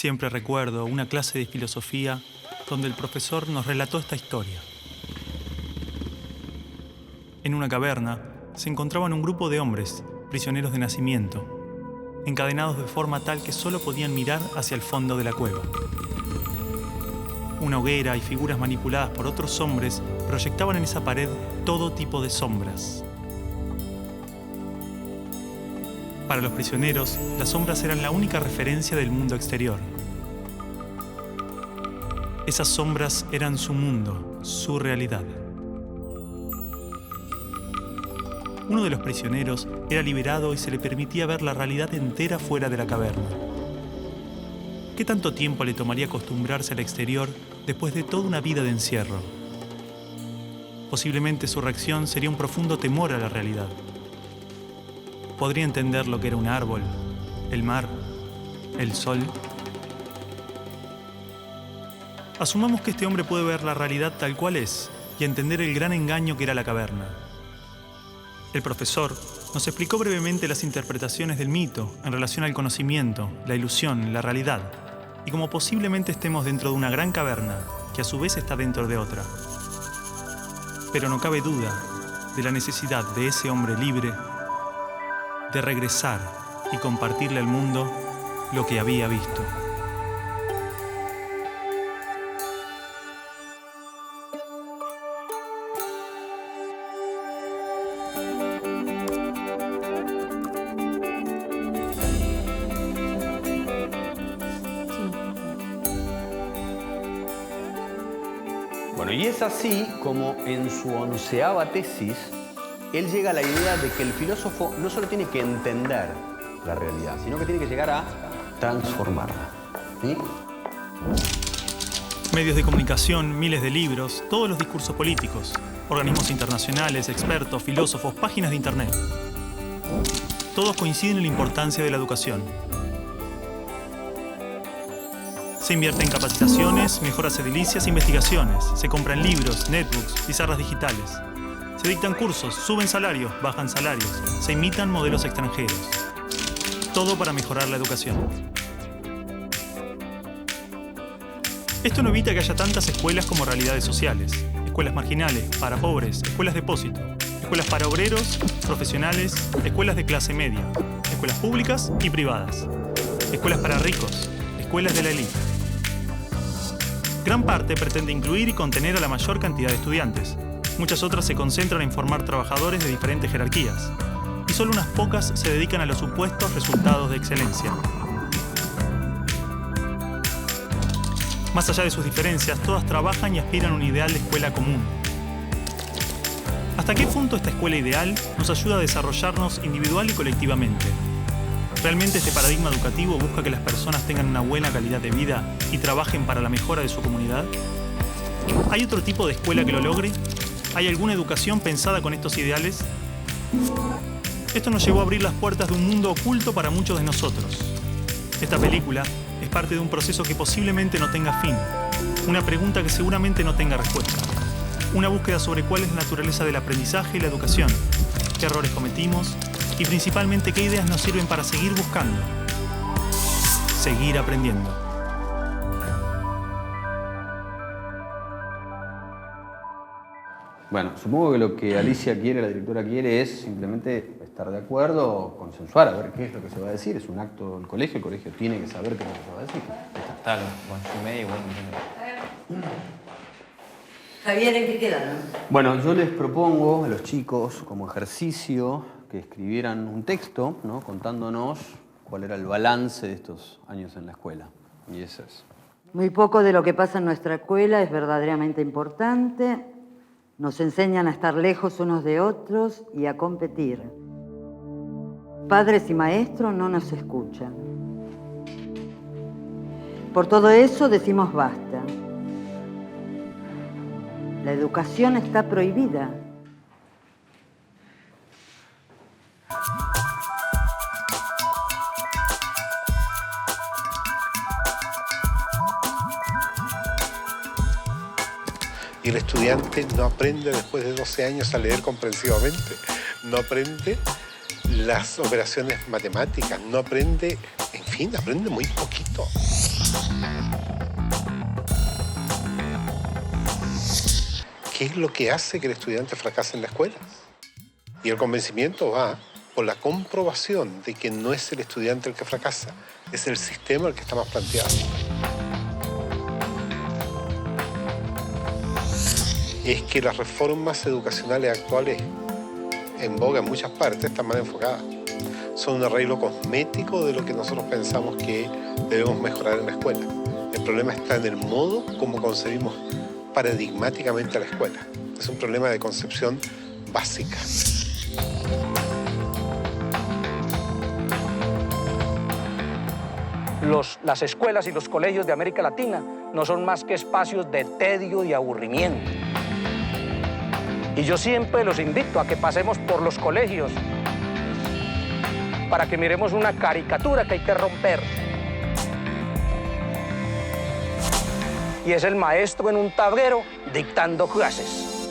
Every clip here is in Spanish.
Siempre recuerdo una clase de filosofía donde el profesor nos relató esta historia. En una caverna se encontraban un grupo de hombres, prisioneros de nacimiento, encadenados de forma tal que solo podían mirar hacia el fondo de la cueva. Una hoguera y figuras manipuladas por otros hombres proyectaban en esa pared todo tipo de sombras. Para los prisioneros, las sombras eran la única referencia del mundo exterior. Esas sombras eran su mundo, su realidad. Uno de los prisioneros era liberado y se le permitía ver la realidad entera fuera de la caverna. ¿Qué tanto tiempo le tomaría acostumbrarse al exterior después de toda una vida de encierro? Posiblemente su reacción sería un profundo temor a la realidad. Podría entender lo que era un árbol, el mar, el sol. Asumamos que este hombre puede ver la realidad tal cual es y entender el gran engaño que era la caverna. El profesor nos explicó brevemente las interpretaciones del mito en relación al conocimiento, la ilusión, la realidad, y cómo posiblemente estemos dentro de una gran caverna que a su vez está dentro de otra. Pero no cabe duda de la necesidad de ese hombre libre de regresar y compartirle al mundo lo que había visto. Bueno, y es así como en su 11ª tesis, él llega a la idea de que el filósofo no solo tiene que entender la realidad, sino que tiene que llegar a transformarla. ¿Sí? Medios de comunicación, miles de libros, todos los discursos políticos, organismos internacionales, expertos, filósofos, páginas de internet. Todos coinciden en la importancia de la educación. Se invierte en capacitaciones, mejoras edilicias e investigaciones. Se compran libros, netbooks, pizarras digitales. Se dictan cursos, suben salarios, bajan salarios. Se imitan modelos extranjeros. Todo para mejorar la educación. Esto no evita que haya tantas escuelas como realidades sociales. Escuelas marginales, para pobres, escuelas depósito. Escuelas para obreros, profesionales, escuelas de clase media. Escuelas públicas y privadas. Escuelas para ricos, escuelas de la élite. Gran parte pretende incluir y contener a la mayor cantidad de estudiantes. Muchas otras se concentran en formar trabajadores de diferentes jerarquías. Y solo unas pocas se dedican a los supuestos resultados de excelencia. Más allá de sus diferencias, todas trabajan y aspiran a un ideal de escuela común. ¿Hasta qué punto esta escuela ideal nos ayuda a desarrollarnos individual y colectivamente? ¿Realmente este paradigma educativo busca que las personas tengan una buena calidad de vida y trabajen para la mejora de su comunidad? ¿Hay otro tipo de escuela que lo logre? ¿Hay alguna educación pensada con estos ideales? Esto nos llevó a abrir las puertas de un mundo oculto para muchos de nosotros. Esta película es parte de un proceso que posiblemente no tenga fin, una pregunta que seguramente no tenga respuesta, una búsqueda sobre cuál es la naturaleza del aprendizaje y la educación, qué errores cometimos y principalmente qué ideas nos sirven para seguir buscando, seguir aprendiendo. Bueno, supongo que lo que Alicia quiere, la directora quiere, es simplemente estar de acuerdo, consensuar, a ver qué es lo que se va a decir. Es un acto del colegio, el colegio tiene que saber qué es lo que se va a decir. Tal, bueno, yo medio igual. Javier, ¿en qué quedaron? Bueno, yo les propongo a los chicos, como ejercicio, que escribieran un texto, ¿no?, contándonos cuál era el balance de estos años en la escuela. Y eso es. Muy poco de lo que pasa en nuestra escuela es verdaderamente importante. Nos enseñan a estar lejos unos de otros y a competir. Padres y maestros no nos escuchan. Por todo eso decimos basta. La educación está prohibida. Y el estudiante no aprende después de 12 años a leer comprensivamente, no aprende las operaciones matemáticas, no aprende, en fin, aprende muy poquito. ¿qué es lo que hace que el estudiante fracase en la escuela? Y el convencimiento va por la comprobación de que no es el estudiante el que fracasa, es el sistema el que está más planteado. Es que las reformas educacionales actuales, en boga en muchas partes, están mal enfocadas. Son un arreglo cosmético de lo que nosotros pensamos que debemos mejorar en la escuela. El problema está en el modo como concebimos paradigmáticamente a la escuela. Es un problema de concepción básica. Las escuelas y los colegios de América Latina no son más que espacios de tedio y aburrimiento. Y yo siempre los invito a que pasemos por los colegios para que miremos una caricatura que hay que romper. Y es el maestro en un tablero dictando clases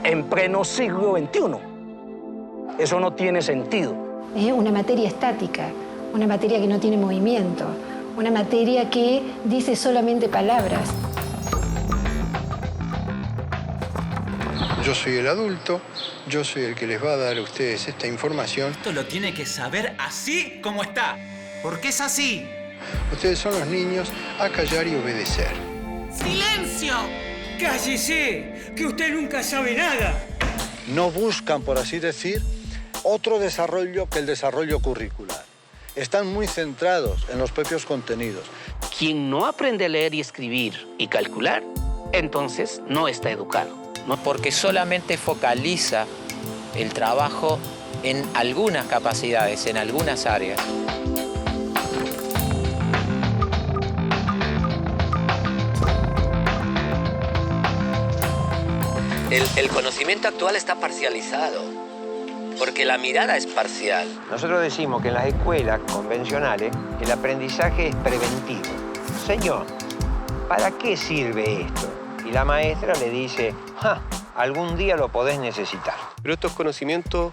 en pleno siglo XXI. Eso no tiene sentido. Es una materia estática, una materia que no tiene movimiento, una materia que dice solamente palabras. Yo soy el adulto, yo soy el que les va a dar a ustedes esta información. Esto lo tiene que saber así como está, porque es así. Ustedes son los niños a callar y obedecer. ¡Silencio! ¡Cállese! ¡Que usted nunca sabe nada! No buscan, por así decir, otro desarrollo que el desarrollo curricular. Están muy centrados en los propios contenidos. Quien no aprende a leer y escribir y calcular, entonces no está educado. No, porque solamente focaliza el trabajo en algunas capacidades, en algunas áreas. El conocimiento actual está parcializado, porque la mirada es parcial. Nosotros decimos que en las escuelas convencionales el aprendizaje es preventivo. Señor, ¿para qué sirve esto? Y la maestra le dice, algún día lo podés necesitar. Pero estos conocimientos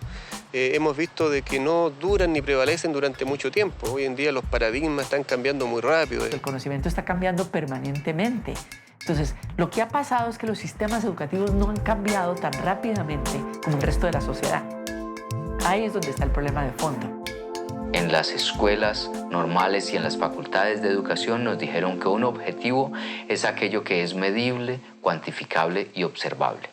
hemos visto de que no duran ni prevalecen durante mucho tiempo. Hoy en día los paradigmas están cambiando muy rápido. El conocimiento está cambiando permanentemente. Entonces, lo que ha pasado es que los sistemas educativos no han cambiado tan rápidamente como el resto de la sociedad. Ahí es donde está el problema de fondo. En las escuelas normales y en las facultades de educación nos dijeron que un objetivo es aquello que es medible, cuantificable y observable.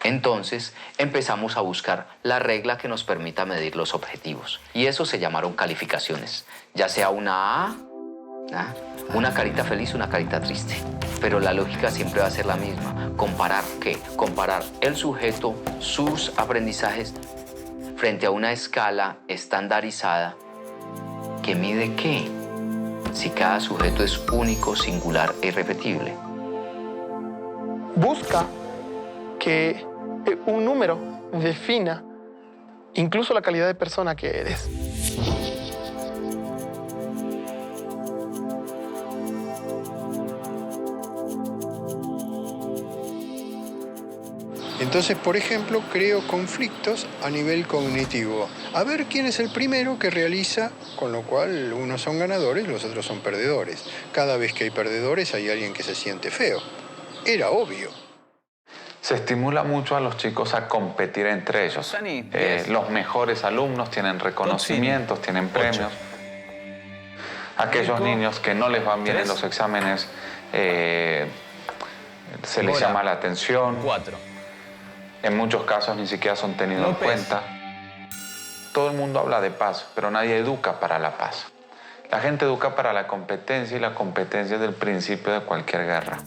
Entonces empezamos a buscar la regla que nos permita medir los objetivos. Y eso se llamaron calificaciones, ya sea una A, una carita feliz, una carita triste. Pero la lógica siempre va a ser la misma. ¿Comparar qué? Comparar el sujeto, sus aprendizajes, frente a una escala estandarizada que mide qué, si cada sujeto es único, singular e irrepetible. Busca que un número defina incluso la calidad de persona que eres. Entonces, por ejemplo, creo conflictos a nivel cognitivo. A ver quién es el primero que realiza, con lo cual unos son ganadores, los otros son perdedores. Cada vez que hay perdedores hay alguien que se siente feo. Era obvio. Se estimula mucho a los chicos a competir entre ellos. Los mejores alumnos tienen reconocimientos, tienen premios. Aquellos niños que no les van bien en los exámenes, se les llama la atención. 4. En muchos casos ni siquiera son tenidos en cuenta. Todo el mundo habla de paz, pero nadie educa para la paz. La gente educa para la competencia y la competencia es el principio de cualquier guerra.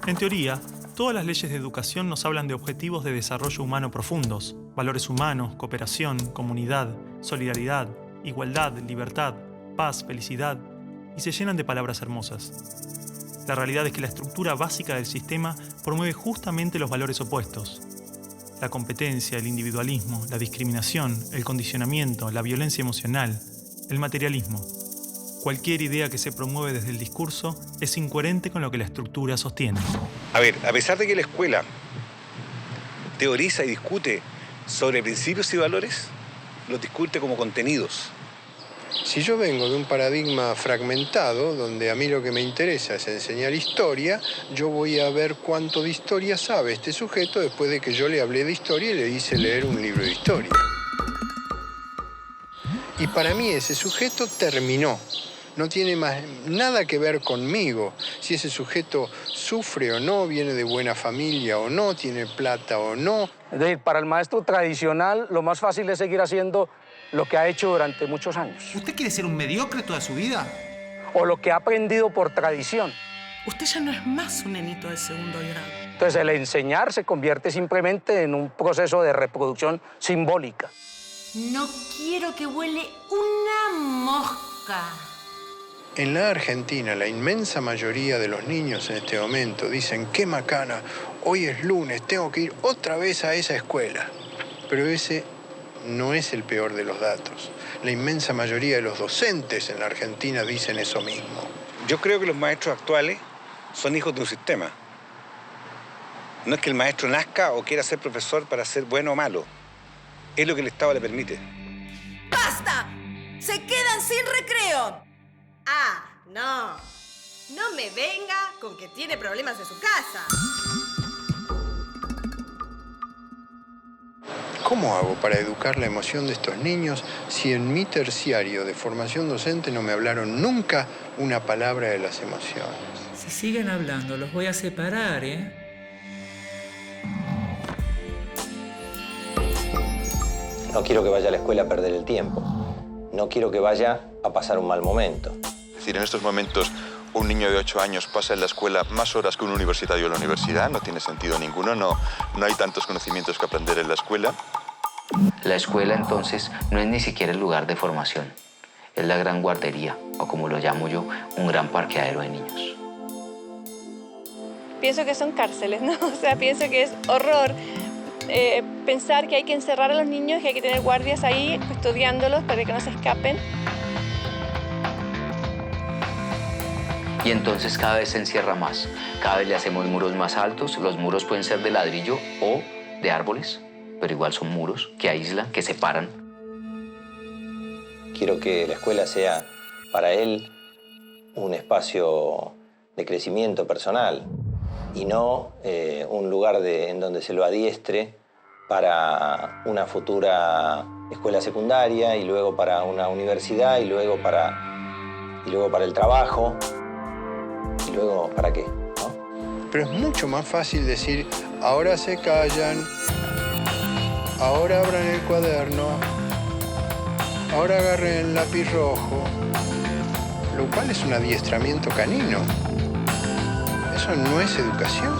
En teoría, todas las leyes de educación nos hablan de objetivos de desarrollo humano profundos, valores humanos, cooperación, comunidad, solidaridad, igualdad, libertad, paz, felicidad, y se llenan de palabras hermosas. La realidad es que la estructura básica del sistema promueve justamente los valores opuestos. La competencia, el individualismo, la discriminación, el condicionamiento, la violencia emocional, el materialismo. Cualquier idea que se promueve desde el discurso es incoherente con lo que la estructura sostiene. A ver, a pesar de que la escuela teoriza y discute sobre principios y valores, los discute como contenidos. Si yo vengo de un paradigma fragmentado, donde a mí lo que me interesa es enseñar historia, yo voy a ver cuánto de historia sabe este sujeto después de que yo le hablé de historia y le hice leer un libro de historia. Y para mí ese sujeto terminó. No tiene más nada que ver conmigo. Si ese sujeto sufre o no, viene de buena familia o no, tiene plata o no. Es decir, para el maestro tradicional, lo más fácil es seguir haciendo lo que ha hecho durante muchos años. ¿Usted quiere ser un mediocre toda su vida? O lo que ha aprendido por tradición. Usted ya no es más un nenito de segundo grado. Entonces, el enseñar se convierte simplemente en un proceso de reproducción simbólica. No quiero que huele una mosca. En la Argentina, la inmensa mayoría de los niños en este momento dicen, qué macana, hoy es lunes, tengo que ir otra vez a esa escuela. Pero ese no es el peor de los datos. La inmensa mayoría de los docentes en la Argentina dicen eso mismo. Yo creo que los maestros actuales son hijos de un sistema. No es que el maestro nazca o quiera ser profesor para ser bueno o malo. Es lo que el Estado le permite. ¡Basta! ¡Se quedan sin recreo! Ah, no. No me venga con que tiene problemas en su casa. ¿Cómo hago para educar la emoción de estos niños si en mi terciario de formación docente no me hablaron nunca una palabra de las emociones? Si siguen hablando, los voy a separar, ¿eh? No quiero que vaya a la escuela a perder el tiempo. No quiero que vaya a pasar un mal momento. Es decir, en estos momentos un niño de 8 años pasa en la escuela más horas que un universitario en la universidad. No tiene sentido ninguno. No hay tantos conocimientos que aprender en la escuela. La escuela, entonces, no es ni siquiera el lugar de formación. Es la gran guardería, o como lo llamo yo, un gran parqueadero de niños. Pienso que son cárceles, ¿no? O sea, pienso que es horror pensar que hay que encerrar a los niños, que hay que tener guardias ahí custodiándolos para que no se escapen. Y entonces cada vez se encierra más. Cada vez le hacemos muros más altos. Los muros pueden ser de ladrillo o de árboles, pero igual son muros que aíslan, que separan. Quiero que la escuela sea para él un espacio de crecimiento personal y no un lugar en donde se lo adiestre para una futura escuela secundaria y luego para una universidad y luego para el trabajo. ¿Y luego para qué? ¿No? Pero es mucho más fácil decir, ahora se callan, ahora abran el cuaderno, ahora agarren el lápiz rojo, lo cual es un adiestramiento canino. Eso no es educación.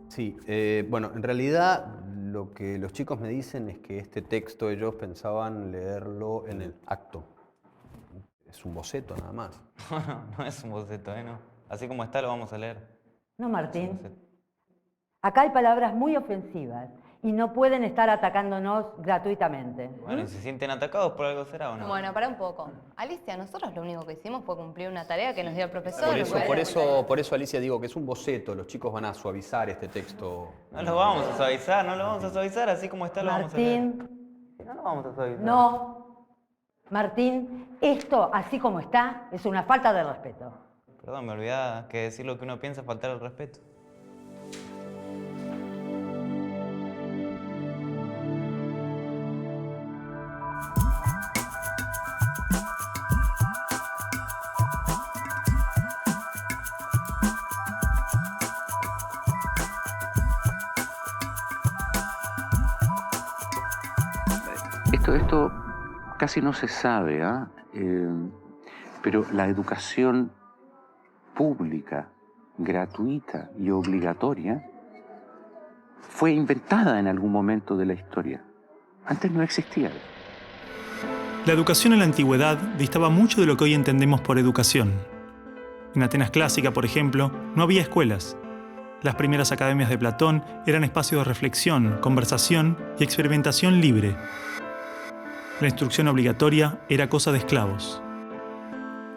Sí, bueno, en realidad lo que los chicos me dicen es que este texto ellos pensaban leerlo en el acto. Es un boceto nada más. No es un boceto, no. Así como está lo vamos a leer. No, Martín. Acá hay palabras muy ofensivas y no pueden estar atacándonos gratuitamente. Bueno, ¿y se sienten atacados por algo será o no? Bueno, para un poco. Alicia, nosotros lo único que hicimos fue cumplir una tarea que nos dio el profesor. Por eso, Alicia, digo que es un boceto. Los chicos van a suavizar este texto. No lo vamos a suavizar, no lo vamos a suavizar. Así como está lo vamos a leer. Martín. No lo vamos a suavizar. No. Martín, esto, así como está, es una falta de respeto. Perdón, me olvidaba que decir lo que uno piensa es faltar el respeto. Esto casi no se sabe, pero la educación pública, gratuita y obligatoria fue inventada en algún momento de la historia. Antes no existía. La educación en la antigüedad distaba mucho de lo que hoy entendemos por educación. En Atenas clásica, por ejemplo, no había escuelas. Las primeras academias de Platón eran espacios de reflexión, conversación y experimentación libre. La instrucción obligatoria era cosa de esclavos.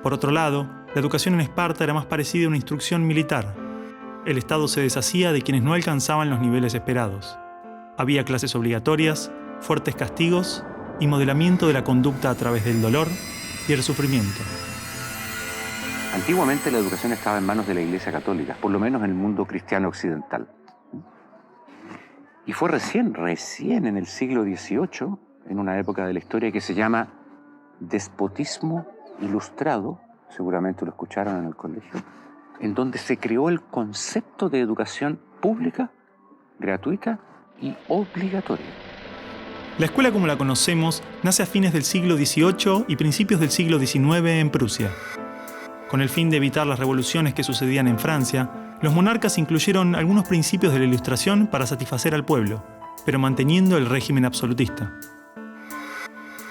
Por otro lado, la educación en Esparta era más parecida a una instrucción militar. el Estado se deshacía de quienes no alcanzaban los niveles esperados. Había clases obligatorias, fuertes castigos y modelamiento de la conducta a través del dolor y el sufrimiento. Antiguamente la educación estaba en manos de la Iglesia Católica, por lo menos en el mundo cristiano occidental. Y fue recién en el siglo XVIII, en una época de la historia que se llama despotismo ilustrado, seguramente lo escucharon en el colegio, en donde se creó el concepto de educación pública, gratuita y obligatoria. La escuela como la conocemos nace a fines del siglo XVIII y principios del siglo XIX en Prusia. Con el fin de evitar las revoluciones que sucedían en Francia, los monarcas incluyeron algunos principios de la Ilustración para satisfacer al pueblo, pero manteniendo el régimen absolutista.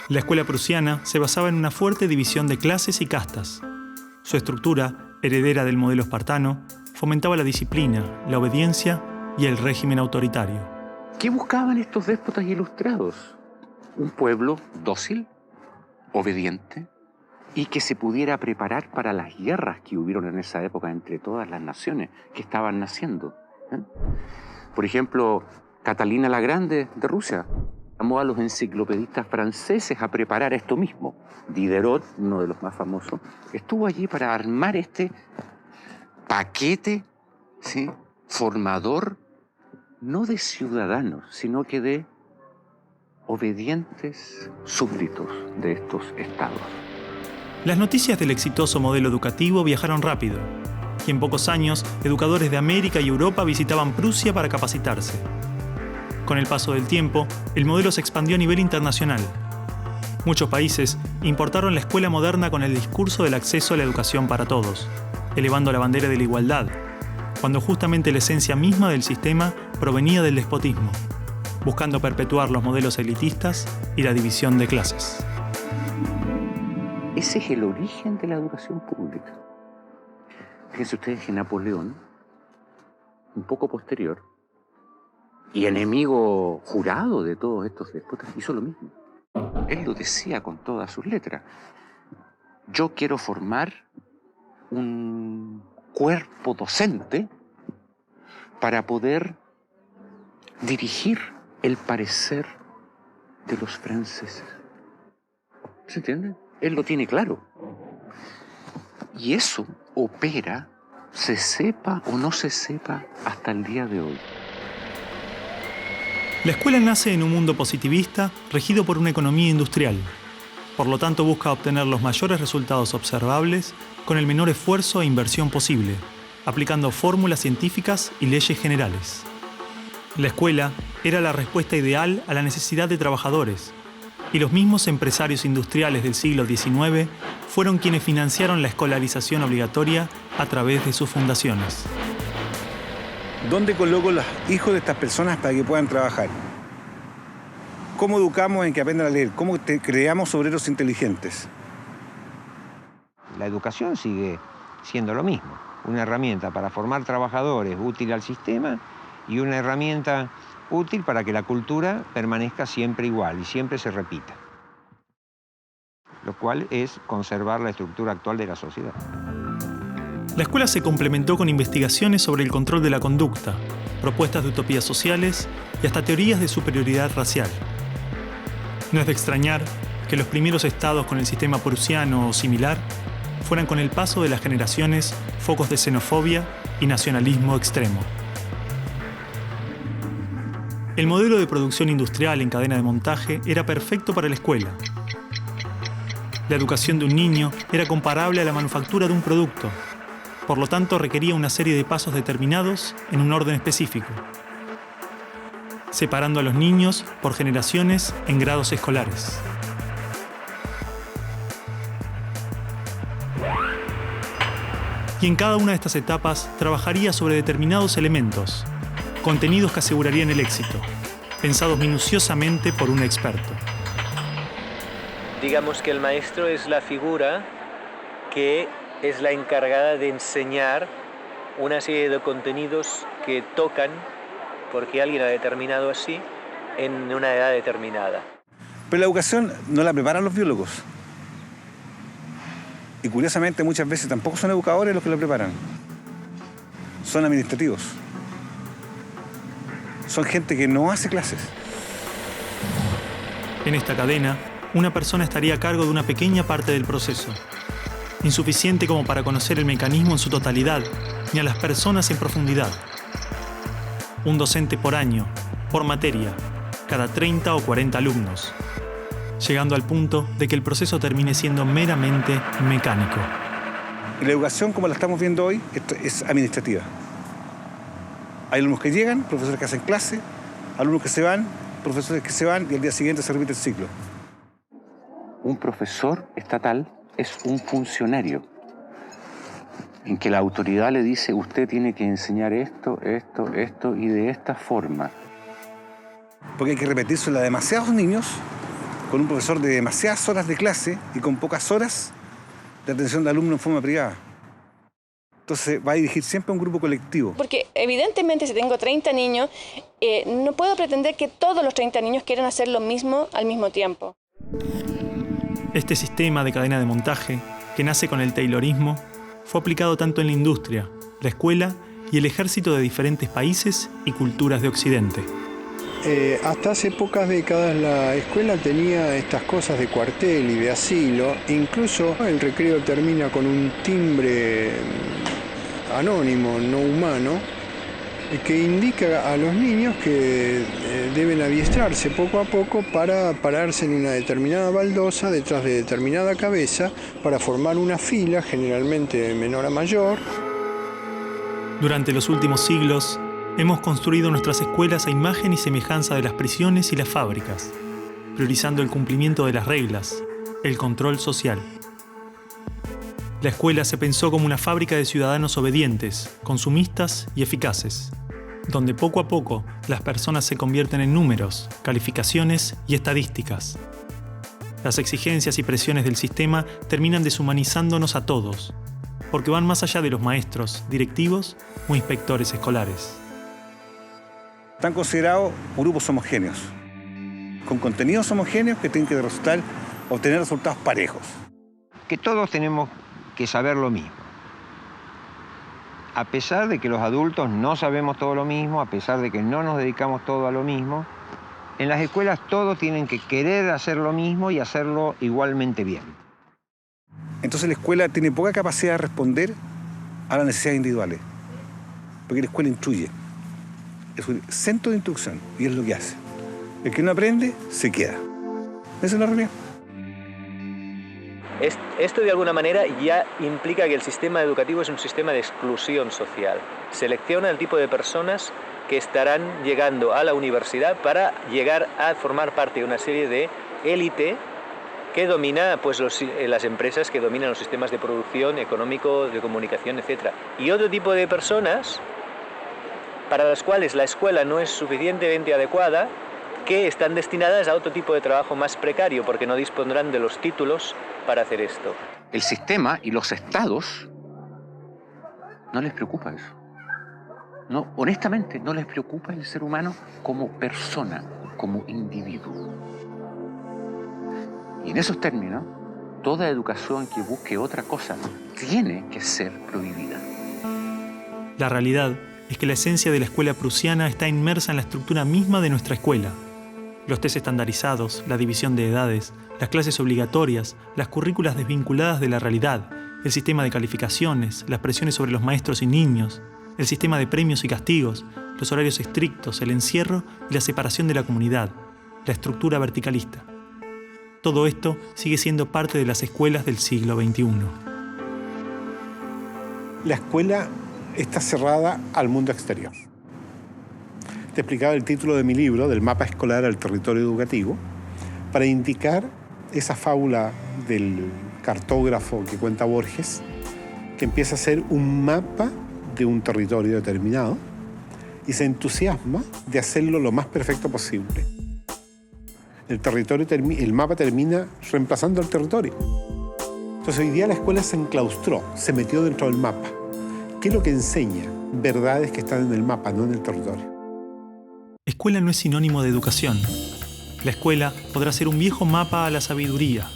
La escuela prusiana se basaba en una fuerte división de clases y castas. Su estructura, heredera del modelo espartano, fomentaba la disciplina, la obediencia y el régimen autoritario. ¿Qué buscaban estos déspotas ilustrados? Un pueblo dócil, obediente, y que se pudiera preparar para las guerras que hubieron en esa época entre todas las naciones que estaban naciendo. Por ejemplo, Catalina la Grande de Rusia llamó a los enciclopedistas franceses a preparar esto mismo. Diderot, uno de los más famosos, estuvo allí para armar este paquete, ¿sí?, formador, no de ciudadanos, sino que de obedientes súbditos de estos estados. Las noticias del exitoso modelo educativo viajaron rápido, y en pocos años, educadores de América y Europa visitaban Prusia para capacitarse. Con el paso del tiempo, el modelo se expandió a nivel internacional. Muchos países importaron la escuela moderna con el discurso del acceso a la educación para todos, elevando la bandera de la igualdad, cuando justamente la esencia misma del sistema provenía del despotismo, buscando perpetuar los modelos elitistas y la división de clases. Ese es el origen de la educación pública. Fíjense ustedes que Napoleón, un poco posterior, y enemigo jurado de todos estos déspotas, hizo lo mismo. Él lo decía con todas sus letras. Yo quiero formar un cuerpo docente para poder dirigir el parecer de los franceses. ¿Se entiende? Él lo tiene claro. Y eso opera, se sepa o no se sepa, hasta el día de hoy. La escuela nace en un mundo positivista regido por una economía industrial. Por lo tanto, busca obtener los mayores resultados observables con el menor esfuerzo e inversión posible, aplicando fórmulas científicas y leyes generales. La escuela era la respuesta ideal a la necesidad de trabajadores, y los mismos empresarios industriales del siglo XIX fueron quienes financiaron la escolarización obligatoria a través de sus fundaciones. ¿Dónde coloco los hijos de estas personas para que puedan trabajar? ¿Cómo educamos en que aprendan a leer? ¿Cómo creamos obreros inteligentes? La educación sigue siendo lo mismo, una herramienta para formar trabajadores útil al sistema y una herramienta útil para que la cultura permanezca siempre igual y siempre se repita, lo cual es conservar la estructura actual de la sociedad. La escuela se complementó con investigaciones sobre el control de la conducta, propuestas de utopías sociales y hasta teorías de superioridad racial. No es de extrañar que los primeros estados con el sistema prusiano o similar fueran con el paso de las generaciones focos de xenofobia y nacionalismo extremo. El modelo de producción industrial en cadena de montaje era perfecto para la escuela. La educación de un niño era comparable a la manufactura de un producto. Por lo tanto, requería una serie de pasos determinados en un orden específico, separando a los niños por generaciones en grados escolares. Y en cada una de estas etapas trabajaría sobre determinados elementos, contenidos que asegurarían el éxito, pensados minuciosamente por un experto. Digamos que el maestro es la figura que es la encargada de enseñar una serie de contenidos que tocan, porque alguien ha determinado así, en una edad determinada. Pero la educación no la preparan los biólogos. Y curiosamente muchas veces tampoco son educadores los que la preparan. son administrativos. Son gente que no hace clases. En esta cadena, una persona estaría a cargo de una pequeña parte del proceso, insuficiente como para conocer el mecanismo en su totalidad, ni a las personas en profundidad. Un docente por año, por materia, cada 30 o 40 alumnos, llegando al punto de que el proceso termine siendo meramente mecánico. Y la educación, como la estamos viendo hoy, es administrativa. Hay alumnos que llegan, profesores que hacen clase, alumnos que se van, profesores que se van y al día siguiente se repite el ciclo. Un profesor estatal es un funcionario en que la autoridad le dice usted tiene que enseñar esto y de esta forma. Porque hay que repetírselo a demasiados niños con un profesor de demasiadas horas de clase y con pocas horas de atención de alumnos en forma privada. Entonces va a dirigir siempre a un grupo colectivo. Porque evidentemente si tengo 30 niños, no puedo pretender que todos los 30 niños quieran hacer lo mismo al mismo tiempo. Este sistema de cadena de montaje, que nace con el taylorismo, fue aplicado tanto en la industria, la escuela y el ejército de diferentes países y culturas de Occidente. Hasta hace pocas décadas la escuela tenía estas cosas de cuartel y de asilo. Incluso el recreo termina con un timbre anónimo, no humano, que indica a los niños que deben adiestrarse poco a poco para pararse en una determinada baldosa detrás de determinada cabeza para formar una fila, generalmente de menor a mayor. Durante los últimos siglos, hemos construido nuestras escuelas a imagen y semejanza de las prisiones y las fábricas, priorizando el cumplimiento de las reglas, el control social. La escuela se pensó como una fábrica de ciudadanos obedientes, consumistas y eficaces, donde poco a poco las personas se convierten en números, calificaciones y estadísticas. Las exigencias y presiones del sistema terminan deshumanizándonos a todos, porque van más allá de los maestros, directivos o inspectores escolares. Están considerados grupos homogéneos, con contenidos homogéneos que tienen que obtener resultados parejos. Que todos tenemos que saber lo mismo. A pesar de que los adultos no sabemos todo lo mismo, a pesar de que no nos dedicamos todo a lo mismo, en las escuelas todos tienen que querer hacer lo mismo y hacerlo igualmente bien. Entonces la escuela tiene poca capacidad de responder a las necesidades individuales, porque la escuela instruye. Es un centro de instrucción y es lo que hace. El que no aprende, se queda. Esa es la realidad. Esto de alguna manera ya implica que el sistema educativo es un sistema de exclusión social. Selecciona el tipo de personas que estarán llegando a la universidad para llegar a formar parte de una serie de élite que domina pues, las empresas que dominan los sistemas de producción, económico, de comunicación, etc. Y otro tipo de personas para las cuales la escuela no es suficientemente adecuada, que están destinadas a otro tipo de trabajo más precario, porque no dispondrán de los títulos para hacer esto. El sistema y los estados no les preocupa eso. No, honestamente, no les preocupa el ser humano como persona, como individuo. Y en esos términos, toda educación que busque otra cosa tiene que ser prohibida. La realidad es que la esencia de la escuela prusiana está inmersa en la estructura misma de nuestra escuela. Los test estandarizados, la división de edades, las clases obligatorias, las currículas desvinculadas de la realidad, el sistema de calificaciones, las presiones sobre los maestros y niños, el sistema de premios y castigos, los horarios estrictos, el encierro y la separación de la comunidad, la estructura verticalista. Todo esto sigue siendo parte de las escuelas del siglo XXI. La escuela está cerrada al mundo exterior. Te explicaba el título de mi libro, del mapa escolar al territorio educativo, para indicar esa fábula del cartógrafo que cuenta Borges, que empieza a ser un mapa de un territorio determinado y se entusiasma de hacerlo lo más perfecto posible. El mapa termina reemplazando al territorio. Entonces hoy día la escuela se enclaustró, se metió dentro del mapa. ¿Qué es lo que enseña? Verdades que están en el mapa, no en el territorio. Escuela no es sinónimo de educación. La escuela podrá ser un viejo mapa a la sabiduría,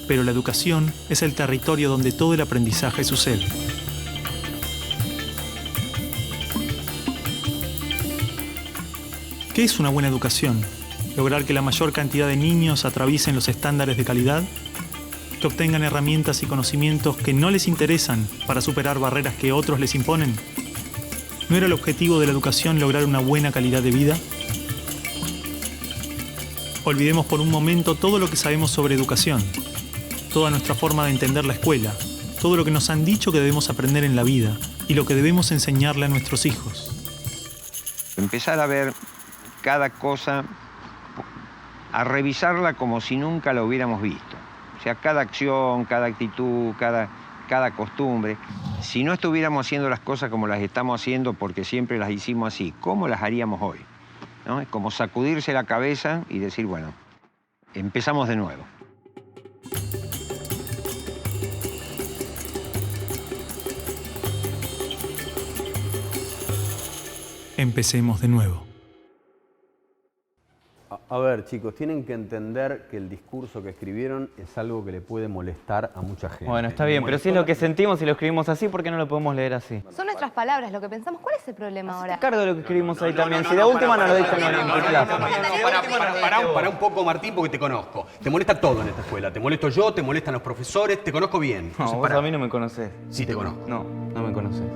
pero la educación es el territorio donde todo el aprendizaje sucede. ¿Qué es una buena educación? ¿Lograr que la mayor cantidad de niños atraviesen los estándares de calidad? ¿Que obtengan herramientas y conocimientos que no les interesan para superar barreras que otros les imponen? ¿No era el objetivo de la educación lograr una buena calidad de vida? Olvidemos por un momento todo lo que sabemos sobre educación, toda nuestra forma de entender la escuela, todo lo que nos han dicho que debemos aprender en la vida y lo que debemos enseñarle a nuestros hijos. Empezar a ver cada cosa, a revisarla como si nunca la hubiéramos visto. O sea, cada acción, cada actitud, cada costumbre. Si no estuviéramos haciendo las cosas como las estamos haciendo porque siempre las hicimos así, ¿cómo las haríamos hoy? ¿No? Es como sacudirse la cabeza y decir, bueno, empezamos de nuevo. Empecemos de nuevo. A ver, chicos, tienen que entender que el discurso que escribieron es algo que le puede molestar a mucha gente. Bueno, está bien, pero si es lo que sentimos y lo escribimos así, ¿por qué no lo podemos leer así? Son nuestras palabras, lo que pensamos. ¿Cuál es el problema ahora? Cargo de lo que escribimos ahí también. Si de última no lo dicen en tu clase. Pará un poco, Martín, porque te conozco. Te molesta todo en esta escuela. Te molesto yo, te molestan los profesores, te conozco bien. No, vos a mí no me conocés. Sí te conozco. No, no me conocés.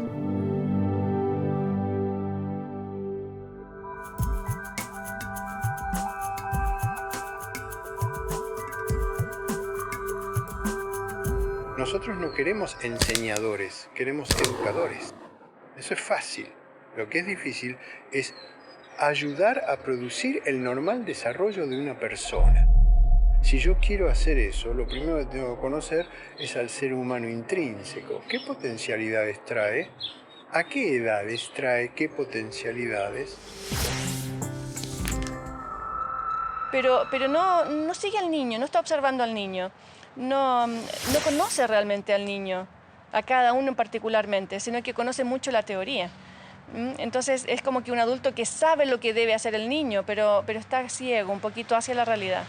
Nosotros no queremos enseñadores, queremos educadores. Eso es fácil. Lo que es difícil es ayudar a producir el normal desarrollo de una persona. Si yo quiero hacer eso, lo primero que tengo que conocer es al ser humano intrínseco. ¿Qué potencialidades trae? ¿A qué edades trae qué potencialidades? Pero no sigue al niño, no está observando al niño. No conoce realmente al niño, a cada uno particularmente, sino que conoce mucho la teoría. Entonces es como que un adulto que sabe lo que debe hacer el niño, pero está ciego un poquito hacia la realidad.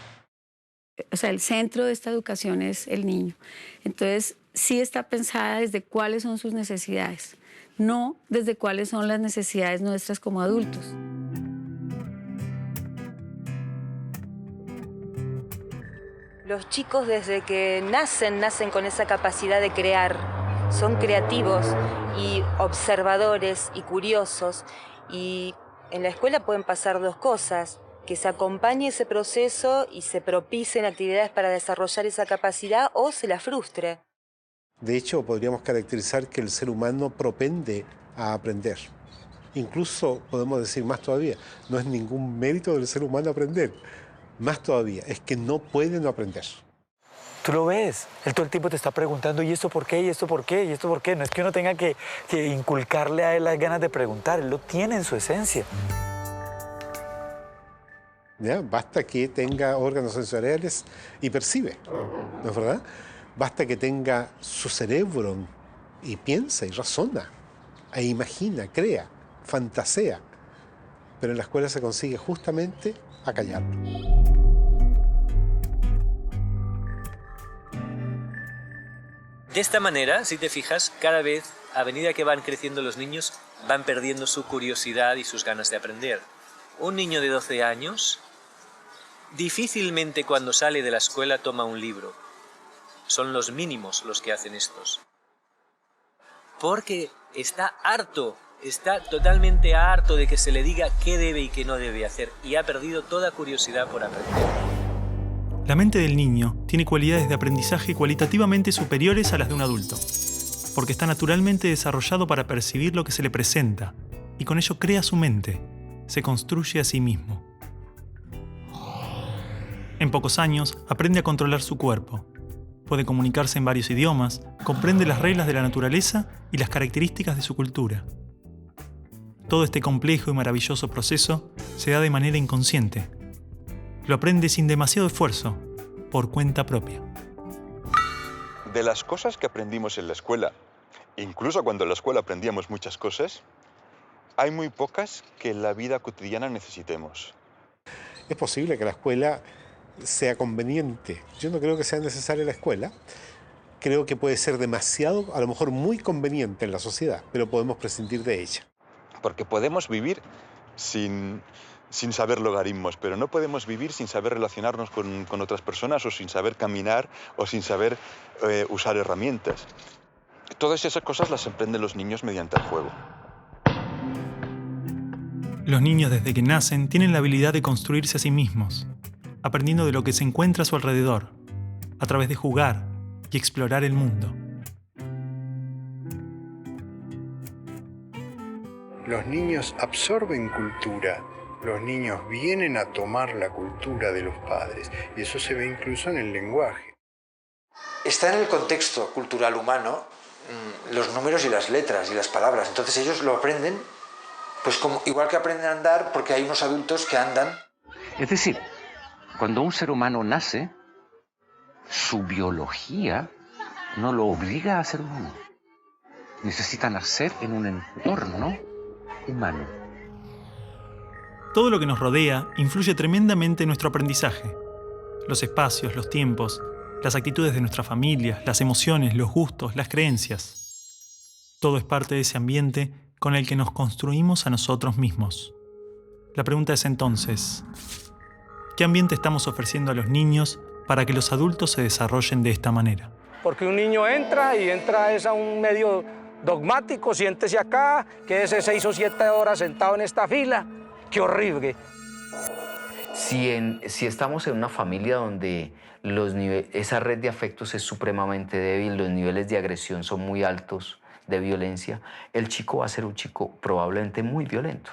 O sea, el centro de esta educación es el niño. Entonces, sí está pensada desde cuáles son sus necesidades, no desde cuáles son las necesidades nuestras como adultos. Los chicos desde que nacen con esa capacidad de crear. Son creativos y observadores y curiosos. Y en la escuela pueden pasar dos cosas: que se acompañe ese proceso y se propicien actividades para desarrollar esa capacidad, o se la frustre. De hecho, podríamos caracterizar que el ser humano propende a aprender. Incluso podemos decir más todavía, no es ningún mérito del ser humano aprender. Más todavía, es que no puede no aprender. Tú lo ves, él todo el tiempo te está preguntando, ¿y esto por qué? ¿Y esto por qué? ¿Y esto por qué? No es que uno tenga que inculcarle a él las ganas de preguntar, él lo tiene en su esencia. ¿Ya? Basta que tenga órganos sensoriales y percibe, ¿no es verdad? Basta que tenga su cerebro y piensa y razona, e imagina, crea, fantasea. Pero en la escuela se consigue justamente acallarlo. De esta manera, si te fijas, cada vez, a medida que van creciendo los niños, van perdiendo su curiosidad y sus ganas de aprender. Un niño de 12 años difícilmente cuando sale de la escuela toma un libro. Son los mínimos los que hacen estos. Porque está harto, está totalmente harto de que se le diga qué debe y qué no debe hacer, y ha perdido toda curiosidad por aprender. La mente del niño tiene cualidades de aprendizaje cualitativamente superiores a las de un adulto, porque está naturalmente desarrollado para percibir lo que se le presenta, y con ello crea su mente, se construye a sí mismo. En pocos años aprende a controlar su cuerpo, puede comunicarse en varios idiomas, comprende las reglas de la naturaleza y las características de su cultura. Todo este complejo y maravilloso proceso se da de manera inconsciente. Lo aprende sin demasiado esfuerzo, por cuenta propia. De las cosas que aprendimos en la escuela, incluso cuando en la escuela aprendíamos muchas cosas, hay muy pocas que en la vida cotidiana necesitemos. Es posible que la escuela sea conveniente. Yo no creo que sea necesaria la escuela. Creo que puede ser demasiado, a lo mejor muy conveniente en la sociedad, pero podemos prescindir de ella. Porque podemos vivir sin sin saber logaritmos, pero no podemos vivir sin saber relacionarnos con otras personas o sin saber caminar o sin saber usar herramientas. Todas esas cosas las aprenden los niños mediante el juego. Los niños desde que nacen tienen la habilidad de construirse a sí mismos, aprendiendo de lo que se encuentra a su alrededor, a través de jugar y explorar el mundo. Los niños absorben cultura. Los niños vienen a tomar la cultura de los padres y eso se ve incluso en el lenguaje. Está en el contexto cultural humano los números y las letras y las palabras. Entonces ellos lo aprenden, pues como, igual que aprenden a andar porque hay unos adultos que andan. Es decir, cuando un ser humano nace, su biología no lo obliga a ser humano. Necesita nacer en un entorno humano. Todo lo que nos rodea influye tremendamente en nuestro aprendizaje. Los espacios, los tiempos, las actitudes de nuestra familia, las emociones, los gustos, las creencias. Todo es parte de ese ambiente con el que nos construimos a nosotros mismos. La pregunta es entonces, ¿qué ambiente estamos ofreciendo a los niños para que los adultos se desarrollen de esta manera? Porque un niño entra es a un medio dogmático, siéntese acá, quédese 6 o 7 horas sentado en esta fila. ¡Qué horrible! Si estamos en una familia donde esa red de afectos es supremamente débil, los niveles de agresión son muy altos, de violencia, el chico va a ser un chico probablemente muy violento.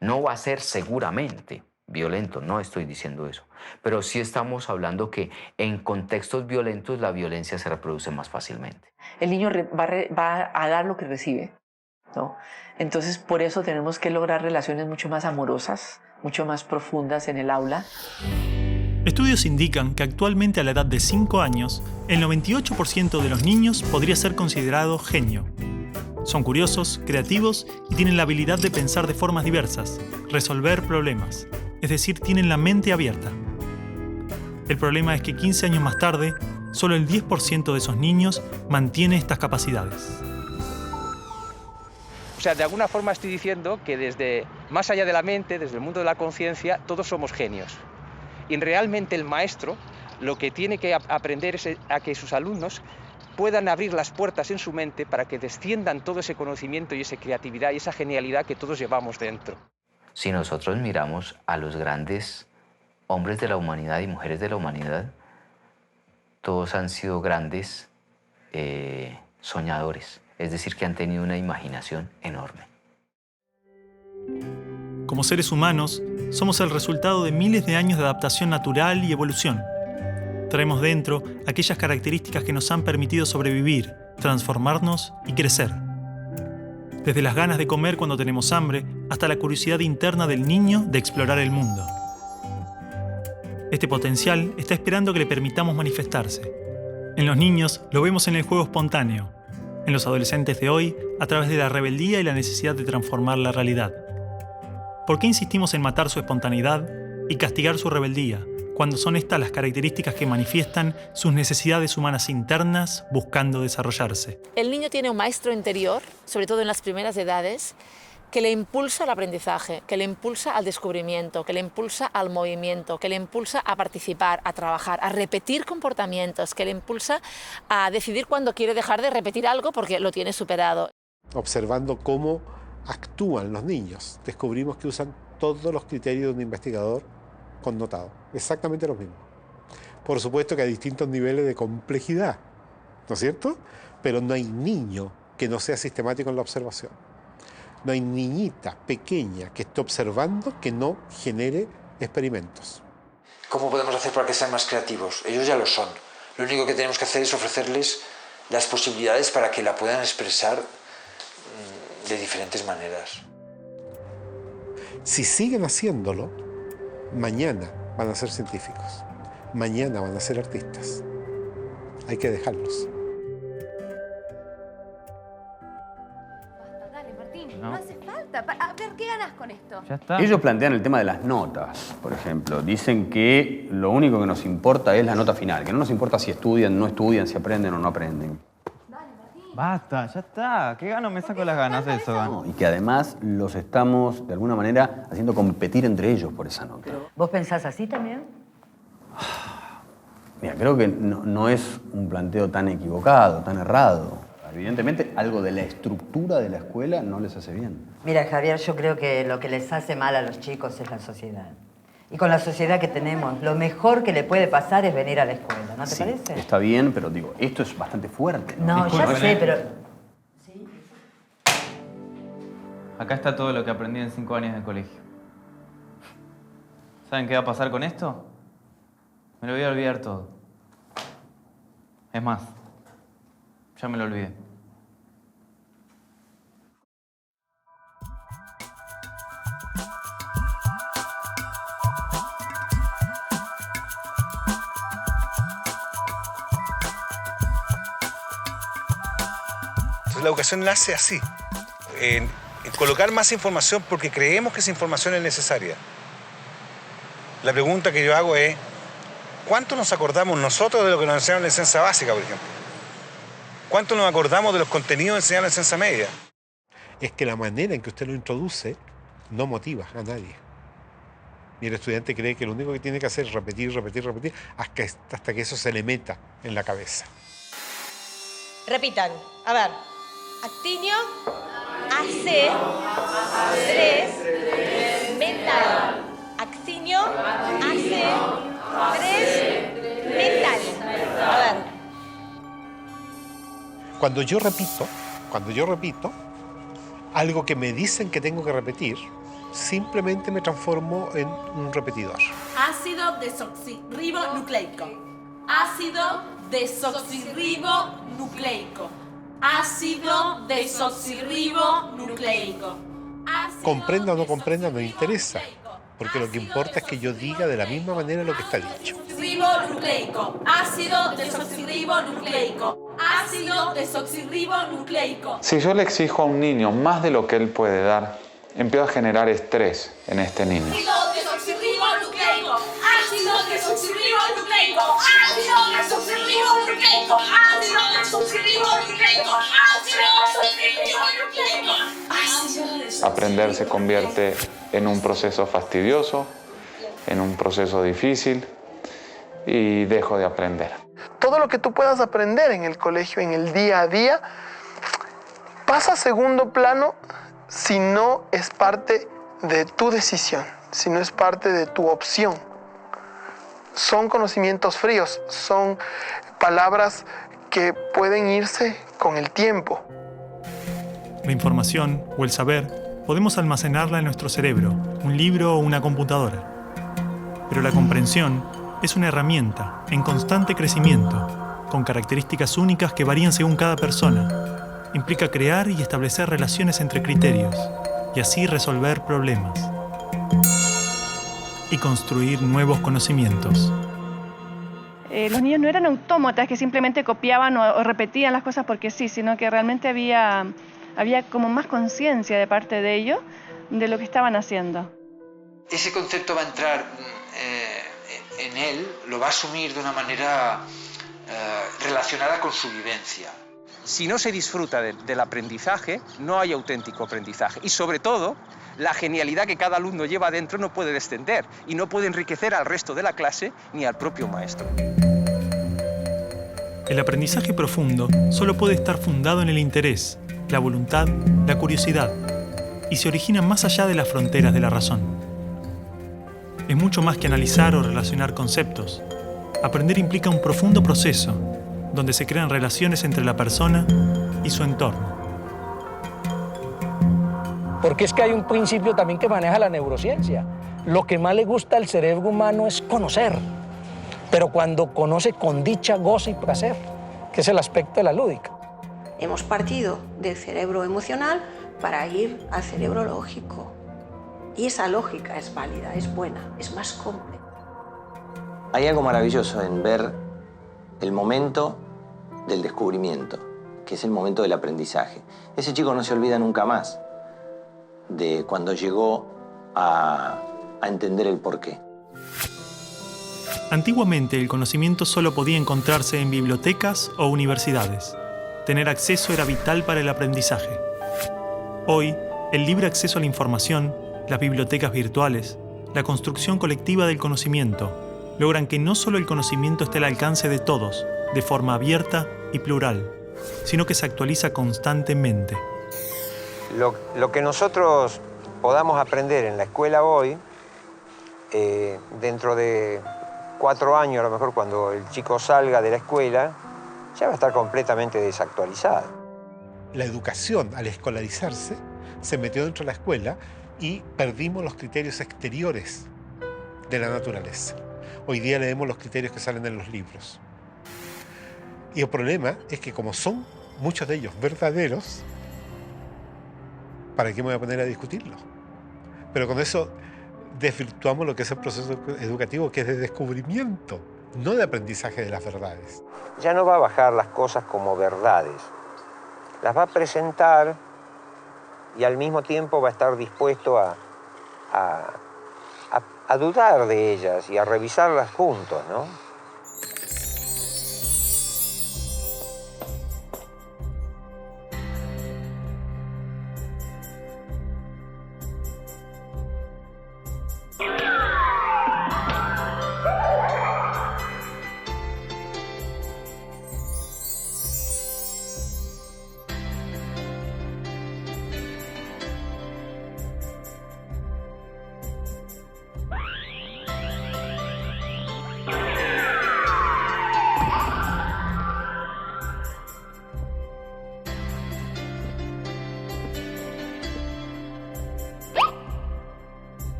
No va a ser seguramente violento, no estoy diciendo eso, pero sí estamos hablando que en contextos violentos la violencia se reproduce más fácilmente. El niño va a dar lo que recibe, ¿no? Entonces, por eso tenemos que lograr relaciones mucho más amorosas, mucho más profundas en el aula. Estudios indican que actualmente a la edad de 5 años, el 98% de los niños podría ser considerado genio. Son curiosos, creativos y tienen la habilidad de pensar de formas diversas, resolver problemas, es decir, tienen la mente abierta. El problema es que 15 años más tarde, solo el 10% de esos niños mantiene estas capacidades. O sea, de alguna forma estoy diciendo que desde más allá de la mente, desde el mundo de la conciencia, todos somos genios. Y realmente el maestro lo que tiene que aprender es a que sus alumnos puedan abrir las puertas en su mente para que desciendan todo ese conocimiento y esa creatividad y esa genialidad que todos llevamos dentro. Si nosotros miramos a los grandes hombres de la humanidad y mujeres de la humanidad, todos han sido grandes soñadores, es decir, que han tenido una imaginación enorme. Como seres humanos, somos el resultado de miles de años de adaptación natural y evolución. Traemos dentro aquellas características que nos han permitido sobrevivir, transformarnos y crecer. Desde las ganas de comer cuando tenemos hambre, hasta la curiosidad interna del niño de explorar el mundo. Este potencial está esperando que le permitamos manifestarse. En los niños lo vemos en el juego espontáneo. En los adolescentes de hoy, a través de la rebeldía y la necesidad de transformar la realidad. ¿Por qué insistimos en matar su espontaneidad y castigar su rebeldía, cuando son estas las características que manifiestan sus necesidades humanas internas buscando desarrollarse? El niño tiene un maestro interior, sobre todo en las primeras edades, que le impulsa al aprendizaje, que le impulsa al descubrimiento, que le impulsa al movimiento, que le impulsa a participar, a trabajar, a repetir comportamientos, que le impulsa a decidir cuándo quiere dejar de repetir algo porque lo tiene superado. Observando cómo actúan los niños, descubrimos que usan todos los criterios de un investigador connotado, exactamente los mismos. Por supuesto que hay distintos niveles de complejidad, ¿no es cierto? Pero no hay niño que no sea sistemático en la observación. No hay niñita pequeña que esté observando que no genere experimentos. ¿Cómo podemos hacer para que sean más creativos? Ellos ya lo son. Lo único que tenemos que hacer es ofrecerles las posibilidades para que la puedan expresar de diferentes maneras. Si siguen haciéndolo, mañana van a ser científicos, mañana van a ser artistas. Hay que dejarlos. Dale, Martín, no hace falta. A ver, ¿qué ganas con esto? Ya está. Ellos plantean el tema de las notas, por ejemplo. Dicen que lo único que nos importa es la nota final, que no nos importa si estudian, no estudian, si aprenden o no aprenden. Basta, ya está. ¿Qué gano me saco las ganas de eso? No, y que además los estamos, de alguna manera, haciendo competir entre ellos por esa nota. ¿Vos pensás así también? Mira, creo que no es un planteo tan equivocado, tan errado. Evidentemente, algo de la estructura de la escuela no les hace bien. Mira, Javier, yo creo que lo que les hace mal a los chicos es la sociedad. Y con la sociedad que tenemos, lo mejor que le puede pasar es venir a la escuela, ¿no te parece? Está bien, pero digo, esto es bastante fuerte. No, ya sé, pero... Acá está todo lo que aprendí en 5 años de colegio. ¿Saben qué va a pasar con esto? Me lo voy a olvidar todo. Es más, ya me lo olvidé. Entonces la educación nace así, en colocar más información porque creemos que esa información es necesaria. La pregunta que yo hago es, ¿cuánto nos acordamos nosotros de lo que nos enseñaron en la enseñanza básica, por ejemplo? ¿Cuánto nos acordamos de los contenidos enseñados en la enseñanza media? Es que la manera en que usted lo introduce no motiva a nadie. Y el estudiante cree que lo único que tiene que hacer es repetir, repetir, repetir, hasta que eso se le meta en la cabeza. Repitan. A ver. Actinio, AC, 3, mental. Actinio, AC, 3, mental. A ver. Cuando yo repito, algo que me dicen que tengo que repetir, simplemente me transformo en un repetidor. Ácido desoxirribonucleico. Ácido desoxirribonucleico. Ácido desoxirribonucleico. Comprenda o no comprenda, no interesa, porque lo que importa es que yo diga de la misma manera lo que está dicho. Ribonucleico. Ácido desoxirribonucleico. Ácido desoxirribonucleico. Si yo le exijo a un niño más de lo que él puede dar, empiezo a generar estrés en este niño. Ácido desoxirribonucleico. Ácido desoxirribonucleico. Ácido desoxirribonucleico. Ácido desoxirribonucleico. Ácido desoxirribonucleico. Aprender se convierte en un proceso fastidioso, en un proceso difícil y dejo de aprender. Todo lo que tú puedas aprender en el colegio, en el día a día, pasa a segundo plano si no es parte de tu decisión, si no es parte de tu opción. Son conocimientos fríos, son palabras que pueden irse con el tiempo. La información o el saber podemos almacenarla en nuestro cerebro, un libro o una computadora. Pero la comprensión es una herramienta en constante crecimiento, con características únicas que varían según cada persona. Implica crear y establecer relaciones entre criterios, y así resolver problemas. Y construir nuevos conocimientos. Los niños no eran autómatas que simplemente copiaban o repetían las cosas porque sí, sino que realmente había como más conciencia de parte de ellos de lo que estaban haciendo. Ese concepto va a entrar en él, lo va a asumir de una manera relacionada con su vivencia. Si no se disfruta del aprendizaje, no hay auténtico aprendizaje. Y sobre todo, la genialidad que cada alumno lleva dentro no puede descender y no puede enriquecer al resto de la clase ni al propio maestro. El aprendizaje profundo solo puede estar fundado en el interés, la voluntad, la curiosidad, y se origina más allá de las fronteras de la razón. Es mucho más que analizar o relacionar conceptos. Aprender implica un profundo proceso, donde se crean relaciones entre la persona y su entorno. Porque es que hay un principio también que maneja la neurociencia. Lo que más le gusta al cerebro humano es conocer, pero cuando conoce con dicha, goza y placer, que es el aspecto de la lúdica. Hemos partido del cerebro emocional para ir al cerebro lógico. Y esa lógica es válida, es buena, es más compleja. Hay algo maravilloso en ver el momento del descubrimiento, que es el momento del aprendizaje. Ese chico no se olvida nunca más de cuando llegó a entender el porqué. Antiguamente el conocimiento solo podía encontrarse en bibliotecas o universidades. tener acceso era vital para el aprendizaje. Hoy, el libre acceso a la información, las bibliotecas virtuales, la construcción colectiva del conocimiento, logran que no solo el conocimiento esté al alcance de todos, de forma abierta y plural, sino que se actualiza constantemente. Lo que nosotros podamos aprender en la escuela hoy, dentro de 4 años, a lo mejor cuando el chico salga de la escuela, ya va a estar completamente desactualizado. La educación, al escolarizarse, se metió dentro de la escuela y perdimos los criterios exteriores de la naturaleza. Hoy día leemos los criterios que salen en los libros. Y el problema es que como son muchos de ellos verdaderos, ¿para qué me voy a poner a discutirlos? Pero con eso desvirtuamos lo que es el proceso educativo, que es de descubrimiento, no de aprendizaje de las verdades. Ya no va a bajar las cosas como verdades. Las va a presentar y al mismo tiempo va a estar dispuesto a dudar de ellas y a revisarlas juntos, ¿no?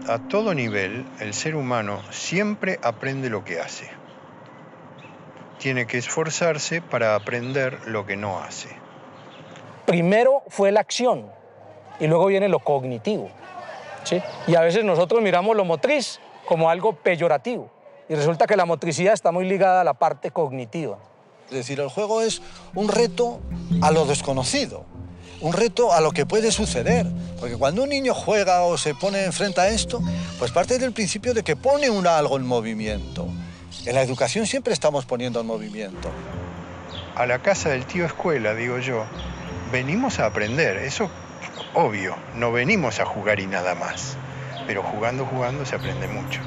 A todo nivel, el ser humano siempre aprende lo que hace. Tiene que esforzarse para aprender lo que no hace. Primero fue la acción y luego viene lo cognitivo, ¿sí? Y a veces nosotros miramos lo motriz como algo peyorativo y resulta que la motricidad está muy ligada a la parte cognitiva. Es decir, el juego es un reto a lo desconocido. Un reto a lo que puede suceder, porque cuando un niño juega o se pone enfrente a esto, pues parte del principio de que pone algo en movimiento. En la educación siempre estamos poniendo en movimiento. A la casa del tío escuela, digo yo, venimos a aprender, eso obvio, no venimos a jugar y nada más, pero jugando se aprende mucho.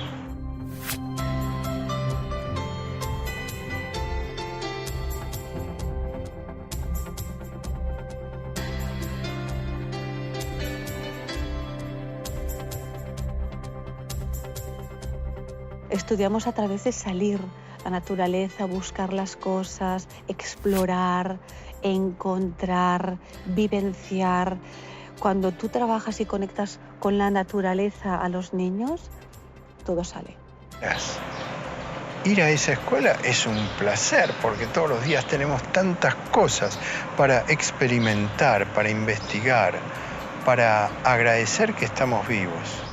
Estudiamos a través de salir a la naturaleza, buscar las cosas, explorar, encontrar, vivenciar. Cuando tú trabajas y conectas con la naturaleza a los niños, todo sale. Ir a esa escuela es un placer porque todos los días tenemos tantas cosas para experimentar, para investigar, para agradecer que estamos vivos.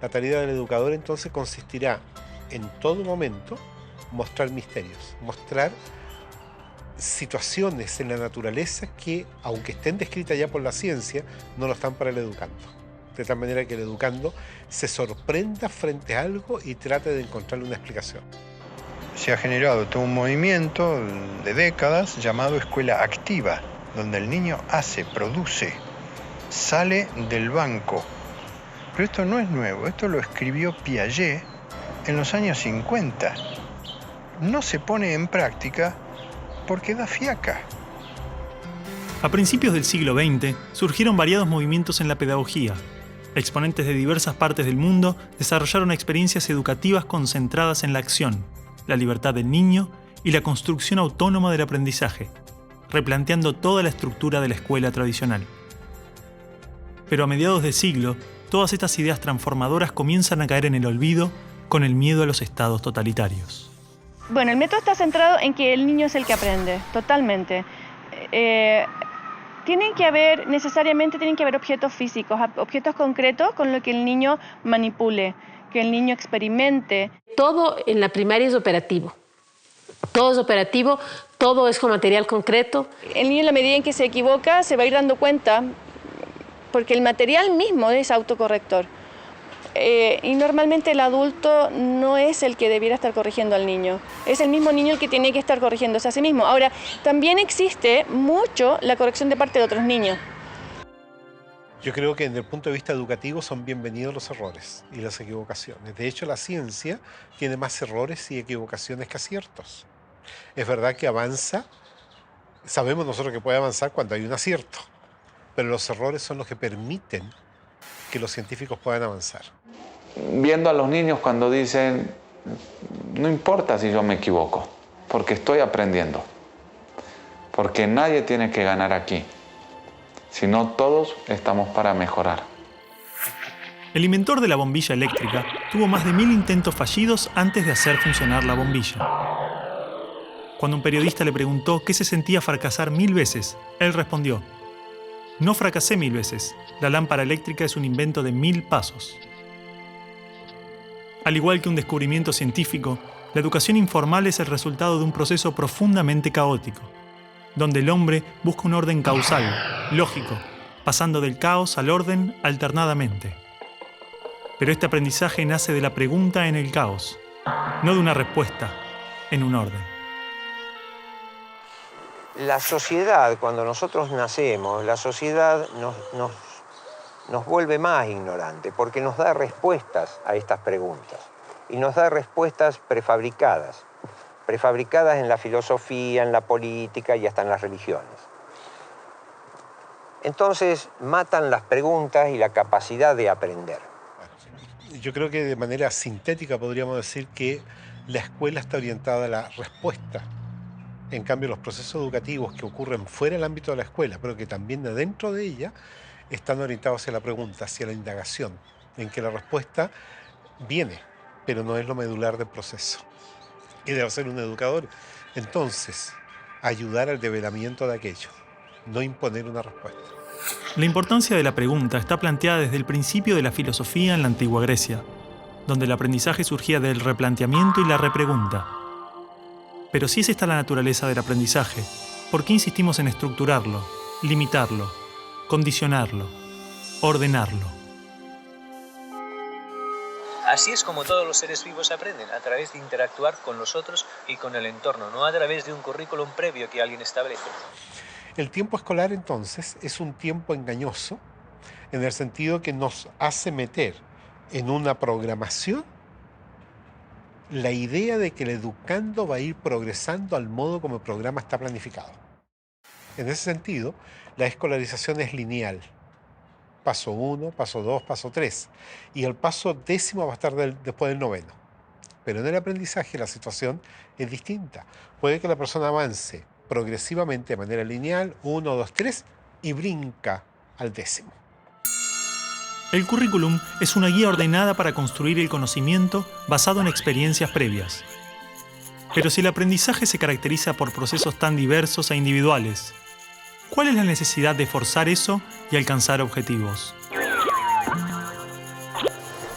La tarea del educador entonces consistirá en todo momento mostrar misterios, mostrar situaciones en la naturaleza que, aunque estén descritas ya por la ciencia, no lo están para el educando. De tal manera que el educando se sorprenda frente a algo y trate de encontrarle una explicación. Se ha generado todo un movimiento de décadas llamado escuela activa, donde el niño hace, produce, sale del banco. Pero esto no es nuevo, esto lo escribió Piaget en los años 50. No se pone en práctica porque da fiaca. A principios del siglo XX surgieron variados movimientos en la pedagogía. Exponentes de diversas partes del mundo desarrollaron experiencias educativas concentradas en la acción, la libertad del niño y la construcción autónoma del aprendizaje, replanteando toda la estructura de la escuela tradicional. Pero a mediados de siglo, todas estas ideas transformadoras comienzan a caer en el olvido con el miedo a los estados totalitarios. Bueno, el método está centrado en que el niño es el que aprende, totalmente. Necesariamente tienen que haber objetos físicos, objetos concretos con los que el niño manipule, que el niño experimente. Todo en la primaria es operativo. Todo es operativo, todo es con material concreto. El niño, en la medida en que se equivoca, se va a ir dando cuenta, porque el material mismo es autocorrector. Y normalmente el adulto no es el que debiera estar corrigiendo al niño. Es el mismo niño el que tiene que estar corrigiéndose a sí mismo. Ahora, también existe mucho la corrección de parte de otros niños. Yo creo que desde el punto de vista educativo son bienvenidos los errores y las equivocaciones. De hecho, la ciencia tiene más errores y equivocaciones que aciertos. Es verdad que avanza, sabemos nosotros que puede avanzar cuando hay un acierto, pero los errores son los que permiten que los científicos puedan avanzar. Viendo a los niños cuando dicen, no importa si yo me equivoco, porque estoy aprendiendo, porque nadie tiene que ganar aquí, sino todos estamos para mejorar. El inventor de la bombilla eléctrica tuvo más de 1000 intentos fallidos antes de hacer funcionar la bombilla. Cuando un periodista le preguntó qué se sentía fracasar 1000 veces, él respondió, no fracasé 1000 veces, la lámpara eléctrica es un invento de 1000 pasos. Al igual que un descubrimiento científico, la educación informal es el resultado de un proceso profundamente caótico, donde el hombre busca un orden causal, lógico, pasando del caos al orden alternadamente. Pero este aprendizaje nace de la pregunta en el caos, no de una respuesta en un orden. La sociedad, cuando nosotros nacemos, la sociedad nos vuelve más ignorantes porque nos da respuestas a estas preguntas. Y nos da respuestas prefabricadas en la filosofía, en la política y hasta en las religiones. Entonces matan las preguntas y la capacidad de aprender. Yo creo que de manera sintética podríamos decir que la escuela está orientada a la respuesta. En cambio, los procesos educativos que ocurren fuera del ámbito de la escuela, pero que también dentro de ella, están orientados hacia la pregunta, hacia la indagación, en que la respuesta viene, pero no es lo medular del proceso. Y debe ser un educador, entonces, ayudar al develamiento de aquello, no imponer una respuesta. La importancia de la pregunta está planteada desde el principio de la filosofía en la antigua Grecia, donde el aprendizaje surgía del replanteamiento y la repregunta. Pero si es esta la naturaleza del aprendizaje, ¿por qué insistimos en estructurarlo, limitarlo, condicionarlo, ordenarlo? Así es como todos los seres vivos aprenden, a través de interactuar con los otros y con el entorno, no a través de un currículum previo que alguien establece. El tiempo escolar, entonces, es un tiempo engañoso en el sentido que nos hace meter en una programación la idea de que el educando va a ir progresando al modo como el programa está planificado. En ese sentido, la escolarización es lineal. Paso 1, paso 2, paso 3. Y el paso 10º va a estar después del 9º. Pero en el aprendizaje la situación es distinta. Puede que la persona avance progresivamente de manera lineal, 1, 2, 3, y brinca al 10º. El currículum es una guía ordenada para construir el conocimiento basado en experiencias previas. Pero si el aprendizaje se caracteriza por procesos tan diversos e individuales, ¿cuál es la necesidad de forzar eso y alcanzar objetivos?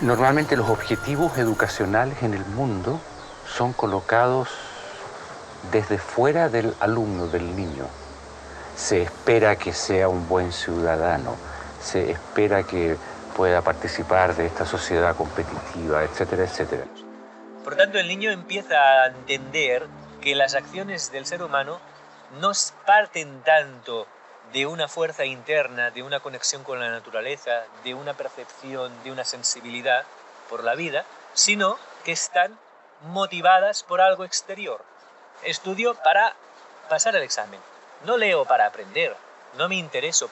Normalmente los objetivos educacionales en el mundo son colocados desde fuera del alumno, del niño. Se espera que sea un buen ciudadano, se espera que pueda participar de esta sociedad competitiva, etcétera, etcétera. Por tanto, el niño empieza a entender que las acciones del ser humano no parten tanto de una fuerza interna, de una conexión con la naturaleza, de una percepción, de una sensibilidad por la vida, sino que están motivadas por algo exterior. Estudio para pasar el examen, no leo para aprender, no me intereso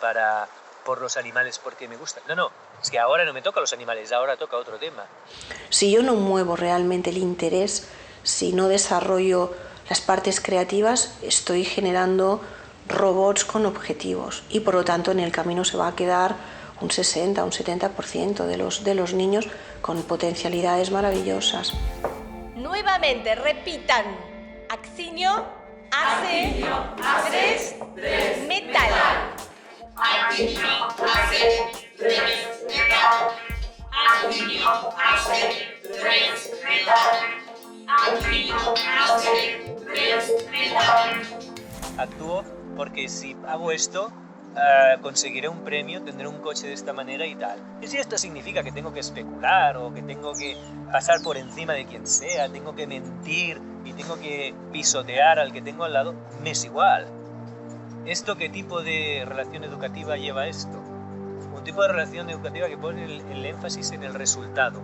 por los animales porque me gustan. No, es que ahora no me toca los animales, ahora toca otro tema. Si yo no muevo realmente el interés, si no desarrollo las partes creativas, estoy generando robots con objetivos y por lo tanto en el camino se va a quedar un 60, un 70% de los niños con potencialidades maravillosas. Nuevamente, repitan. Accinio, hace, tres, metal. Accinio, hace, tres, metal. Accinio, hace, tres, metal. Accinio, hace, tres, actúo porque si hago esto, conseguiré un premio, tendré un coche de esta manera y tal. Y si esto significa que tengo que especular o que tengo que pasar por encima de quien sea, tengo que mentir y tengo que pisotear al que tengo al lado, me es igual. ¿Esto qué tipo de relación educativa lleva esto? Un tipo de relación educativa que pone el énfasis en el resultado.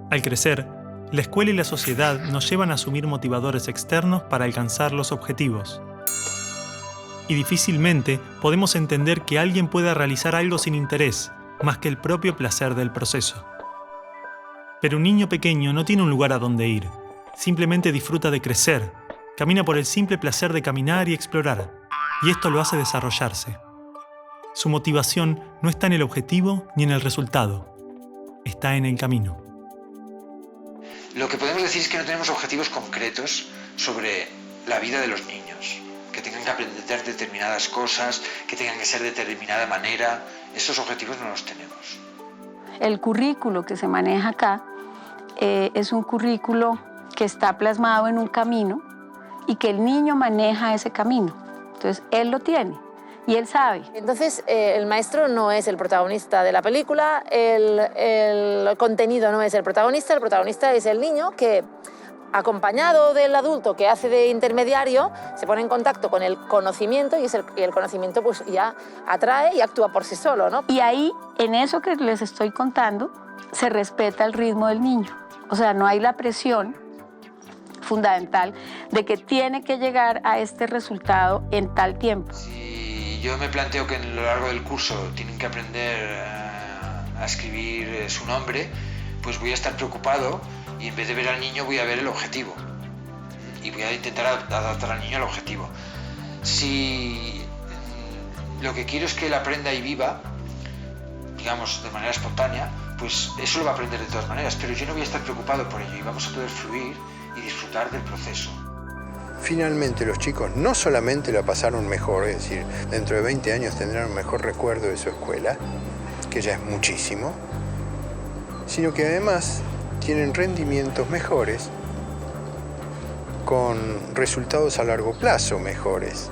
Al crecer, la escuela y la sociedad nos llevan a asumir motivadores externos para alcanzar los objetivos. Y difícilmente podemos entender que alguien pueda realizar algo sin interés, más que el propio placer del proceso. Pero un niño pequeño no tiene un lugar a donde ir, simplemente disfruta de crecer, camina por el simple placer de caminar y explorar, y esto lo hace desarrollarse. Su motivación no está en el objetivo ni en el resultado, está en el camino. Lo que podemos decir es que no tenemos objetivos concretos sobre la vida de los niños. Que tengan que aprender determinadas cosas, que tengan que ser de determinada manera. Esos objetivos no los tenemos. El currículo que se maneja acá es un currículo que está plasmado en un camino y que el niño maneja ese camino. Entonces, él lo tiene y él sabe. Entonces, el maestro no es el protagonista de la película, el contenido no es el protagonista es el niño que, acompañado del adulto que hace de intermediario, se pone en contacto con el conocimiento y el conocimiento pues ya atrae y actúa por sí solo, ¿no? Y ahí, en eso que les estoy contando, se respeta el ritmo del niño. O sea, no hay la presión fundamental de que tiene que llegar a este resultado en tal tiempo. Si yo me planteo que a lo largo del curso tienen que aprender a escribir su nombre, pues voy a estar preocupado y en vez de ver al niño voy a ver el objetivo y voy a intentar adaptar al niño al objetivo. Si lo que quiero es que él aprenda y viva, digamos, de manera espontánea, pues eso lo va a aprender de todas maneras, pero yo no voy a estar preocupado por ello y vamos a poder fluir y disfrutar del proceso. Finalmente los chicos no solamente la pasaron mejor, es decir, dentro de 20 años tendrán un mejor recuerdo de su escuela, que ya es muchísimo, sino que además tienen rendimientos mejores con resultados a largo plazo mejores.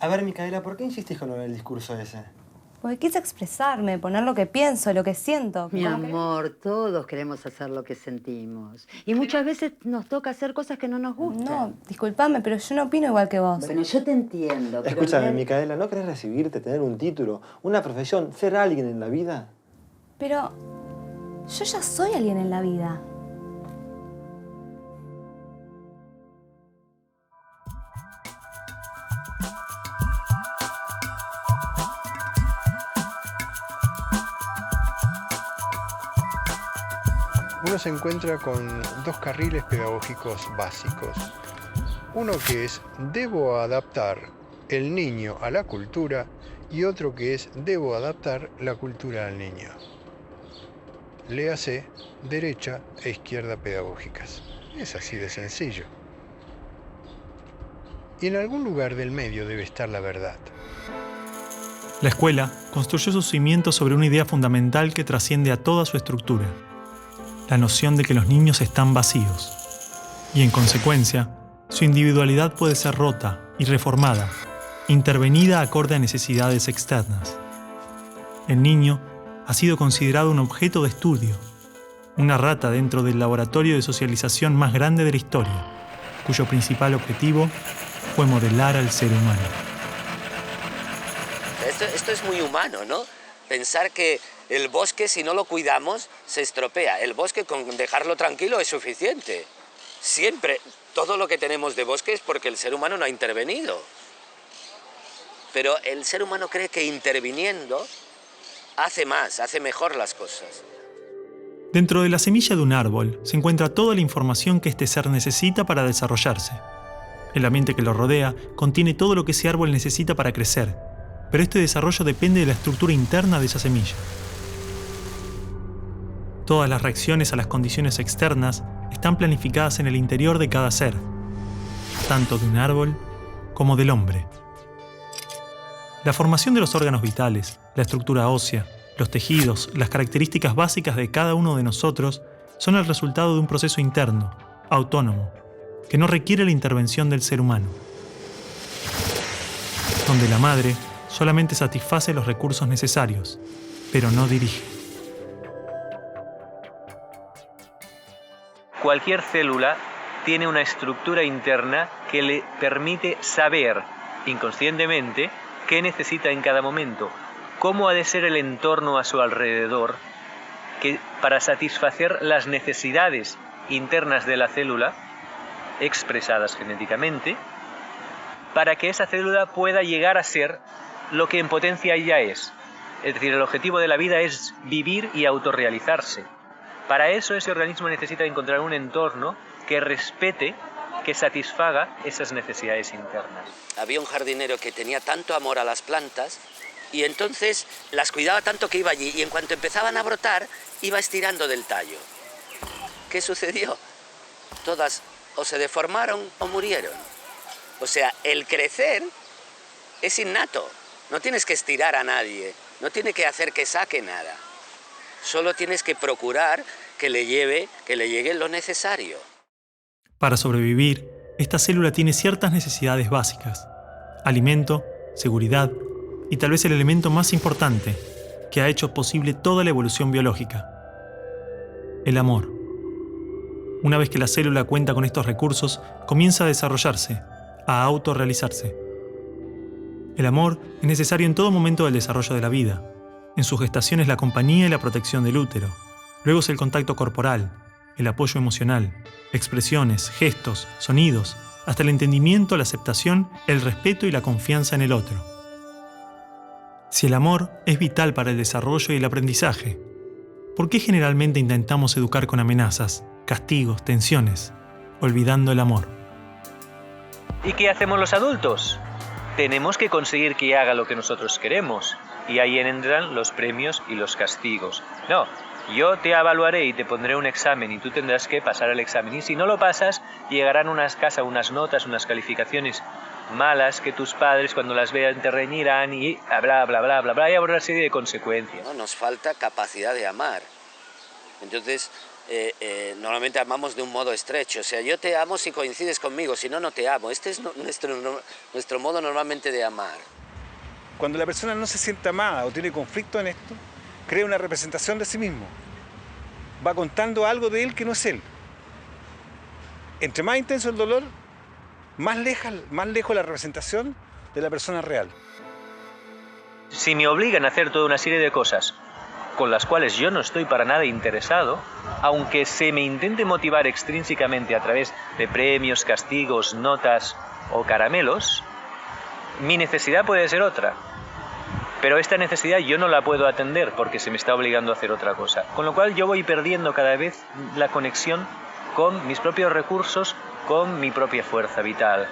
A ver, Micaela, ¿por qué insistís con el discurso ese? Porque quise expresarme, poner lo que pienso, lo que siento. Mi amor, todos queremos hacer lo que sentimos. Y muchas veces nos toca hacer cosas que no nos gustan. No, discúlpame, pero yo no opino igual que vos. Bueno, yo te entiendo. Escúchame, Micaela, ¿no querés recibirte, tener un título, una profesión, ser alguien en la vida? Pero yo ya soy alguien en la vida. Uno se encuentra con dos carriles pedagógicos básicos. Uno que es debo adaptar el niño a la cultura y otro que es debo adaptar la cultura al niño. Léase derecha e izquierda pedagógicas. Es así de sencillo. Y en algún lugar del medio debe estar la verdad. La escuela construyó sus cimientos sobre una idea fundamental que trasciende a toda su estructura: la noción de que los niños están vacíos. Y en consecuencia, su individualidad puede ser rota y reformada, intervenida acorde a necesidades externas. El niño ha sido considerado un objeto de estudio, una rata dentro del laboratorio de socialización más grande de la historia, cuyo principal objetivo fue modelar al ser humano. Esto es muy humano, ¿no? Pensar que el bosque, si no lo cuidamos, se estropea. El bosque, con dejarlo tranquilo, es suficiente. Siempre, todo lo que tenemos de bosque es porque el ser humano no ha intervenido. Pero el ser humano cree que interviniendo hace más, hace mejor las cosas. Dentro de la semilla de un árbol se encuentra toda la información que este ser necesita para desarrollarse. El ambiente que lo rodea contiene todo lo que ese árbol necesita para crecer, pero este desarrollo depende de la estructura interna de esa semilla. Todas las reacciones a las condiciones externas están planificadas en el interior de cada ser, tanto de un árbol como del hombre. La formación de los órganos vitales, la estructura ósea, Los tejidos, las características básicas de cada uno de nosotros son el resultado de un proceso interno, autónomo, que no requiere la intervención del ser humano, donde la madre solamente satisface los recursos necesarios, pero no dirige. Cualquier célula tiene una estructura interna que le permite saber inconscientemente qué necesita en cada momento, cómo ha de ser el entorno a su alrededor, para satisfacer las necesidades internas de la célula, expresadas genéticamente, para que esa célula pueda llegar a ser lo que en potencia ella es. Es decir, el objetivo de la vida es vivir y autorrealizarse. Para eso ese organismo necesita encontrar un entorno que respete, que satisfaga esas necesidades internas. Había un jardinero que tenía tanto amor a las plantas y entonces las cuidaba tanto que iba allí y en cuanto empezaban a brotar iba estirando del tallo. ¿Qué sucedió? Todas o se deformaron o murieron. O sea, el crecer es innato. No tienes que estirar a nadie, no tienes que hacer que saque nada. Solo tienes que procurar que le llegue lo necesario. Para sobrevivir, esta célula tiene ciertas necesidades básicas: alimento, seguridad y tal vez el elemento más importante que ha hecho posible toda la evolución biológica: el amor. Una vez que la célula cuenta con estos recursos, comienza a desarrollarse, a autorrealizarse. El amor es necesario en todo momento del desarrollo de la vida. En su gestación es la compañía y la protección del útero. Luego es el contacto corporal, el apoyo emocional, expresiones, gestos, sonidos, hasta el entendimiento, la aceptación, el respeto y la confianza en el otro. Si el amor es vital para el desarrollo y el aprendizaje, ¿por qué generalmente intentamos educar con amenazas, castigos, tensiones, olvidando el amor? ¿Y qué hacemos los adultos? Tenemos que conseguir que haga lo que nosotros queremos. Y ahí entran los premios y los castigos. No, yo te evaluaré y te pondré un examen y tú tendrás que pasar el examen. Y si no lo pasas, llegarán unas notas, unas calificaciones malas que tus padres cuando las vean te reñirán y bla, bla, bla, bla, bla, y habrá una serie de consecuencias. No, nos falta capacidad de amar. Entonces, normalmente amamos de un modo estrecho. O sea, yo te amo si coincides conmigo, si no, no te amo. Este es nuestro modo normalmente de amar. Cuando la persona no se siente amada o tiene conflicto en esto, crea una representación de sí mismo. Va contando algo de él que no es él. Entre más intenso el dolor, más lejos la representación de la persona real. Si me obligan a hacer toda una serie de cosas con las cuales yo no estoy para nada interesado, aunque se me intente motivar extrínsecamente a través de premios, castigos, notas o caramelos, mi necesidad puede ser otra. Pero esta necesidad yo no la puedo atender porque se me está obligando a hacer otra cosa. Con lo cual yo voy perdiendo cada vez la conexión con mis propios recursos, con mi propia fuerza vital.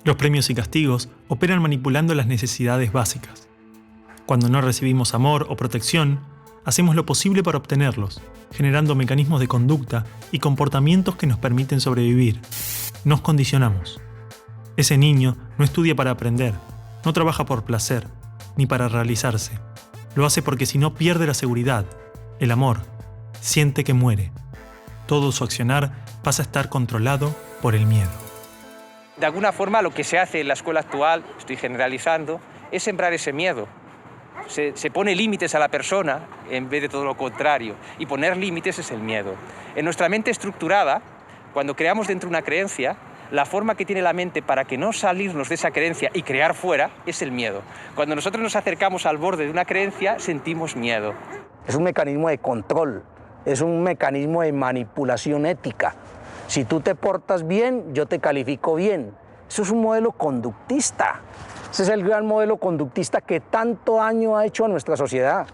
Los premios y castigos operan manipulando las necesidades básicas. Cuando no recibimos amor o protección, hacemos lo posible para obtenerlos, generando mecanismos de conducta y comportamientos que nos permiten sobrevivir. Nos condicionamos. Ese niño no estudia para aprender, no trabaja por placer, ni para realizarse. Lo hace porque si no pierde la seguridad, el amor, siente que muere. Todo su accionar pasa a estar controlado por el miedo. De alguna forma lo que se hace en la escuela actual, estoy generalizando, es sembrar ese miedo. Se pone límites a la persona en vez de todo lo contrario. Y poner límites es el miedo. En nuestra mente estructurada, cuando creamos dentro una creencia, la forma que tiene la mente para que no salirnos de esa creencia y crear fuera es el miedo. Cuando nosotros nos acercamos al borde de una creencia, sentimos miedo. Es un mecanismo de control, es un mecanismo de manipulación ética. Si tú te portas bien, yo te califico bien. Eso es un modelo conductista. Ese es el gran modelo conductista que tanto daño ha hecho a nuestra sociedad.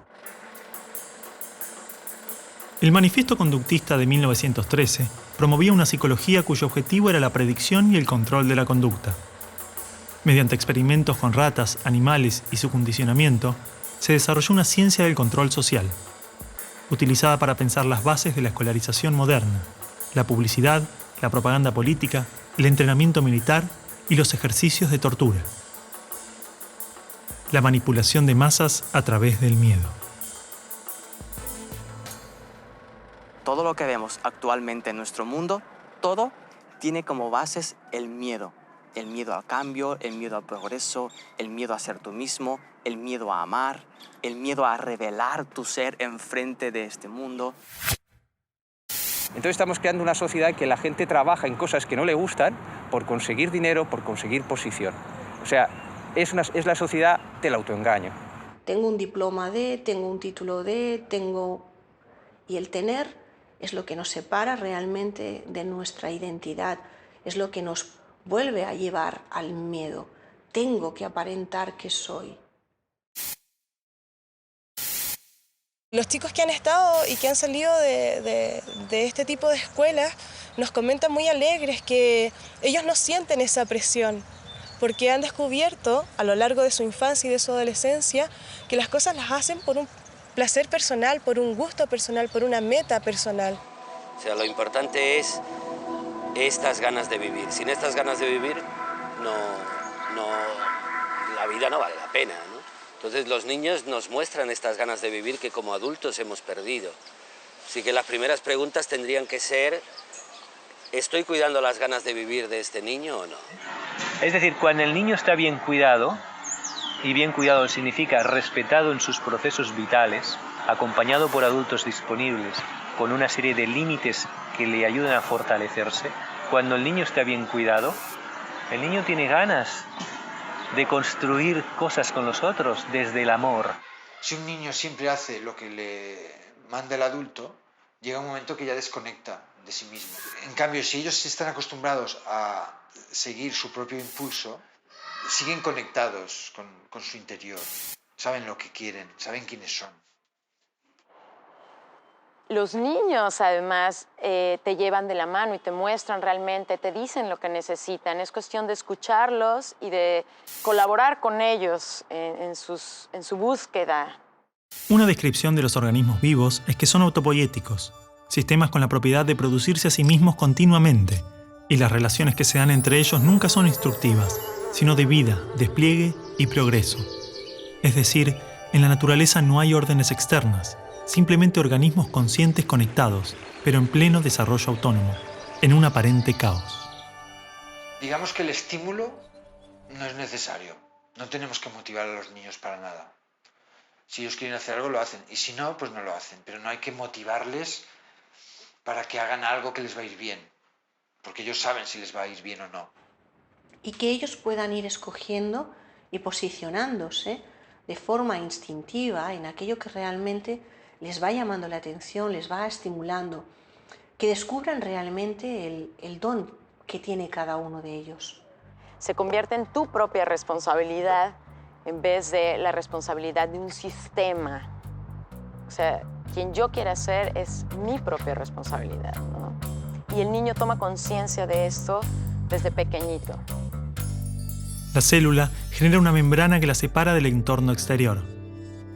El Manifiesto Conductista de 1913 promovía una psicología cuyo objetivo era la predicción y el control de la conducta. Mediante experimentos con ratas, animales y su condicionamiento, se desarrolló una ciencia del control social, utilizada para pensar las bases de la escolarización moderna, la publicidad, la propaganda política, el entrenamiento militar y los ejercicios de tortura. La manipulación de masas a través del miedo. todo lo que vemos actualmente en nuestro mundo, todo tiene como bases el miedo. El miedo al cambio, el miedo al progreso, el miedo a ser tú mismo, el miedo a amar, el miedo a revelar tu ser enfrente de este mundo. Entonces estamos creando una sociedad en que la gente trabaja en cosas que no le gustan por conseguir dinero, por conseguir posición. O sea, es la sociedad del autoengaño. Tengo un diploma de, tengo un título de, tengo... Y el tener es lo que nos separa realmente de nuestra identidad, es lo que nos vuelve a llevar al miedo. Tengo que aparentar que soy. Los chicos que han estado y que han salido de este tipo de escuelas nos comentan muy alegres que ellos no sienten esa presión, porque han descubierto a lo largo de su infancia y de su adolescencia que las cosas las hacen por un placer personal, por un gusto personal, por una meta personal. O sea, lo importante es estas ganas de vivir. Sin estas ganas de vivir, la vida no vale la pena, ¿no? Entonces los niños nos muestran estas ganas de vivir que como adultos hemos perdido. Así que las primeras preguntas tendrían que ser, ¿estoy cuidando las ganas de vivir de este niño o no? Es decir, cuando el niño está bien cuidado, y bien cuidado significa respetado en sus procesos vitales, acompañado por adultos disponibles, con una serie de límites que le ayudan a fortalecerse, cuando el niño está bien cuidado, el niño tiene ganas de construir cosas con los otros desde el amor. Si un niño siempre hace lo que le manda el adulto, llega un momento que ya desconecta de sí mismo. En cambio, si ellos están acostumbrados a seguir su propio impulso, siguen conectados con su interior, saben lo que quieren, saben quiénes son. Los niños, además, te llevan de la mano y te muestran realmente, te dicen lo que necesitan. Es cuestión de escucharlos y de colaborar con ellos en su búsqueda. Una descripción de los organismos vivos es que son autopoiéticos, sistemas con la propiedad de producirse a sí mismos continuamente, y las relaciones que se dan entre ellos nunca son instructivas, sino de vida, despliegue y progreso. Es decir, en la naturaleza no hay órdenes externas, simplemente organismos conscientes conectados, pero en pleno desarrollo autónomo, en un aparente caos. Digamos que el estímulo no es necesario. No tenemos que motivar a los niños para nada. Si ellos quieren hacer algo, lo hacen. Y si no, pues no lo hacen. Pero no hay que motivarles para que hagan algo que les va a ir bien. Porque ellos saben si les va a ir bien o no. Y que ellos puedan ir escogiendo y posicionándose de forma instintiva en aquello que realmente les va llamando la atención, les va estimulando, que descubran realmente el don que tiene cada uno de ellos. Se convierte en tu propia responsabilidad en vez de la responsabilidad de un sistema. O sea, quien yo quiera ser es mi propia responsabilidad, ¿no? Y el niño toma conciencia de esto desde pequeñito. La célula genera una membrana que la separa del entorno exterior.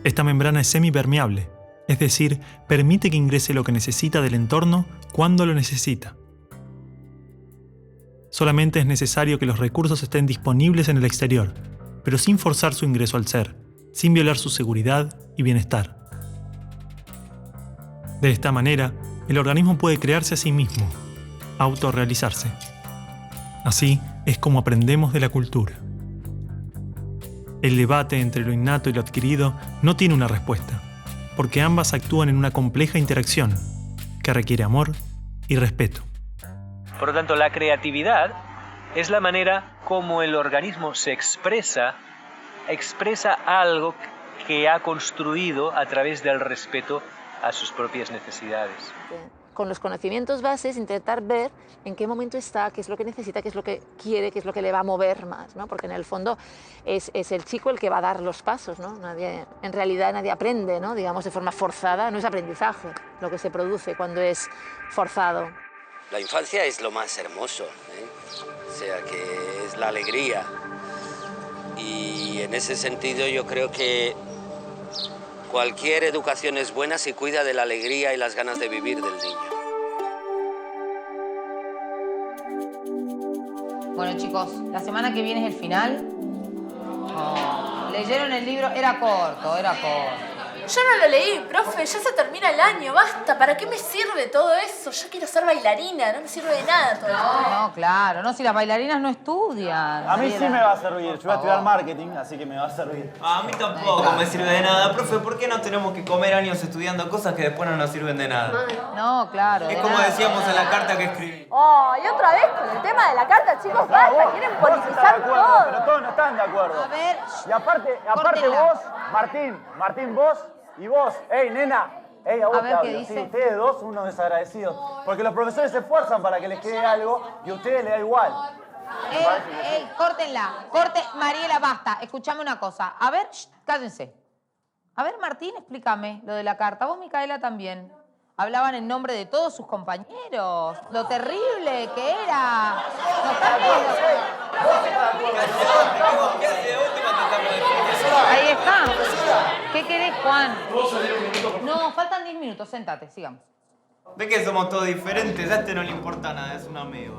Esta membrana es semipermeable, es decir, permite que ingrese lo que necesita del entorno cuando lo necesita. Solamente es necesario que los recursos estén disponibles en el exterior, pero sin forzar su ingreso al ser, sin violar su seguridad y bienestar. De esta manera, el organismo puede crearse a sí mismo, autorrealizarse. Así es como aprendemos de la cultura. El debate entre lo innato y lo adquirido no tiene una respuesta, porque ambas actúan en una compleja interacción que requiere amor y respeto. Por lo tanto, la creatividad es la manera como el organismo se expresa algo que ha construido a través del respeto a sus propias necesidades. Con los conocimientos bases, intentar ver en qué momento está, qué es lo que necesita, qué es lo que quiere, qué es lo que le va a mover más, ¿no? Porque en el fondo es el chico el que va a dar los pasos, ¿no? En realidad nadie aprende, ¿no? Digamos, de forma forzada, no es aprendizaje lo que se produce cuando es forzado. La infancia es lo más hermoso, ¿eh? O sea, que es la alegría. Y en ese sentido yo creo que cualquier educación es buena si cuida de la alegría y las ganas de vivir del niño. Bueno, chicos, la semana que viene es el final. Oh, leyeron el libro, era corto. Yo no lo leí, profe, ya se termina el año, basta. ¿Para qué me sirve todo eso? Yo quiero ser bailarina, no me sirve de nada todo esto. No, claro, no, si las bailarinas no estudian. A mí sí me va a servir. Yo voy a estudiar marketing, así que me va a servir. A mí tampoco me sirve de nada. Profe, ¿por qué no tenemos que comer años estudiando cosas que después no nos sirven de nada? No, claro. Es como decíamos en la carta que escribí. Oh, y otra vez con el tema de la carta, chicos, basta, quieren politizar Pero todo. todos no están de acuerdo. A ver, Y aparte córtenla. vos, Martín, vos y vos. Ey, nena. Ey, a vos A ver, te ¿qué hablo. dice? Sí, ustedes dos, unos desagradecidos. Porque los profesores se esfuerzan para que les quede algo y a ustedes les da igual. Córtenla. Mariela, basta. Escuchame una cosa. A ver, cállense. A ver, Martín, explícame lo de la carta. Vos, Micaela, también. Hablaban en nombre de todos sus compañeros. Lo terrible que era. No están Ahí está. ¿Qué querés, Juan? No, faltan 10 minutos. Sentate, sigamos. Ve que somos todos diferentes, a este no le importa nada, es un amigo.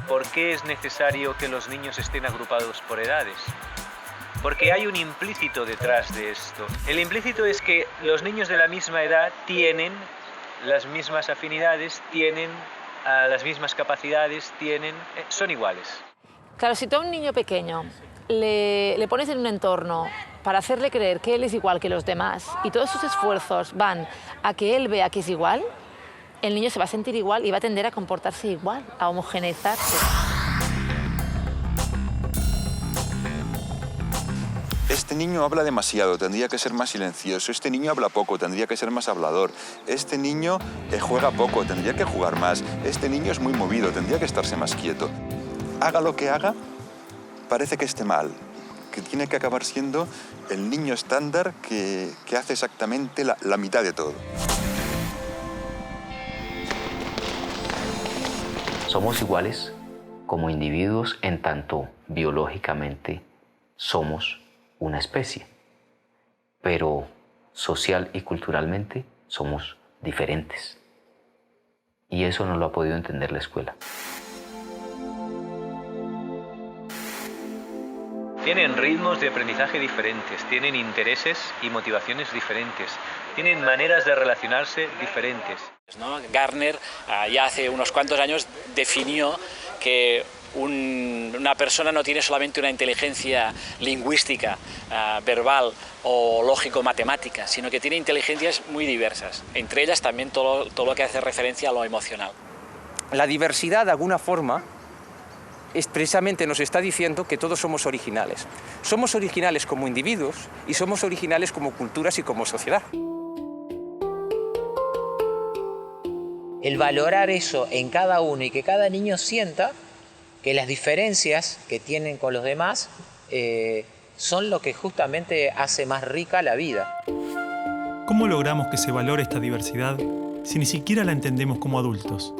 ¿Por qué es necesario que los niños estén agrupados por edades? Porque hay un implícito detrás de esto. El implícito es que los niños de la misma edad tienen las mismas afinidades, tienen las mismas capacidades, son iguales. Claro, si tú a un niño pequeño le pones en un entorno para hacerle creer que él es igual que los demás y todos sus esfuerzos van a que él vea que es igual, el niño se va a sentir igual y va a tender a comportarse igual, a homogeneizarse. Este niño habla demasiado, tendría que ser más silencioso. Este niño habla poco, tendría que ser más hablador. Este niño juega poco, tendría que jugar más. Este niño es muy movido, tendría que estarse más quieto. Haga lo que haga, parece que esté mal, que tiene que acabar siendo el niño estándar que hace exactamente la mitad de todo. Somos iguales como individuos en tanto biológicamente somos una especie, pero social y culturalmente somos diferentes. Y eso no lo ha podido entender la escuela. Tienen ritmos de aprendizaje diferentes, tienen intereses y motivaciones diferentes, tienen maneras de relacionarse diferentes. Gardner ya hace unos cuantos años definió que una persona no tiene solamente una inteligencia lingüística, verbal o lógico-matemática, sino que tiene inteligencias muy diversas, entre ellas también todo lo que hace referencia a lo emocional. La diversidad, de alguna forma, precisamente nos está diciendo que todos somos originales. Somos originales como individuos y somos originales como culturas y como sociedad. El valorar eso en cada uno y que cada niño sienta que las diferencias que tienen con los demás son lo que justamente hace más rica la vida. ¿Cómo logramos que se valore esta diversidad si ni siquiera la entendemos como adultos?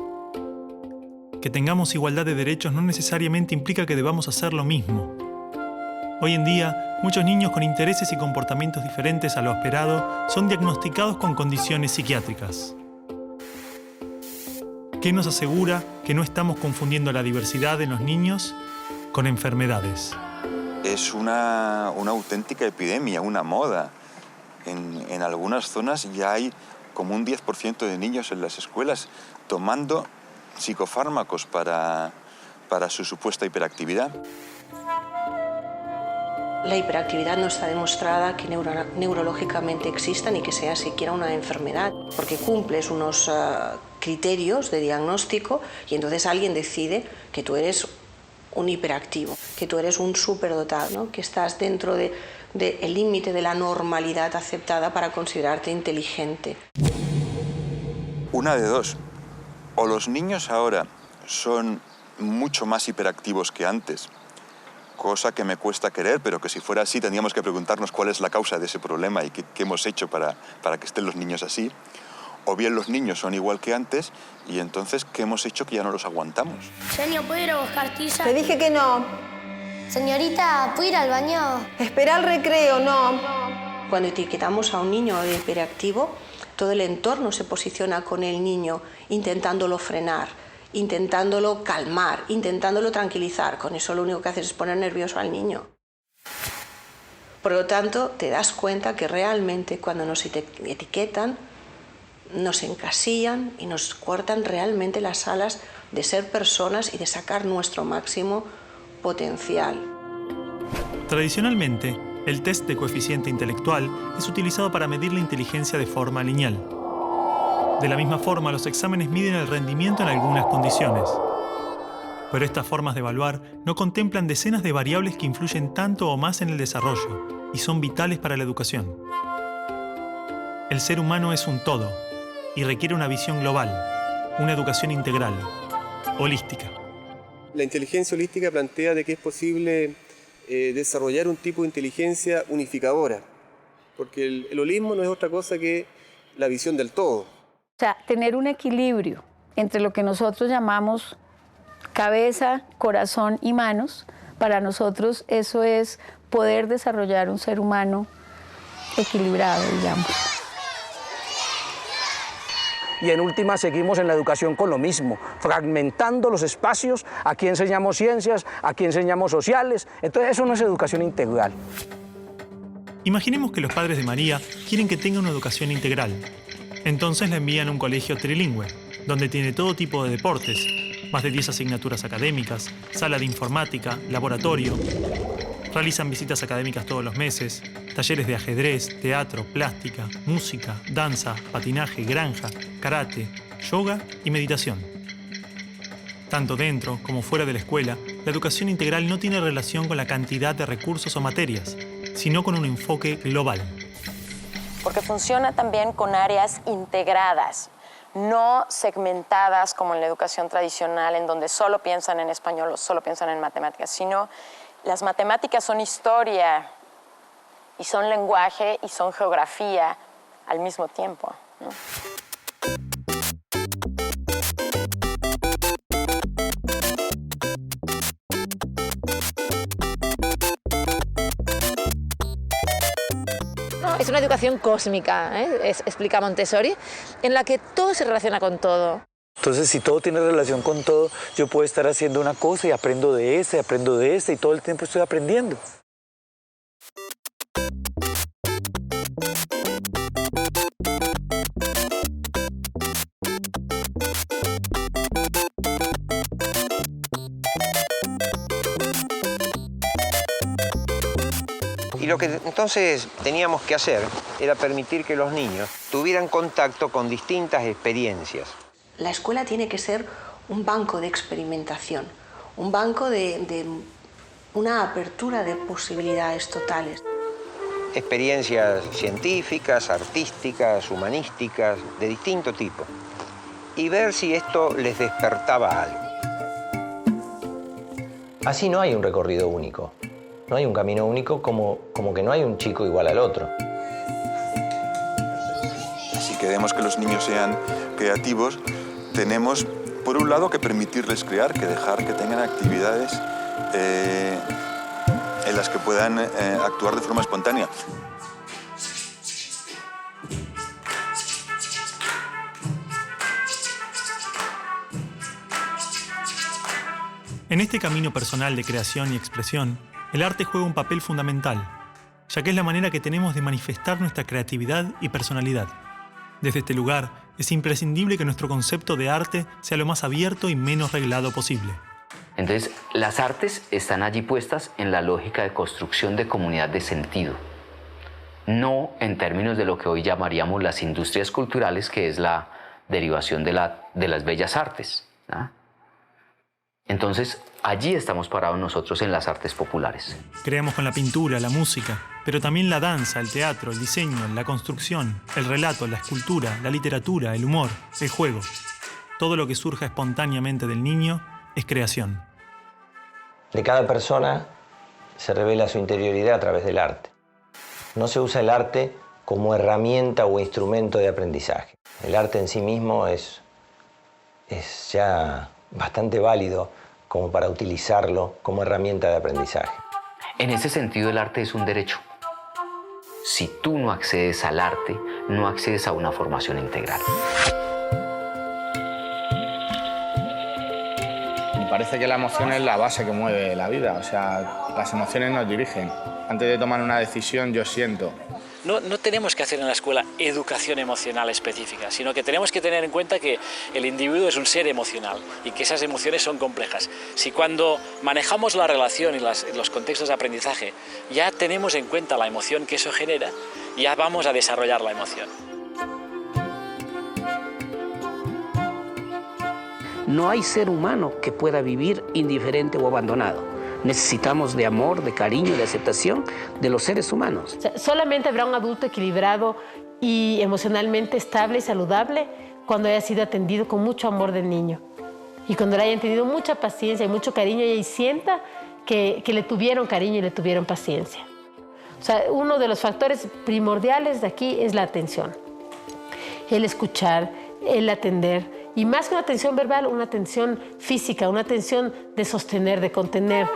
Que tengamos igualdad de derechos no necesariamente implica que debamos hacer lo mismo. Hoy en día, muchos niños con intereses y comportamientos diferentes a lo esperado son diagnosticados con condiciones psiquiátricas. ¿Qué nos asegura que no estamos confundiendo la diversidad en los niños con enfermedades? Es una auténtica epidemia, una moda. En algunas zonas ya hay como un 10% de niños en las escuelas tomando psicofármacos para su supuesta hiperactividad. La hiperactividad no está demostrada que neurológicamente exista ni que sea siquiera una enfermedad, porque cumples unos criterios de diagnóstico y entonces alguien decide que tú eres un hiperactivo, que tú eres un superdotado, ¿no? Que estás dentro del límite de la normalidad aceptada para considerarte inteligente. Una de dos. O los niños ahora son mucho más hiperactivos que antes, cosa que me cuesta creer, pero que si fuera así tendríamos que preguntarnos cuál es la causa de ese problema y qué hemos hecho para que estén los niños así. O bien los niños son igual que antes y entonces ¿qué hemos hecho que ya no los aguantamos? Genio, ¿puedo ir a buscar tiza? Te dije que no. Señorita, ¿puedo ir al baño? Espera el recreo, no. Cuando etiquetamos a un niño de hiperactivo, todo el entorno se posiciona con el niño intentándolo frenar, intentándolo calmar, intentándolo tranquilizar. Con eso lo único que haces es poner nervioso al niño. Por lo tanto, te das cuenta que realmente cuando nos etiquetan, nos encasillan y nos cortan realmente las alas de ser personas y de sacar nuestro máximo potencial. Tradicionalmente, el test de coeficiente intelectual es utilizado para medir la inteligencia de forma lineal. De la misma forma, los exámenes miden el rendimiento en algunas condiciones. Pero estas formas de evaluar no contemplan decenas de variables que influyen tanto o más en el desarrollo y son vitales para la educación. El ser humano es un todo y requiere una visión global, una educación integral, holística. La inteligencia holística plantea de que es posible desarrollar un tipo de inteligencia unificadora, porque el holismo no es otra cosa que la visión del todo. O sea, tener un equilibrio entre lo que nosotros llamamos cabeza, corazón y manos, para nosotros eso es poder desarrollar un ser humano equilibrado, digamos. Y en última seguimos en la educación con lo mismo, fragmentando los espacios, aquí enseñamos ciencias, aquí enseñamos sociales, entonces eso no es educación integral. Imaginemos que los padres de María quieren que tenga una educación integral. Entonces la envían a un colegio trilingüe, donde tiene todo tipo de deportes, más de 10 asignaturas académicas, sala de informática, laboratorio. Realizan visitas académicas todos los meses, talleres de ajedrez, teatro, plástica, música, danza, patinaje, granja, karate, yoga y meditación. Tanto dentro como fuera de la escuela, la educación integral no tiene relación con la cantidad de recursos o materias, sino con un enfoque global. Porque funciona también con áreas integradas, no segmentadas como en la educación tradicional, en donde solo piensan en español o solo piensan en matemáticas, sino las matemáticas son historia y son lenguaje y son geografía al mismo tiempo, ¿no? Es una educación cósmica, explica Montessori, en la que todo se relaciona con todo. Entonces, si todo tiene relación con todo, yo puedo estar haciendo una cosa y aprendo de esta, y todo el tiempo estoy aprendiendo. Y lo que entonces teníamos que hacer era permitir que los niños tuvieran contacto con distintas experiencias. La escuela tiene que ser un banco de experimentación, un banco de una apertura de posibilidades totales. Experiencias científicas, artísticas, humanísticas, de distinto tipo. Y ver si esto les despertaba algo. Así no hay un recorrido único. No hay un camino único como que no hay un chico igual al otro. Si queremos que los niños sean creativos, tenemos, por un lado, que permitirles crear, que dejar que tengan actividades en las que puedan actuar de forma espontánea. En este camino personal de creación y expresión, el arte juega un papel fundamental, ya que es la manera que tenemos de manifestar nuestra creatividad y personalidad. Desde este lugar, es imprescindible que nuestro concepto de arte sea lo más abierto y menos reglado posible. Entonces, las artes están allí puestas en la lógica de construcción de comunidad de sentido, no en términos de lo que hoy llamaríamos las industrias culturales, que es la derivación de las bellas artes, ¿no? Entonces, allí estamos parados nosotros en las artes populares. Creamos con la pintura, la música, pero también la danza, el teatro, el diseño, la construcción, el relato, la escultura, la literatura, el humor, el juego. Todo lo que surja espontáneamente del niño es creación. De cada persona se revela su interioridad a través del arte. No se usa el arte como herramienta o instrumento de aprendizaje. El arte en sí mismo es ya bastante válido como para utilizarlo como herramienta de aprendizaje. En ese sentido, el arte es un derecho. Si tú no accedes al arte, no accedes a una formación integral. Me parece que la emoción es la base que mueve la vida, o sea, las emociones nos dirigen. Antes de tomar una decisión, yo siento. No tenemos que hacer en la escuela educación emocional específica, sino que tenemos que tener en cuenta que el individuo es un ser emocional y que esas emociones son complejas. Si cuando manejamos la relación y los contextos de aprendizaje ya tenemos en cuenta la emoción que eso genera, ya vamos a desarrollar la emoción. No hay ser humano que pueda vivir indiferente o abandonado. Necesitamos de amor, de cariño, de aceptación de los seres humanos. O sea, solamente habrá un adulto equilibrado y emocionalmente estable y saludable cuando haya sido atendido con mucho amor del niño. Y cuando le hayan tenido mucha paciencia y mucho cariño y sienta que le tuvieron cariño y le tuvieron paciencia. O sea, uno de los factores primordiales de aquí es la atención. El escuchar, el atender. Y más que una atención verbal, una atención física, una atención de sostener, de contener.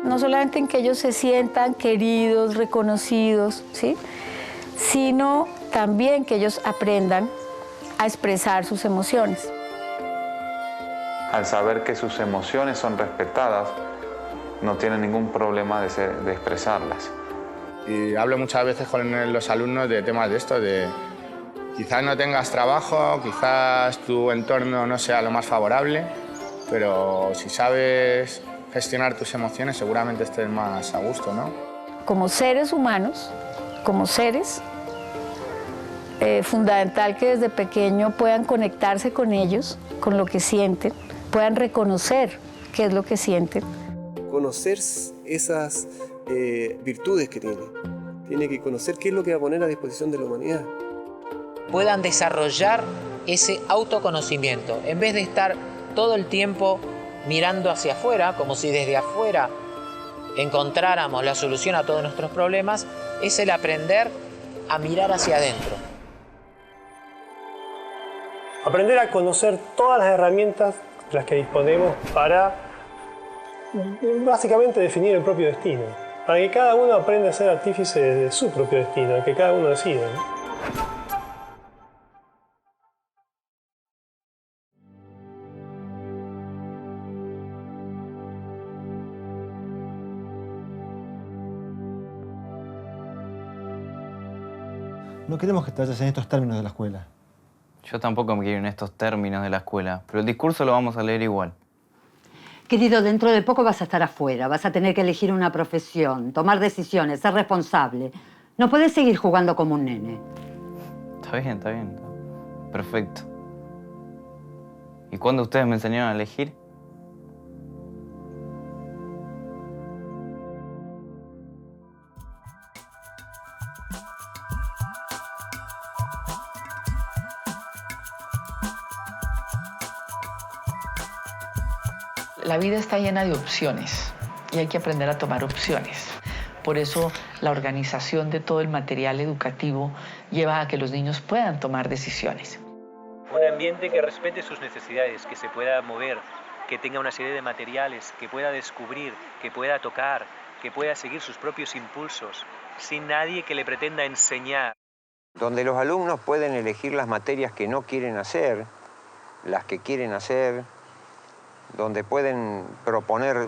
No solamente en que ellos se sientan queridos, reconocidos, ¿sí? Sino también que ellos aprendan a expresar sus emociones. Al saber que sus emociones son respetadas, no tienen ningún problema de expresarlas. Y hablo muchas veces con los alumnos de temas de esto, de quizás no tengas trabajo, quizás tu entorno no sea lo más favorable, pero si sabes gestionar tus emociones seguramente estés más a gusto, ¿no? Como seres humanos, como seres, fundamental que desde pequeño puedan conectarse con ellos, con lo que sienten, puedan reconocer qué es lo que sienten. Conocer esas virtudes que tiene. Tiene que conocer qué es lo que va a poner a disposición de la humanidad. Puedan desarrollar ese autoconocimiento, en vez de estar todo el tiempo mirando hacia afuera, como si desde afuera encontráramos la solución a todos nuestros problemas, es el aprender a mirar hacia adentro. Aprender a conocer todas las herramientas de las que disponemos para básicamente definir el propio destino, para que cada uno aprenda a ser artífice de su propio destino, que cada uno decida, ¿no? No queremos que te vayas en estos términos de la escuela. Yo tampoco me quiero en estos términos de la escuela, pero el discurso lo vamos a leer igual. Querido, dentro de poco vas a estar afuera, vas a tener que elegir una profesión, tomar decisiones, ser responsable. No puedes seguir jugando como un nene. Está bien. Perfecto. ¿Y cuándo ustedes me enseñaron a elegir? La vida está llena de opciones y hay que aprender a tomar opciones. Por eso la organización de todo el material educativo lleva a que los niños puedan tomar decisiones. Un ambiente que respete sus necesidades, que se pueda mover, que tenga una serie de materiales, que pueda descubrir, que pueda tocar, que pueda seguir sus propios impulsos, sin nadie que le pretenda enseñar. Donde los alumnos pueden elegir las materias que no quieren hacer, las que quieren hacer, donde pueden proponer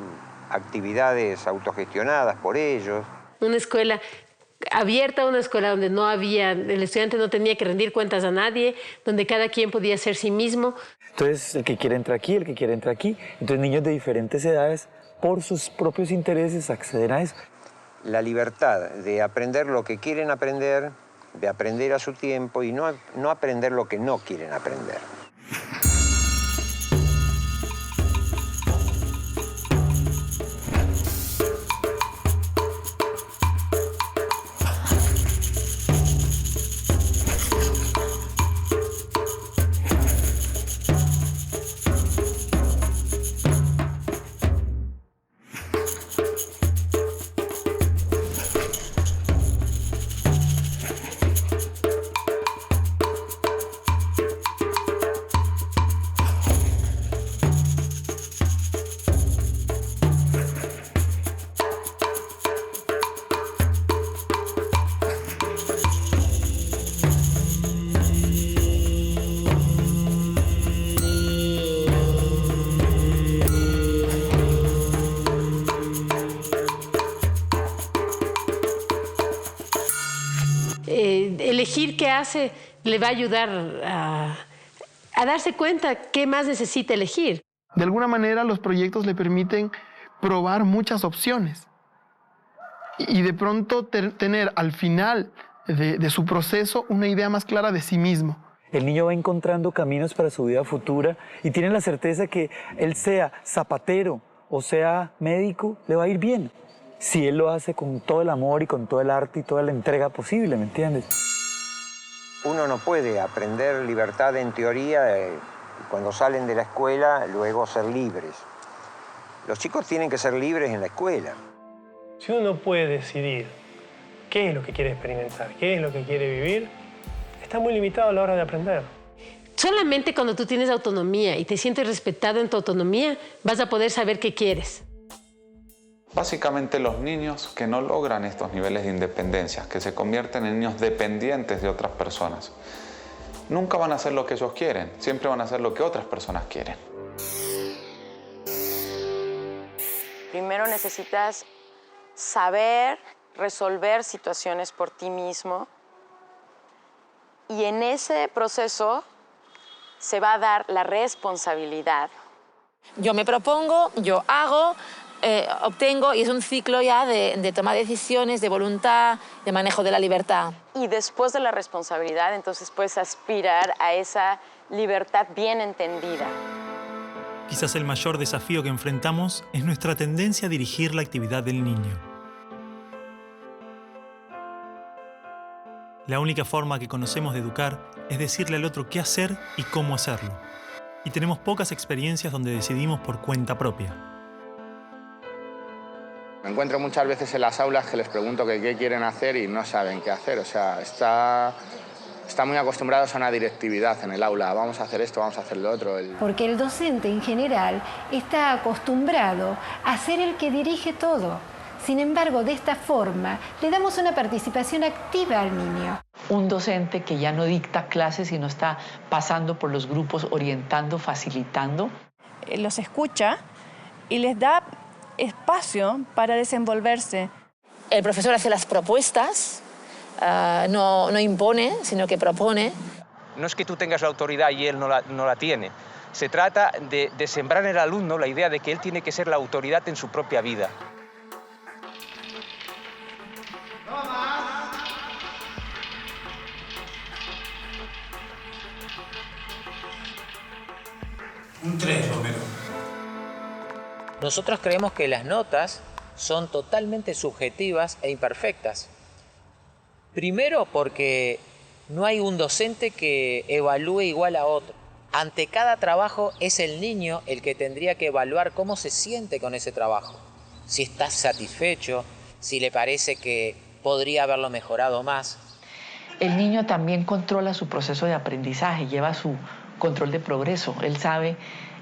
actividades autogestionadas por ellos. Una escuela abierta, una escuela donde no había, el estudiante no tenía que rendir cuentas a nadie, donde cada quien podía ser sí mismo. Entonces, el que quiere entra aquí, el que quiere entra aquí. Entonces, niños de diferentes edades, por sus propios intereses, acceden a eso. La libertad de aprender lo que quieren aprender, de aprender a su tiempo y no aprender lo que no quieren aprender. decidir qué hace le va a ayudar a darse cuenta qué más necesita elegir. De alguna manera los proyectos le permiten probar muchas opciones y de pronto tener al final de su proceso una idea más clara de sí mismo. El niño va encontrando caminos para su vida futura y tiene la certeza que él sea zapatero o sea médico, le va a ir bien. Si él lo hace con todo el amor y con todo el arte y toda la entrega posible, ¿me entiendes? Uno no puede aprender libertad en teoría cuando salen de la escuela, luego ser libres. Los chicos tienen que ser libres en la escuela. Si uno no puede decidir qué es lo que quiere experimentar, qué es lo que quiere vivir, está muy limitado a la hora de aprender. Solamente cuando tú tienes autonomía y te sientes respetado en tu autonomía, vas a poder saber qué quieres. Básicamente los niños que no logran estos niveles de independencia, que se convierten en niños dependientes de otras personas, nunca van a hacer lo que ellos quieren, siempre van a hacer lo que otras personas quieren. Primero necesitas saber resolver situaciones por ti mismo y en ese proceso se va a dar la responsabilidad. Yo me propongo, yo hago, obtengo y es un ciclo ya de toma de decisiones, de voluntad, de manejo de la libertad. Y después de la responsabilidad, entonces puedes aspirar a esa libertad bien entendida. Quizás el mayor desafío que enfrentamos es nuestra tendencia a dirigir la actividad del niño. La única forma que conocemos de educar es decirle al otro qué hacer y cómo hacerlo. Y tenemos pocas experiencias donde decidimos por cuenta propia. Me encuentro muchas veces en las aulas que les pregunto qué quieren hacer y no saben qué hacer. O sea, están muy acostumbrados a una directividad en el aula. Vamos a hacer esto, vamos a hacer lo otro. Porque el docente en general está acostumbrado a ser el que dirige todo. Sin embargo, de esta forma, le damos una participación activa al niño. Un docente que ya no dicta clases, sino está pasando por los grupos, orientando, facilitando. Los escucha y les da espacio para desenvolverse. El profesor hace las propuestas, no impone, sino que propone. No es que tú tengas la autoridad y él no la tiene. Se trata de sembrar en el alumno la idea de que él tiene que ser la autoridad en su propia vida. Un 3, Romero. Nosotros creemos que las notas son totalmente subjetivas e imperfectas. Primero porque no hay un docente que evalúe igual a otro. Ante cada trabajo es el niño el que tendría que evaluar cómo se siente con ese trabajo. Si está satisfecho, si le parece que podría haberlo mejorado más. El niño también controla su proceso de aprendizaje, lleva su control de progreso. Él sabe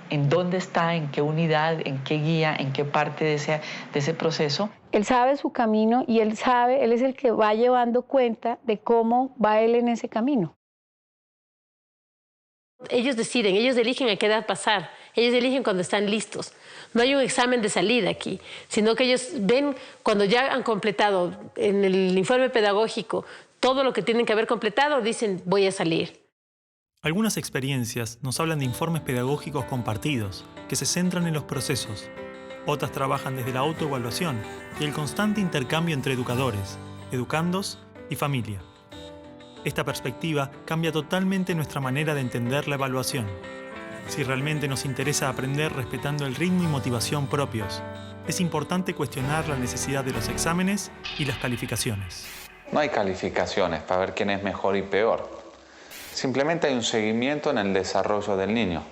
en dónde está, en qué unidad, en qué guía, en qué parte de ese proceso. Él sabe su camino y él es el que va llevando cuenta de cómo va él en ese camino. Ellos deciden, ellos eligen a qué edad pasar, ellos eligen cuando están listos. No hay un examen de salida aquí, sino que ellos ven cuando ya han completado en el informe pedagógico todo lo que tienen que haber completado, dicen voy a salir. Algunas experiencias nos hablan de informes pedagógicos compartidos, que se centran en los procesos. Otras trabajan desde la autoevaluación y el constante intercambio entre educadores, educandos y familia. Esta perspectiva cambia totalmente nuestra manera de entender la evaluación. Si realmente nos interesa aprender respetando el ritmo y motivación propios, es importante cuestionar la necesidad de los exámenes y las calificaciones. No hay calificaciones para ver quién es mejor y peor. Simplemente hay un seguimiento en el desarrollo del niño.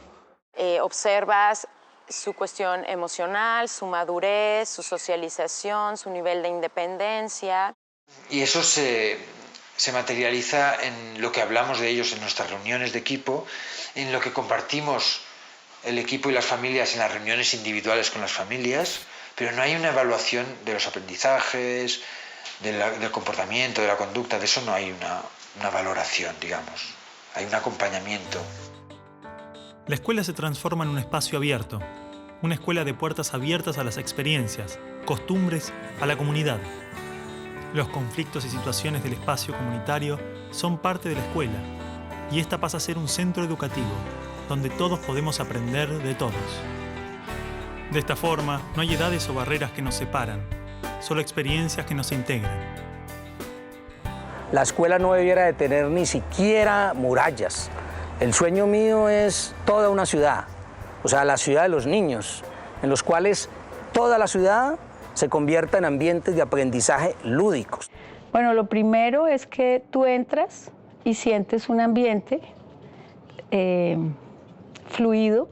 Observas su cuestión emocional, su madurez, su socialización, su nivel de independencia. Y eso se materializa en lo que hablamos de ellos en nuestras reuniones de equipo, en lo que compartimos el equipo y las familias en las reuniones individuales con las familias, pero no hay una evaluación de los aprendizajes, del comportamiento, de la conducta, de eso no hay una valoración, digamos. Hay un acompañamiento. La escuela se transforma en un espacio abierto, una escuela de puertas abiertas a las experiencias, costumbres, a la comunidad. Los conflictos y situaciones del espacio comunitario son parte de la escuela, y esta pasa a ser un centro educativo, donde todos podemos aprender de todos. De esta forma, no hay edades o barreras que nos separan, solo experiencias que nos integran. La escuela no debiera de tener ni siquiera murallas. El sueño mío es toda una ciudad, o sea, la ciudad de los niños, en los cuales toda la ciudad se convierta en ambientes de aprendizaje lúdicos. Bueno, lo primero es que tú entras y sientes un ambiente fluido,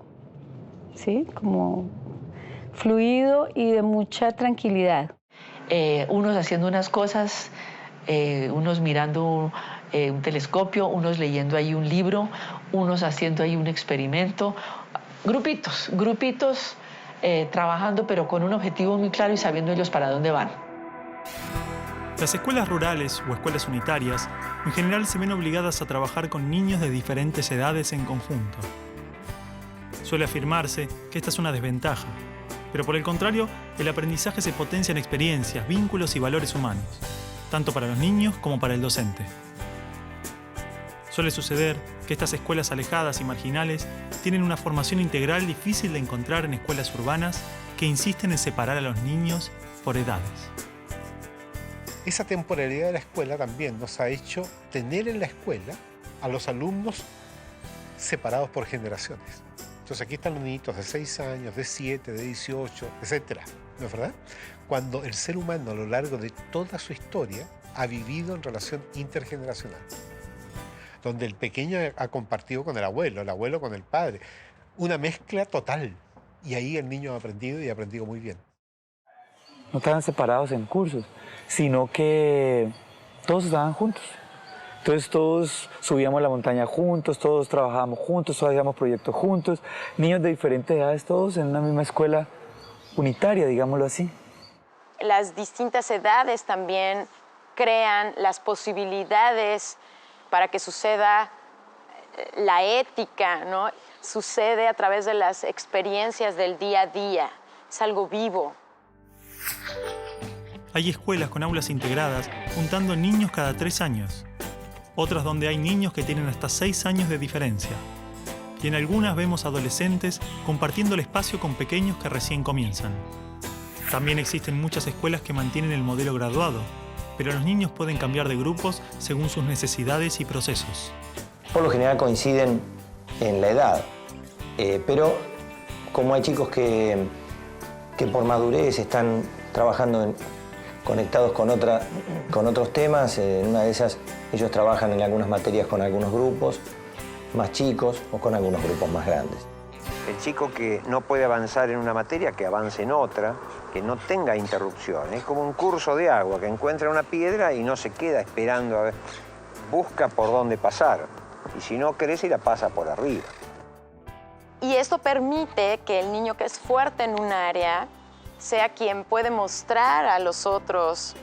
¿sí? Como fluido y de mucha tranquilidad. Unos haciendo unas cosas, unos mirando un telescopio, unos leyendo ahí un libro, unos haciendo ahí un experimento. Grupitos trabajando, pero con un objetivo muy claro y sabiendo ellos para dónde van. Las escuelas rurales o escuelas unitarias en general se ven obligadas a trabajar con niños de diferentes edades en conjunto. Suele afirmarse que esta es una desventaja, pero por el contrario, el aprendizaje se potencia en experiencias, vínculos y valores humanos, tanto para los niños como para el docente. Suele suceder que estas escuelas alejadas y marginales tienen una formación integral difícil de encontrar en escuelas urbanas que insisten en separar a los niños por edades. Esa temporalidad de la escuela también nos ha hecho tener en la escuela a los alumnos separados por generaciones. Entonces aquí están los niñitos de 6 años, de 7, de 18, etc. ¿No es verdad? Cuando el ser humano a lo largo de toda su historia ha vivido en relación intergeneracional, donde el pequeño ha compartido con el abuelo con el padre, una mezcla total. Y ahí el niño ha aprendido y ha aprendido muy bien. No estaban separados en cursos, sino que todos estaban juntos. Entonces todos subíamos la montaña juntos, todos trabajábamos juntos, todos hacíamos proyectos juntos, niños de diferentes edades, todos en una misma escuela unitaria, digámoslo así. Las distintas edades también crean las posibilidades para que suceda la ética, ¿no? Sucede a través de las experiencias del día a día, es algo vivo. Hay escuelas con aulas integradas juntando niños cada 3 años. Otras donde hay niños que tienen hasta 6 años de diferencia. Y en algunas vemos adolescentes compartiendo el espacio con pequeños que recién comienzan. También existen muchas escuelas que mantienen el modelo graduado, pero los niños pueden cambiar de grupos según sus necesidades y procesos. Por lo general coinciden en la edad, pero como hay chicos que por madurez están trabajando conectados con otros temas, en una de esas ellos trabajan en algunas materias con algunos grupos más chicos o con algunos grupos más grandes. El chico que no puede avanzar en una materia, que avance en otra, que no tenga interrupción. Es como un curso de agua, que encuentra una piedra y no se queda esperando a ver. Busca por dónde pasar. Y si no crece, la pasa por arriba. Y esto permite que el niño que es fuerte en un área sea quien puede mostrar a los otros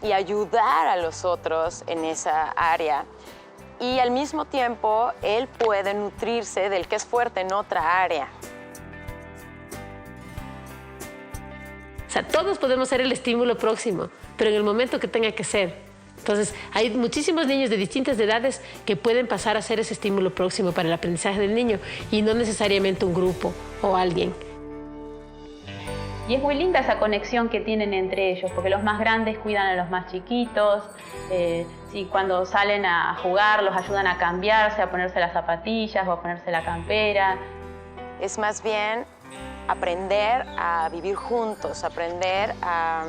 y ayudar a los otros en esa área. Y al mismo tiempo, él puede nutrirse del que es fuerte en otra área. O sea, todos podemos ser el estímulo próximo, pero en el momento que tenga que ser. Entonces, hay muchísimos niños de distintas edades que pueden pasar a ser ese estímulo próximo para el aprendizaje del niño y no necesariamente un grupo o alguien. Y es muy linda esa conexión que tienen entre ellos, porque los más grandes cuidan a los más chiquitos, y cuando salen a jugar los ayudan a cambiarse, a ponerse las zapatillas o a ponerse la campera. Es más bien aprender a vivir juntos, aprender a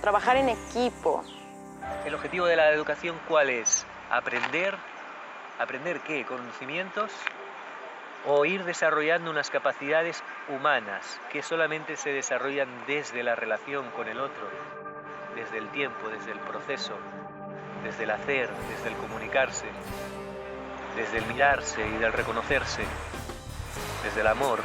trabajar en equipo. ¿El objetivo de la educación cuál es? ¿Aprender? ¿Aprender qué? ¿Conocimientos? ¿O ir desarrollando unas capacidades humanas que solamente se desarrollan desde la relación con el otro, desde el tiempo, desde el proceso, desde el hacer, desde el comunicarse, desde el mirarse y del reconocerse, desde el amor?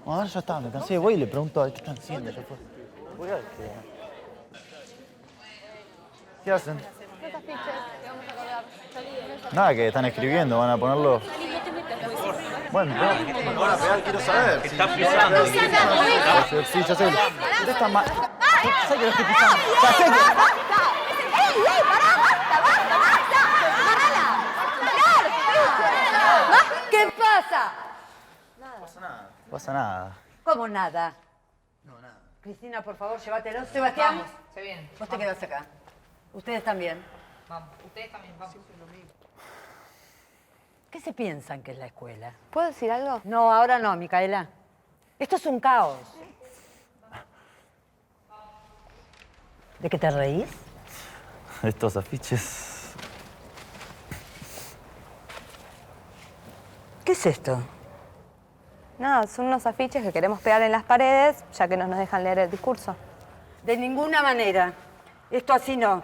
Bueno, ahora ya está, me cansé, voy y le pregunto a ver qué están haciendo. Ya fue. Voy a ver qué hacen. Nada, que están escribiendo, van a ponerlo... Bueno, no van a pegar, quiero saber. Que está pisando. Sí, ya sé. ¿Dónde está mal? Ya sé que lo estoy pisando. Ya sé que... ¡Ey, pará, basta! ¿Qué pasa? No pasa nada. ¿Cómo nada? No, nada. Cristina, por favor, llévatelo. Sebastián, Vamos, se viene. vos te quedás acá. Ustedes también. Vamos, ustedes también, vamos. ¿Qué se piensan que es la escuela? ¿Puedo decir algo? No, ahora no, Micaela. Esto es un caos. ¿De qué te reís? Estos afiches... ¿Qué es esto? Nada, son unos afiches que queremos pegar en las paredes, ya que no nos dejan leer el discurso. De ninguna manera. Esto así no.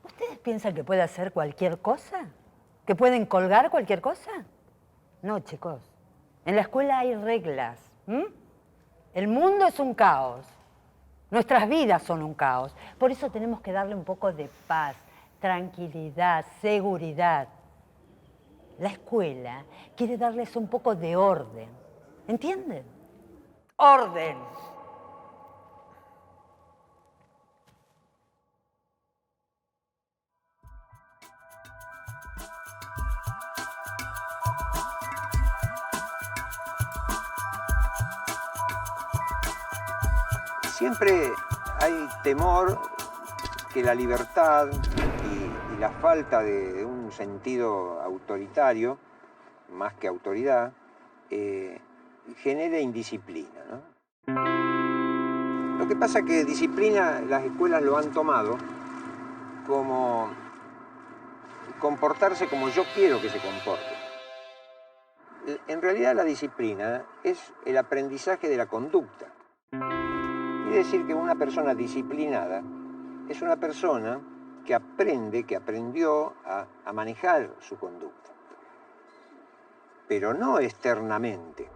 ¿Ustedes piensan que puede hacer cualquier cosa? ¿Que pueden colgar cualquier cosa? No, chicos. En la escuela hay reglas. El mundo es un caos. Nuestras vidas son un caos. Por eso tenemos que darle un poco de paz, tranquilidad, seguridad. La escuela quiere darles un poco de orden. ¿Entienden? ¡Orden! Siempre hay temor que la libertad y la falta de un sentido autoritario, más que autoridad, genere indisciplina, ¿no? Lo que pasa es que disciplina las escuelas lo han tomado como comportarse como yo quiero que se comporte. En realidad la disciplina es el aprendizaje de la conducta. Quiere decir que una persona disciplinada es una persona que aprende, que aprendió a manejar su conducta. Pero no externamente,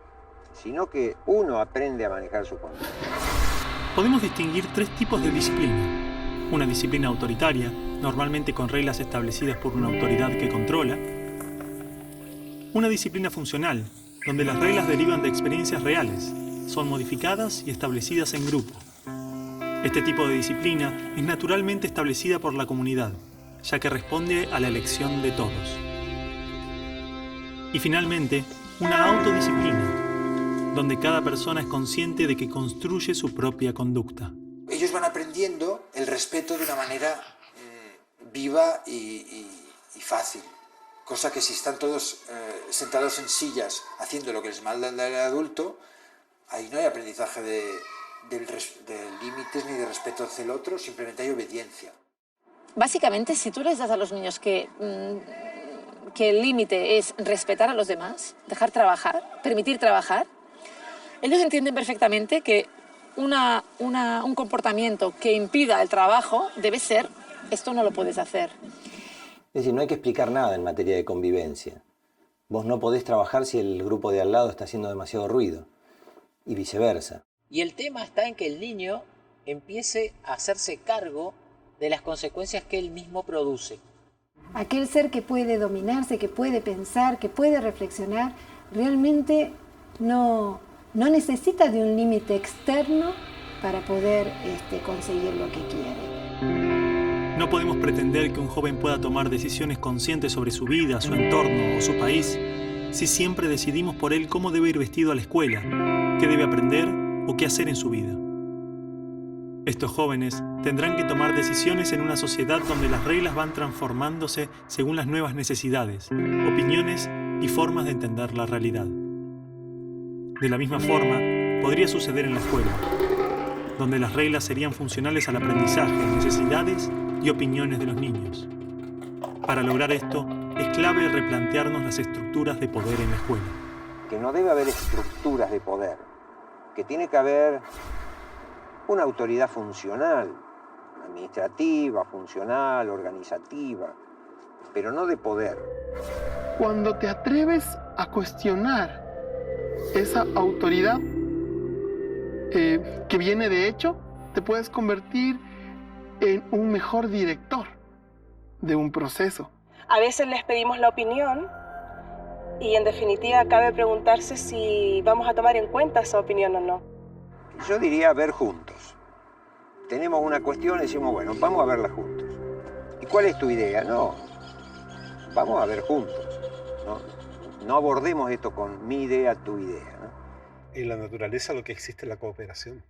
sino que uno aprende a manejar su conducta. Podemos distinguir tres tipos de disciplina. Una disciplina autoritaria, normalmente con reglas establecidas por una autoridad que controla. Una disciplina funcional, donde las reglas derivan de experiencias reales, son modificadas y establecidas en grupo. Este tipo de disciplina es naturalmente establecida por la comunidad, ya que responde a la elección de todos. Y finalmente, una autodisciplina, donde cada persona es consciente de que construye su propia conducta. Ellos van aprendiendo el respeto de una manera viva y fácil. Cosa que si están todos sentados en sillas haciendo lo que les manda el adulto, ahí no hay aprendizaje de límites ni de respeto hacia el otro, simplemente hay obediencia. Básicamente, si tú les das a los niños que el límite es respetar a los demás, dejar trabajar, permitir trabajar, ellos entienden perfectamente que un comportamiento que impida el trabajo debe ser, esto no lo puedes hacer. Es decir, no hay que explicar nada en materia de convivencia. Vos no podés trabajar si el grupo de al lado está haciendo demasiado ruido, y viceversa. Y el tema está en que el niño empiece a hacerse cargo de las consecuencias que él mismo produce. Aquel ser que puede dominarse, que puede pensar, que puede reflexionar, realmente no necesita de un límite externo para poder conseguir lo que quiere. No podemos pretender que un joven pueda tomar decisiones conscientes sobre su vida, su entorno o su país si siempre decidimos por él cómo debe ir vestido a la escuela, qué debe aprender o qué hacer en su vida. Estos jóvenes tendrán que tomar decisiones en una sociedad donde las reglas van transformándose según las nuevas necesidades, opiniones y formas de entender la realidad. De la misma forma, podría suceder en la escuela, donde las reglas serían funcionales al aprendizaje, necesidades y opiniones de los niños. Para lograr esto, es clave replantearnos las estructuras de poder en la escuela. Que no debe haber estructuras de poder, que tiene que haber una autoridad funcional, administrativa, funcional, organizativa, pero no de poder. Cuando te atreves a cuestionar esa autoridad que viene de hecho, te puedes convertir en un mejor director de un proceso. A veces les pedimos la opinión y en definitiva cabe preguntarse si vamos a tomar en cuenta esa opinión o no. Yo diría ver juntos. Tenemos una cuestión y decimos, bueno, vamos a verla juntos. ¿Y cuál es tu idea? No, vamos a ver juntos. No abordemos esto con mi idea, tu idea, ¿no? En la naturaleza lo que existe es la cooperación.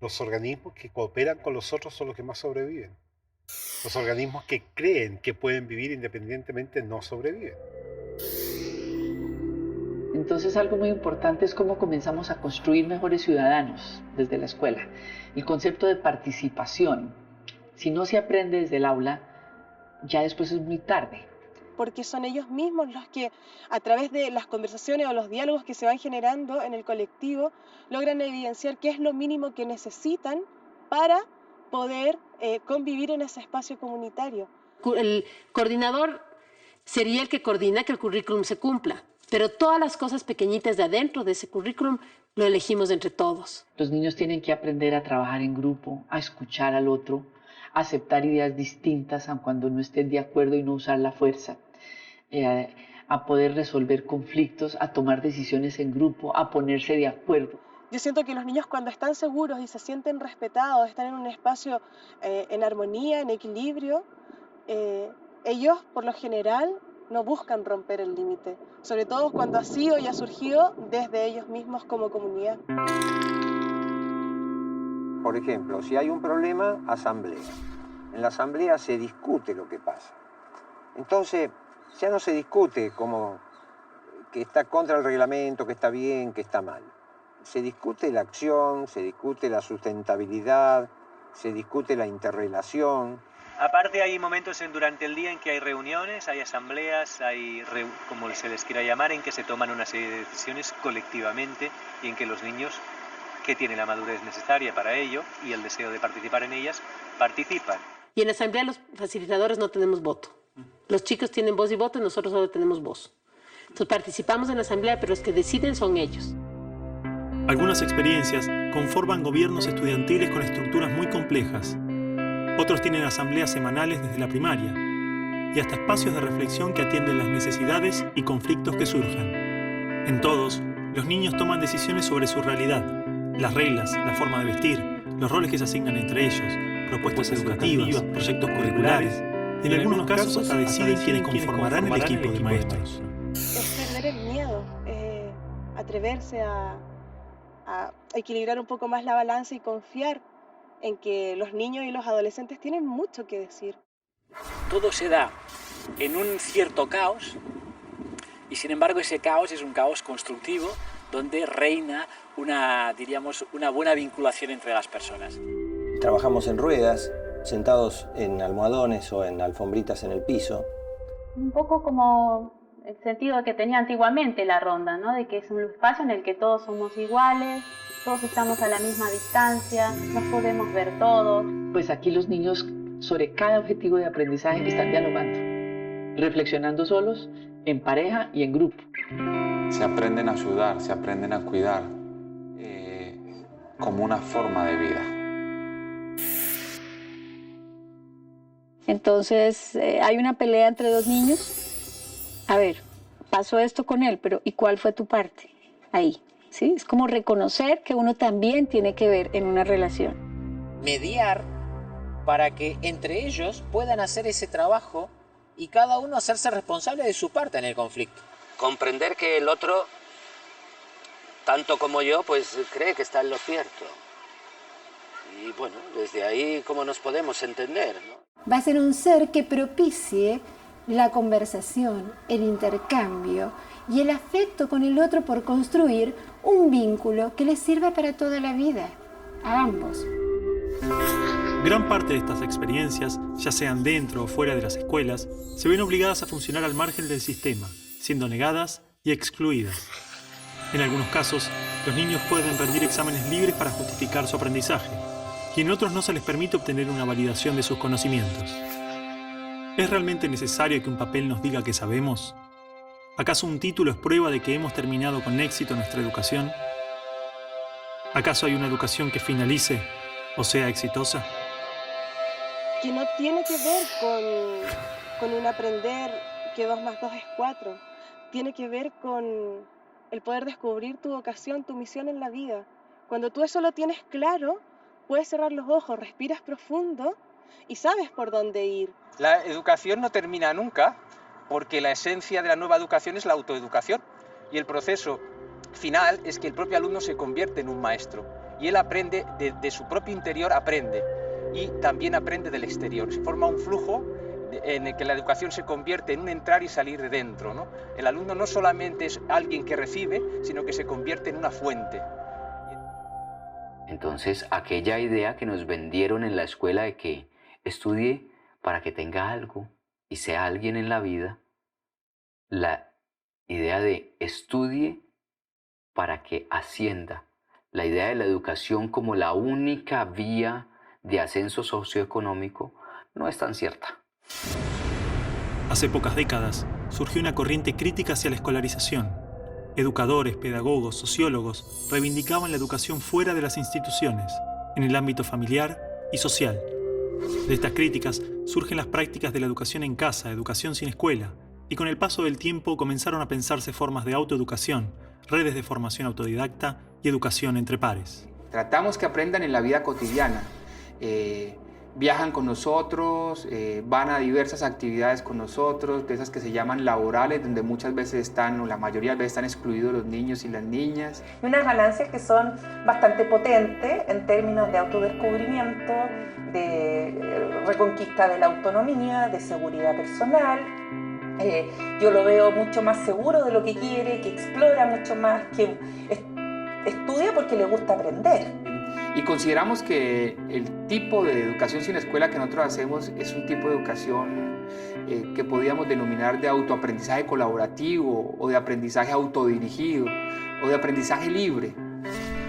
Los organismos que cooperan con los otros son los que más sobreviven. Los organismos que creen que pueden vivir independientemente no sobreviven. Entonces algo muy importante es cómo comenzamos a construir mejores ciudadanos desde la escuela. El concepto de participación. Si no se aprende desde el aula, ya después es muy tarde. Porque son ellos mismos los que, a través de las conversaciones o los diálogos que se van generando en el colectivo, logran evidenciar qué es lo mínimo que necesitan para poder convivir en ese espacio comunitario. El coordinador sería el que coordina que el currículum se cumpla, pero todas las cosas pequeñitas de adentro de ese currículum lo elegimos entre todos. Los niños tienen que aprender a trabajar en grupo, a escuchar al otro, a aceptar ideas distintas aun cuando no estén de acuerdo y no usar la fuerza. A poder resolver conflictos, a tomar decisiones en grupo, a ponerse de acuerdo. Yo siento que los niños cuando están seguros y se sienten respetados, están en un espacio en armonía, en equilibrio, ellos por lo general no buscan romper el límite, sobre todo cuando ha sido y ha surgido desde ellos mismos como comunidad. Por ejemplo, si hay un problema, asamblea. En la asamblea se discute lo que pasa. Entonces, ya no se discute como que está contra el reglamento, que está bien, que está mal. Se discute la acción, se discute la sustentabilidad, se discute la interrelación. Aparte hay momentos durante el día en que hay reuniones, hay asambleas, hay, como se les quiera llamar, en que se toman una serie de decisiones colectivamente y en que los niños, que tienen la madurez necesaria para ello y el deseo de participar en ellas, participan. Y en la asamblea los facilitadores no tenemos voto. Los chicos tienen voz y voto y nosotros solo tenemos voz. Entonces participamos en la asamblea, pero los que deciden son ellos. Algunas experiencias conforman gobiernos estudiantiles con estructuras muy complejas. Otros tienen asambleas semanales desde la primaria y hasta espacios de reflexión que atienden las necesidades y conflictos que surjan. En todos, los niños toman decisiones sobre su realidad, las reglas, la forma de vestir, los roles que se asignan entre ellos, propuestas educativas, proyectos curriculares y en algunos casos hasta deciden quiénes conformarán el equipo de maestros. Es perder el miedo, atreverse a equilibrar un poco más la balanza y confiar en que los niños y los adolescentes tienen mucho que decir. Todo se da en un cierto caos y sin embargo ese caos es un caos constructivo donde reina una buena vinculación entre las personas. Trabajamos en ruedas, sentados en almohadones o en alfombritas en el piso. Un poco como el sentido que tenía antiguamente la ronda, ¿no? De que es un espacio en el que todos somos iguales, todos estamos a la misma distancia, nos podemos ver todos. Pues aquí los niños sobre cada objetivo de aprendizaje están dialogando, reflexionando solos, en pareja y en grupo. Se aprenden a ayudar, se aprenden a cuidar como una forma de vida. Entonces, hay una pelea entre dos niños. A ver, pasó esto con él, pero ¿y cuál fue tu parte ahí? ¿Sí? Es como reconocer que uno también tiene que ver en una relación. Mediar para que entre ellos puedan hacer ese trabajo y cada uno hacerse responsable de su parte en el conflicto. Comprender que el otro, tanto como yo, pues cree que está en lo cierto. Y bueno, desde ahí, ¿cómo nos podemos entender, ¿no? Va a ser un ser que propicie la conversación, el intercambio y el afecto con el otro por construir un vínculo que les sirva para toda la vida, a ambos. Gran parte de estas experiencias, ya sean dentro o fuera de las escuelas, se ven obligadas a funcionar al margen del sistema, siendo negadas y excluidas. En algunos casos, los niños pueden rendir exámenes libres para justificar su aprendizaje, y en otros no se les permite obtener una validación de sus conocimientos. ¿Es realmente necesario que un papel nos diga que sabemos? ¿Acaso un título es prueba de que hemos terminado con éxito nuestra educación? ¿Acaso hay una educación que finalice o sea exitosa? Que no tiene que ver con un aprender que 2 más 2 es 4. Tiene que ver con el poder descubrir tu vocación, tu misión en la vida. Cuando tú eso lo tienes claro, puedes cerrar los ojos, respiras profundo y sabes por dónde ir. La educación no termina nunca, porque la esencia de la nueva educación es la autoeducación. Y el proceso final es que el propio alumno se convierte en un maestro. Y él aprende, de su propio interior aprende. Y también aprende del exterior. Se forma un flujo en el que la educación se convierte en un entrar y salir de dentro, ¿no? El alumno no solamente es alguien que recibe, sino que se convierte en una fuente. Entonces, aquella idea que nos vendieron en la escuela de que estudie para que tenga algo y sea alguien en la vida, la idea de estudie para que ascienda, la idea de la educación como la única vía de ascenso socioeconómico, no es tan cierta. Hace pocas décadas surgió una corriente crítica hacia la escolarización. Educadores, pedagogos, sociólogos reivindicaban la educación fuera de las instituciones, en el ámbito familiar y social. De estas críticas surgen las prácticas de la educación en casa, educación sin escuela, y con el paso del tiempo comenzaron a pensarse formas de autoeducación, redes de formación autodidacta y educación entre pares. Tratamos que aprendan en la vida cotidiana. Viajan con nosotros, van a diversas actividades con nosotros, de esas que se llaman laborales, donde muchas veces están, o la mayoría de veces están excluidos los niños y las niñas. Unas ganancias que son bastante potentes en términos de autodescubrimiento, de reconquista de la autonomía, de seguridad personal. Yo lo veo mucho más seguro de lo que quiere, que explora mucho más, que estudia porque le gusta aprender. Y consideramos que el tipo de educación sin escuela que nosotros hacemos es un tipo de educación que podríamos denominar de autoaprendizaje colaborativo o de aprendizaje autodirigido o de aprendizaje libre.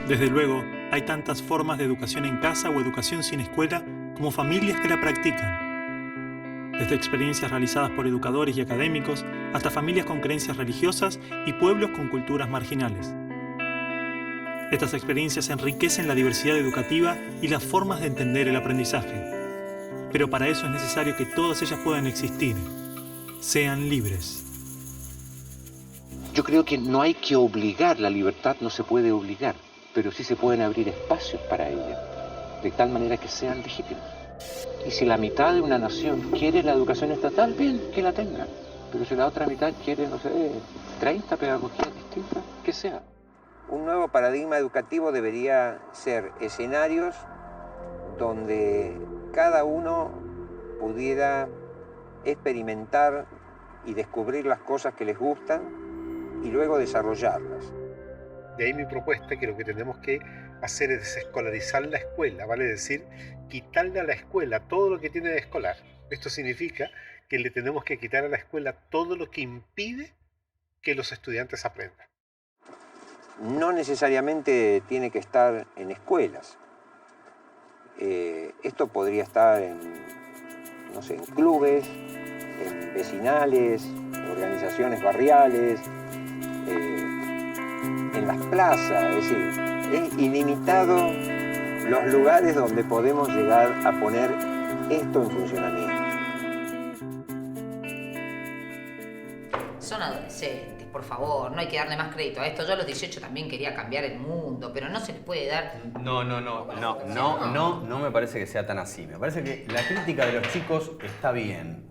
Desde luego, hay tantas formas de educación en casa o educación sin escuela como familias que la practican. Desde experiencias realizadas por educadores y académicos hasta familias con creencias religiosas y pueblos con culturas marginales. Estas experiencias enriquecen la diversidad educativa y las formas de entender el aprendizaje. Pero para eso es necesario que todas ellas puedan existir, sean libres. Yo creo que no hay que obligar, la libertad no se puede obligar, pero sí se pueden abrir espacios para ella, de tal manera que sean legítimos. Y si la mitad de una nación quiere la educación estatal, bien, que la tenga. Pero si la otra mitad quiere, no sé, 30 pedagogías distintas, que sea. Un nuevo paradigma educativo debería ser escenarios donde cada uno pudiera experimentar y descubrir las cosas que les gustan y luego desarrollarlas. De ahí mi propuesta, que lo que tenemos que hacer es desescolarizar la escuela, vale decir, quitarle a la escuela todo lo que tiene de escolar. Esto significa que le tenemos que quitar a la escuela todo lo que impide que los estudiantes aprendan. No necesariamente tiene que estar en escuelas. Esto podría estar en, no sé, en clubes, en vecinales, organizaciones barriales, en las plazas. Es decir, es ilimitado los lugares donde podemos llegar a poner esto en funcionamiento. Son adolescentes. Por favor, no hay que darle más crédito a esto. Yo a los 18 también quería cambiar el mundo, pero no se les puede dar... No me parece que sea tan así. Me parece que la crítica de los chicos está bien.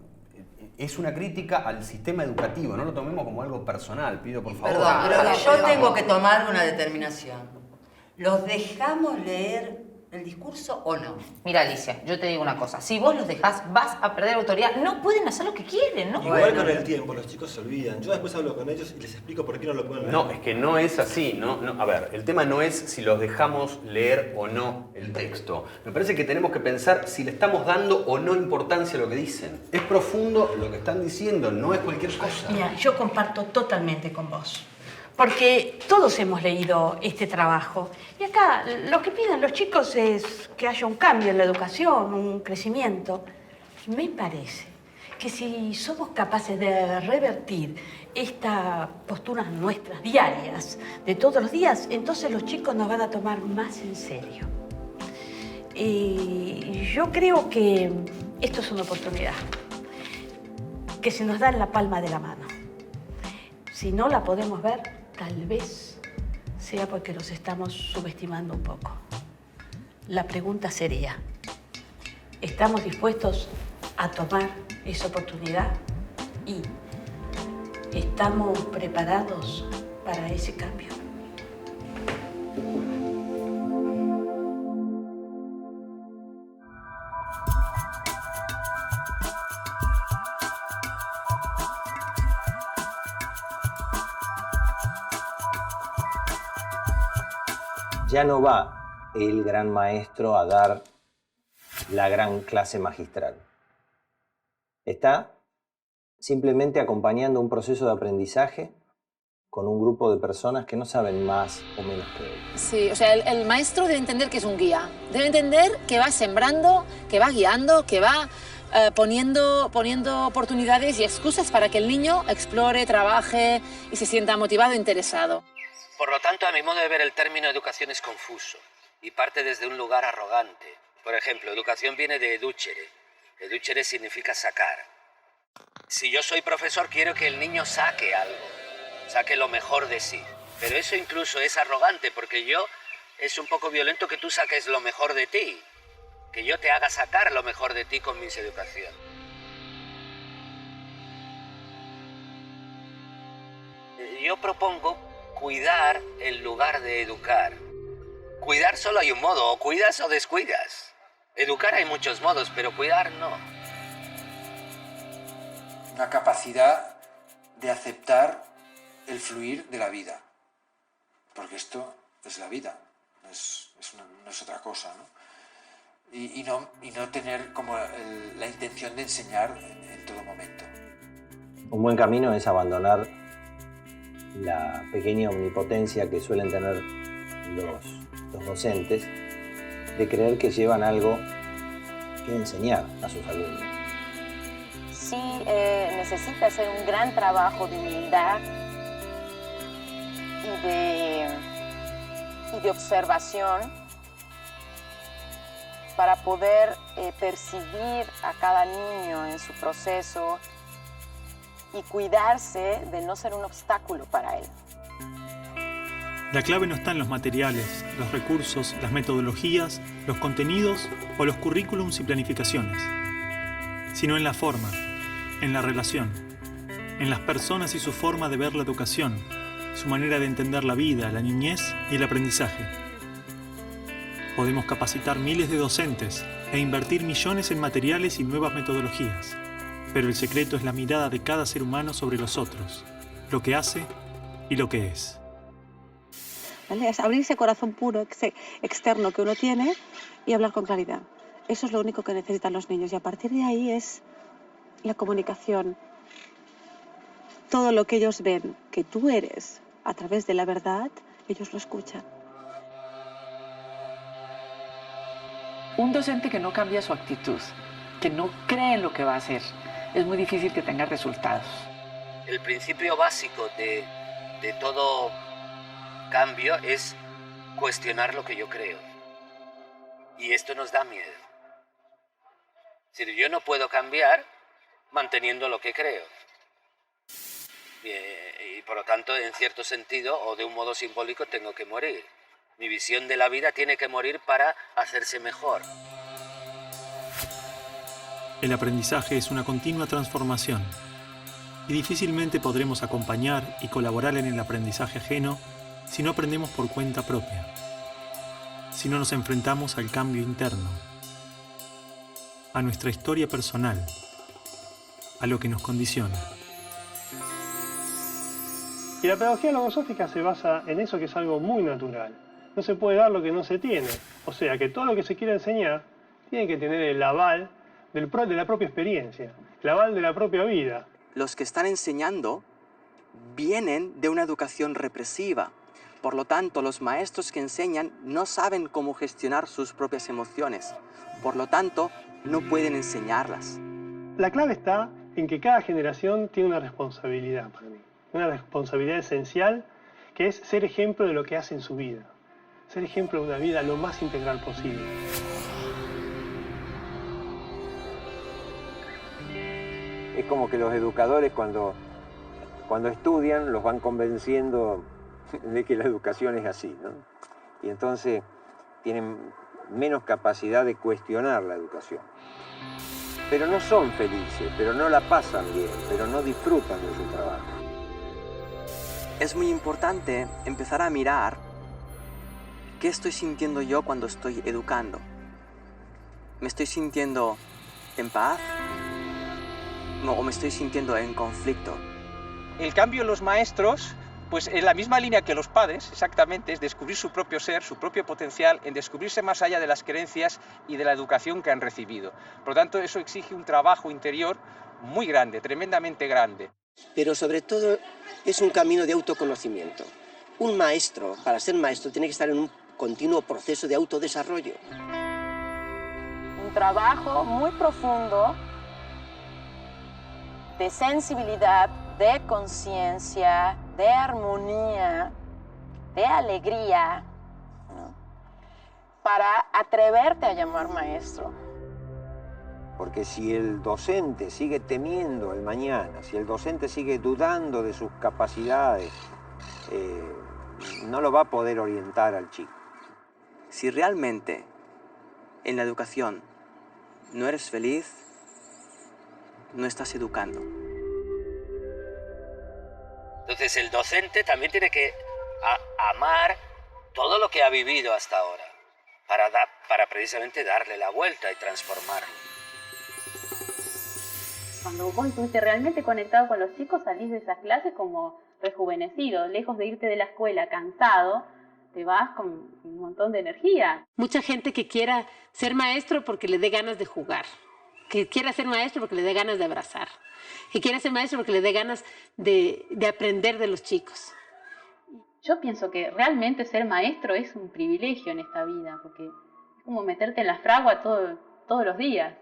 Es una crítica al sistema educativo, no lo tomemos como algo personal, pido por favor. Perdón, pero yo tengo que tomar una determinación. ¿Los dejamos leer el discurso o no? Mira, Alicia, yo te digo una cosa. Si vos los dejás, vas a perder autoridad. No pueden hacer lo que quieren, ¿no? Igual con el tiempo, los chicos se olvidan. Yo después hablo con ellos y les explico por qué no lo pueden leer. No, es que no es así. No. A ver, el tema no es si los dejamos leer o no el texto. Me parece que tenemos que pensar si le estamos dando o no importancia a lo que dicen. Es profundo lo que están diciendo, no es cualquier cosa. Mira, yo comparto totalmente con vos. Porque todos hemos leído este trabajo. Y acá lo que piden los chicos es que haya un cambio en la educación, un crecimiento. Me parece que si somos capaces de revertir estas posturas nuestras diarias, de todos los días, entonces los chicos nos van a tomar más en serio. Y yo creo que esto es una oportunidad que se nos da en la palma de la mano. Si no la podemos ver, tal vez sea porque nos estamos subestimando un poco. La pregunta sería, ¿estamos dispuestos a tomar esa oportunidad? ¿Y estamos preparados para ese cambio? Ya no va el gran maestro a dar la gran clase magistral. Está simplemente acompañando un proceso de aprendizaje con un grupo de personas que no saben más o menos que él. Sí, o sea, el maestro debe entender que es un guía. Debe entender que va sembrando, que va guiando, que va poniendo oportunidades y excusas para que el niño explore, trabaje y se sienta motivado e interesado. Por lo tanto, a mi modo de ver, el término educación es confuso y parte desde un lugar arrogante. Por ejemplo, educación viene de educere. Educere significa sacar. Si yo soy profesor, quiero que el niño saque algo, saque lo mejor de sí. Pero eso incluso es arrogante, porque es un poco violento que tú saques lo mejor de ti, que yo te haga sacar lo mejor de ti con mis educación. Yo propongo cuidar en lugar de educar. Cuidar solo hay un modo, o cuidas o descuidas. Educar hay muchos modos, pero cuidar no. Una capacidad de aceptar el fluir de la vida. Porque esto es la vida, no es otra cosa, ¿no? Y no tener como la intención de enseñar en todo momento. Un buen camino es abandonar la pequeña omnipotencia que suelen tener los docentes de creer que llevan algo que enseñar a sus alumnos. Sí, necesita hacer un gran trabajo de humildad y de observación para poder percibir a cada niño en su proceso y cuidarse de no ser un obstáculo para él. La clave no está en los materiales, los recursos, las metodologías, los contenidos o los currículums y planificaciones, sino en la forma, en la relación, en las personas y su forma de ver la educación, su manera de entender la vida, la niñez y el aprendizaje. Podemos capacitar miles de docentes e invertir millones en materiales y nuevas metodologías. Pero el secreto es la mirada de cada ser humano sobre los otros, lo que hace y lo que es. ¿Vale? Es abrir ese corazón puro, ese externo que uno tiene y hablar con claridad. Eso es lo único que necesitan los niños y a partir de ahí es la comunicación. Todo lo que ellos ven que tú eres a través de la verdad, ellos lo escuchan. Un docente que no cambia su actitud, que no cree en lo que va a hacer, es muy difícil que tenga resultados. El principio básico de todo cambio es cuestionar lo que yo creo. Y esto nos da miedo. Es decir, yo no puedo cambiar manteniendo lo que creo. Y por lo tanto, en cierto sentido, o de un modo simbólico, tengo que morir. Mi visión de la vida tiene que morir para hacerse mejor. El aprendizaje es una continua transformación y difícilmente podremos acompañar y colaborar en el aprendizaje ajeno si no aprendemos por cuenta propia, si no nos enfrentamos al cambio interno, a nuestra historia personal, a lo que nos condiciona. Y la pedagogía logosófica se basa en eso, que es algo muy natural. No se puede dar lo que no se tiene. O sea que todo lo que se quiere enseñar tiene que tener el aval de la propia experiencia, el aval de la propia vida. Los que están enseñando vienen de una educación represiva. Por lo tanto, los maestros que enseñan no saben cómo gestionar sus propias emociones. Por lo tanto, no pueden enseñarlas. La clave está en que cada generación tiene una responsabilidad para mí. Una responsabilidad esencial que es ser ejemplo de lo que hace en su vida. Ser ejemplo de una vida lo más integral posible. Es como que los educadores cuando estudian los van convenciendo de que la educación es así, ¿no? Y entonces tienen menos capacidad de cuestionar la educación. Pero no son felices, pero no la pasan bien, pero no disfrutan de su trabajo. Es muy importante empezar a mirar qué estoy sintiendo yo cuando estoy educando. ¿Me estoy sintiendo en paz? ¿O me estoy sintiendo en conflicto? El cambio en los maestros, pues en la misma línea que los padres, exactamente, es descubrir su propio ser, su propio potencial, en descubrirse más allá de las creencias y de la educación que han recibido. Por lo tanto, eso exige un trabajo interior muy grande, tremendamente grande. Pero sobre todo es un camino de autoconocimiento. Un maestro, para ser maestro, tiene que estar en un continuo proceso de autodesarrollo. Un trabajo muy profundo de sensibilidad, de conciencia, de armonía, de alegría, ¿no? Para atreverte a llamar maestro. Porque si el docente sigue temiendo el mañana, si el docente sigue dudando de sus capacidades, no lo va a poder orientar al chico. Si realmente en la educación no eres feliz, no estás educando. Entonces el docente también tiene que amar todo lo que ha vivido hasta ahora para precisamente darle la vuelta y transformarlo. Cuando vos estuviste realmente conectado con los chicos, salís de esas clases como rejuvenecido, lejos de irte de la escuela cansado, te vas con un montón de energía. Mucha gente que quiera ser maestro porque le dé ganas de jugar, que quiera ser maestro porque le dé ganas de abrazar, que quiera ser maestro porque le dé ganas de aprender de los chicos. Yo pienso que realmente ser maestro es un privilegio en esta vida, porque es como meterte en la fragua todos los días.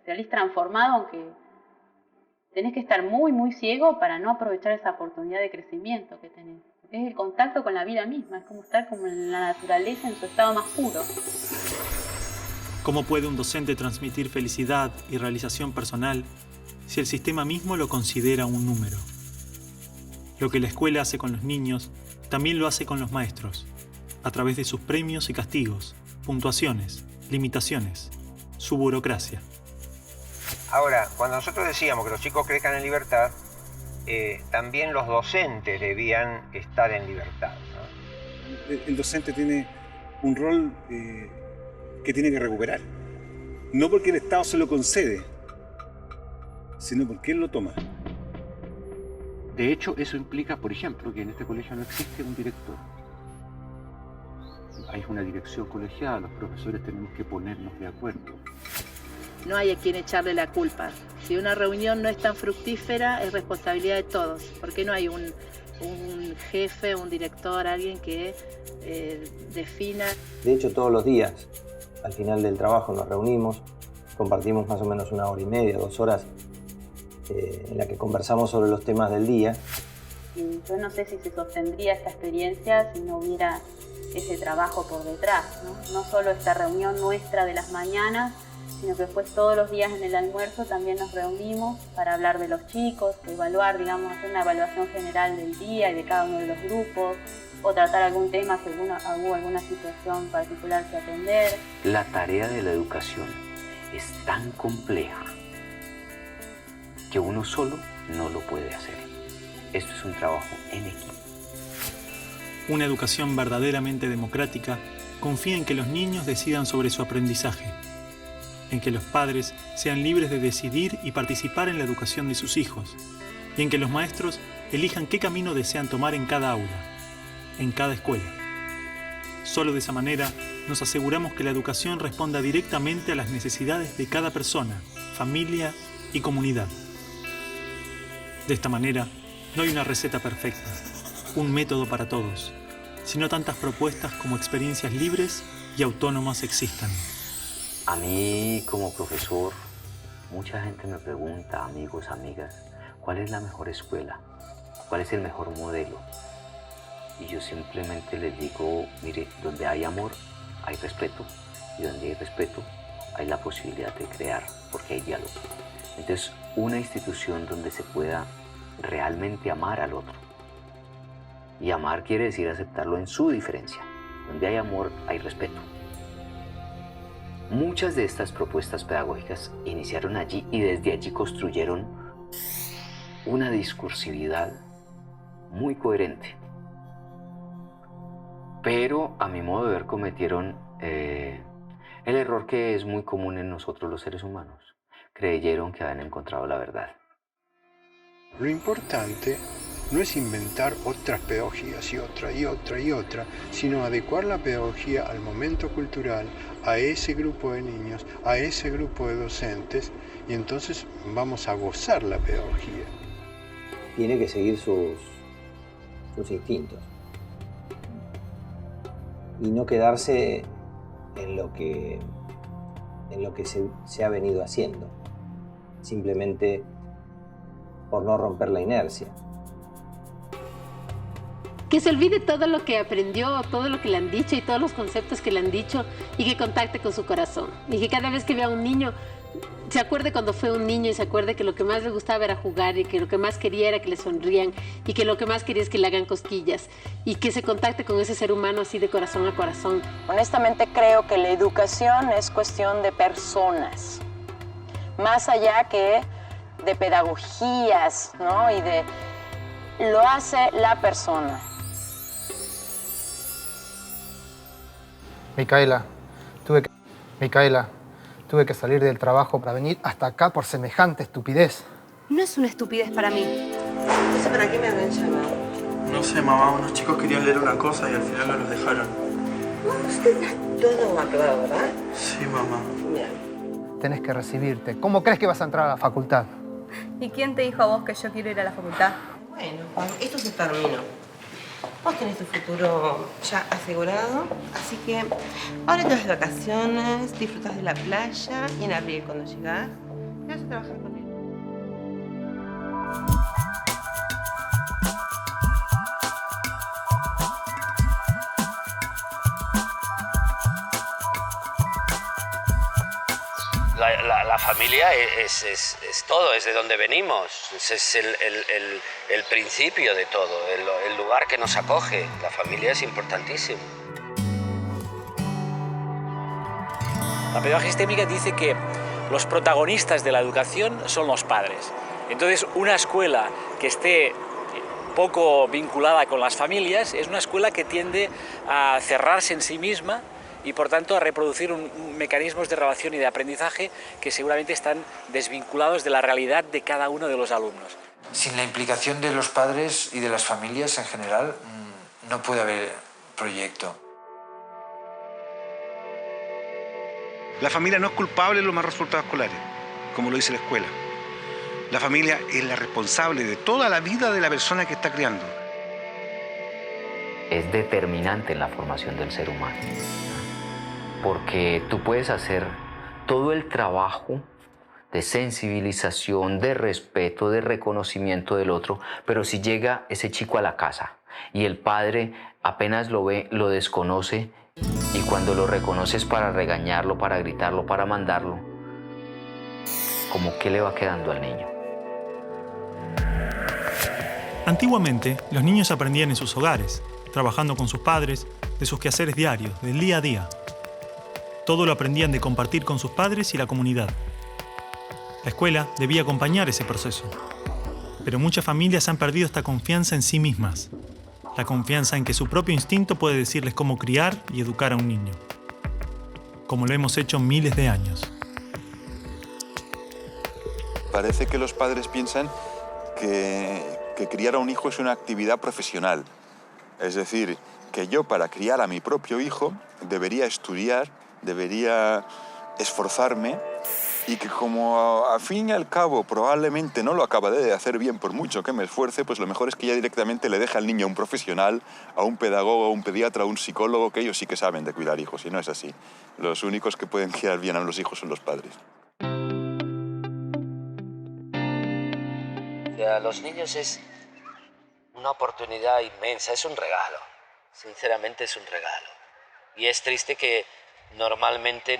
Salís transformado, aunque tenés que estar muy, muy ciego para no aprovechar esa oportunidad de crecimiento que tenés. Es el contacto con la vida misma, es como estar como en la naturaleza en su estado más puro. ¿Cómo puede un docente transmitir felicidad y realización personal si el sistema mismo lo considera un número? Lo que la escuela hace con los niños, también lo hace con los maestros, a través de sus premios y castigos, puntuaciones, limitaciones, su burocracia. Ahora, cuando nosotros decíamos que los chicos crezcan en libertad, también los docentes debían estar en libertad, ¿no? El docente tiene un rol que tiene que recuperar. No porque el Estado se lo concede, sino porque él lo toma. De hecho, eso implica, por ejemplo, que en este colegio no existe un director. Hay una dirección colegiada, los profesores tenemos que ponernos de acuerdo. No hay a quien echarle la culpa. Si una reunión no es tan fructífera, es responsabilidad de todos. Porque no hay un jefe, un director, alguien que defina. De hecho, todos los días, al final del trabajo, nos reunimos, compartimos más o menos 1 hora y media, 2 horas, en la que conversamos sobre los temas del día. Y yo no sé si se sostendría esta experiencia si no hubiera ese trabajo por detrás, ¿no? No solo esta reunión nuestra de las mañanas, sino que después todos los días en el almuerzo también nos reunimos para hablar de los chicos, evaluar, digamos, hacer una evaluación general del día y de cada uno de los grupos, o tratar algún tema si hubo alguna situación particular que atender. La tarea de la educación es tan compleja que uno solo no lo puede hacer. Esto es un trabajo en equipo. Una educación verdaderamente democrática confía en que los niños decidan sobre su aprendizaje, en que los padres sean libres de decidir y participar en la educación de sus hijos, y en que los maestros elijan qué camino desean tomar en cada aula, en cada escuela. Solo de esa manera nos aseguramos que la educación responda directamente a las necesidades de cada persona, familia y comunidad. De esta manera, no hay una receta perfecta, un método para todos, sino tantas propuestas como experiencias libres y autónomas existan. A mí, como profesor, Mucha gente me pregunta, amigos, amigas, ¿cuál es la mejor escuela? ¿Cuál es el mejor modelo? Y yo simplemente les digo, mire, donde hay amor, hay respeto. Y donde hay respeto, hay la posibilidad de crear, porque hay diálogo. Entonces, una institución donde se pueda realmente amar al otro. Y amar quiere decir aceptarlo en su diferencia. Donde hay amor, hay respeto. Muchas de estas propuestas pedagógicas iniciaron allí y desde allí construyeron una discursividad muy coherente. Pero, a mi modo de ver, cometieron el error que es muy común en nosotros los seres humanos. Creyeron que habían encontrado la verdad. Lo importante no es inventar otras pedagogías y otra y otra y otra, sino adecuar la pedagogía al momento cultural, a ese grupo de niños, a ese grupo de docentes, y entonces vamos a gozar la pedagogía. Tiene que seguir sus instintos y no quedarse en lo que se ha venido haciendo, simplemente por no romper la inercia. Que se olvide todo lo que aprendió, todo lo que le han dicho y todos los conceptos que le han dicho y que contacte con su corazón. Y que cada vez que vea a un niño, se acuerde cuando fue un niño y se acuerde que lo que más le gustaba era jugar y que lo que más quería era que le sonrían y que lo que más quería es que le hagan cosquillas y que se contacte con ese ser humano así de corazón a corazón. Honestamente creo que la educación es cuestión de personas, más allá que de pedagogías, ¿no? Y de lo hace la persona. Micaela, tuve que salir del trabajo para venir hasta acá por semejante estupidez. No es una estupidez para mí. ¿Eso para qué me habrán llamado? No sé, mamá, unos chicos querían leer una cosa y al final no los dejaron. Usted está todo aprobado, ¿verdad? Sí, mamá. Bien. Tenés que recibirte. ¿Cómo crees que vas a entrar a la facultad? ¿Y quién te dijo a vos que yo quiero ir a la facultad? Bueno, Juan, esto se terminó. Vos tenés tu futuro ya asegurado, así que ahora te vas de vacaciones, disfrutas de la playa y en abril cuando llegás, te vas a trabajar con él. La familia es todo, es de donde venimos, es el principio de todo, el lugar que nos acoge. La familia es importantísimo. La pedagogía sistémica dice que los protagonistas de la educación son los padres. Entonces, una escuela que esté poco vinculada con las familias es una escuela que tiende a cerrarse en sí misma y por tanto a reproducir mecanismos de relación y de aprendizaje que seguramente están desvinculados de la realidad de cada uno de los alumnos. Sin la implicación de los padres y de las familias en general, no puede haber proyecto. La familia no es culpable de los malos resultados escolares, como lo dice la escuela. La familia es la responsable de toda la vida de la persona que está criando. Es determinante en la formación del ser humano. Porque tú puedes hacer todo el trabajo de sensibilización, de respeto, de reconocimiento del otro, pero si llega ese chico a la casa y el padre apenas lo ve, lo desconoce, y cuando lo reconoces para regañarlo, para gritarlo, para mandarlo, ¿cómo qué le va quedando al niño? Antiguamente, los niños aprendían en sus hogares, trabajando con sus padres, de sus quehaceres diarios, del día a día. Todo lo aprendían de compartir con sus padres y la comunidad. La escuela debía acompañar ese proceso. Pero muchas familias han perdido esta confianza en sí mismas. La confianza en que su propio instinto puede decirles cómo criar y educar a un niño. Como lo hemos hecho miles de años. Parece que los padres piensan que criar a un hijo es una actividad profesional. Es decir, que yo para criar a mi propio hijo debería estudiar, debería esforzarme y que como al fin y al cabo probablemente no lo acabaré de hacer bien por mucho que me esfuerce, pues lo mejor es que ya directamente le deje al niño a un profesional, a un pedagogo, a un pediatra, a un psicólogo, que ellos sí que saben de cuidar hijos, y no es así. Los únicos que pueden criar bien a los hijos son los padres. sea, los niños es una oportunidad inmensa, es un regalo. Sinceramente es un regalo. Y es triste que normalmente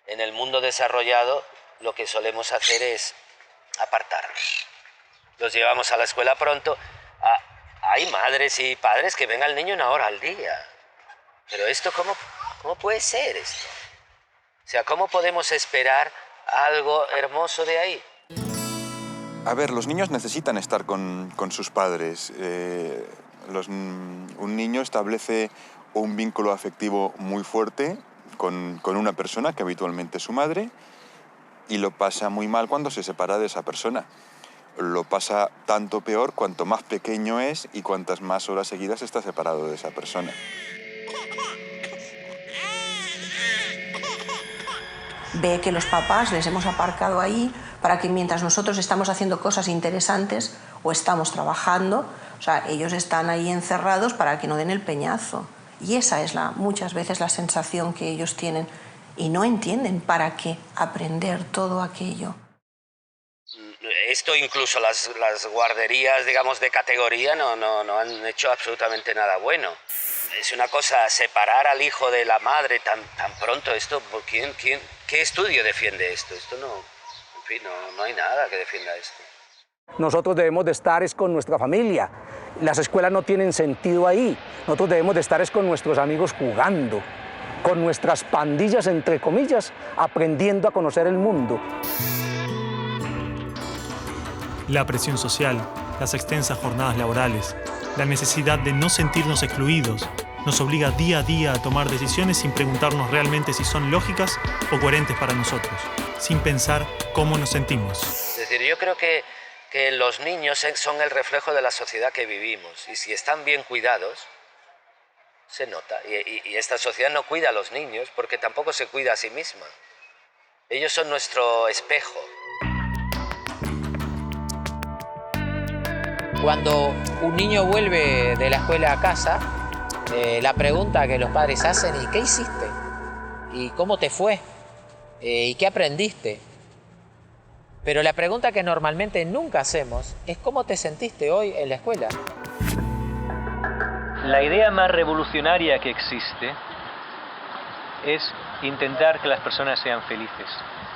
en el mundo desarrollado lo que solemos hacer es apartarlos. Los llevamos a la escuela pronto. Hay madres y padres que ven al niño 1 hora al día. Pero esto, ¿cómo puede ser esto? O sea, ¿cómo podemos esperar algo hermoso de ahí? A ver, los niños necesitan estar con sus padres. Un niño establece un vínculo afectivo muy fuerte con una persona que habitualmente es su madre y lo pasa muy mal cuando se separa de esa persona. Lo pasa tanto peor cuanto más pequeño es y cuantas más horas seguidas está separado de esa persona. Ve que los papás les hemos aparcado ahí para que mientras nosotros estamos haciendo cosas interesantes o estamos trabajando, o sea, ellos están ahí encerrados para que no den el peñazo. Y esa es muchas veces la sensación que ellos tienen y no entienden para qué aprender todo aquello. Esto incluso las guarderías, digamos, de categoría no han hecho absolutamente nada bueno. Es una cosa separar al hijo de la madre tan pronto. Esto, ¿qué estudio defiende esto? Esto en fin, no hay nada que defienda esto. Nosotros debemos de estar con nuestra familia. Las escuelas no tienen sentido ahí. Nosotros debemos de estar con nuestros amigos jugando, con nuestras pandillas, entre comillas, aprendiendo a conocer el mundo. La presión social, las extensas jornadas laborales, la necesidad de no sentirnos excluidos, nos obliga día a día a tomar decisiones sin preguntarnos realmente si son lógicas o coherentes para nosotros, sin pensar cómo nos sentimos. Es decir, yo creo que los niños son el reflejo de la sociedad que vivimos y si están bien cuidados, se nota. Y esta sociedad no cuida a los niños porque tampoco se cuida a sí misma. Ellos son nuestro espejo. Cuando un niño vuelve de la escuela a casa, la pregunta que los padres hacen es ¿y qué hiciste? ¿Y cómo te fue? ¿Y qué aprendiste? Pero la pregunta que normalmente nunca hacemos es ¿cómo te sentiste hoy en la escuela? La idea más revolucionaria que existe es intentar que las personas sean felices.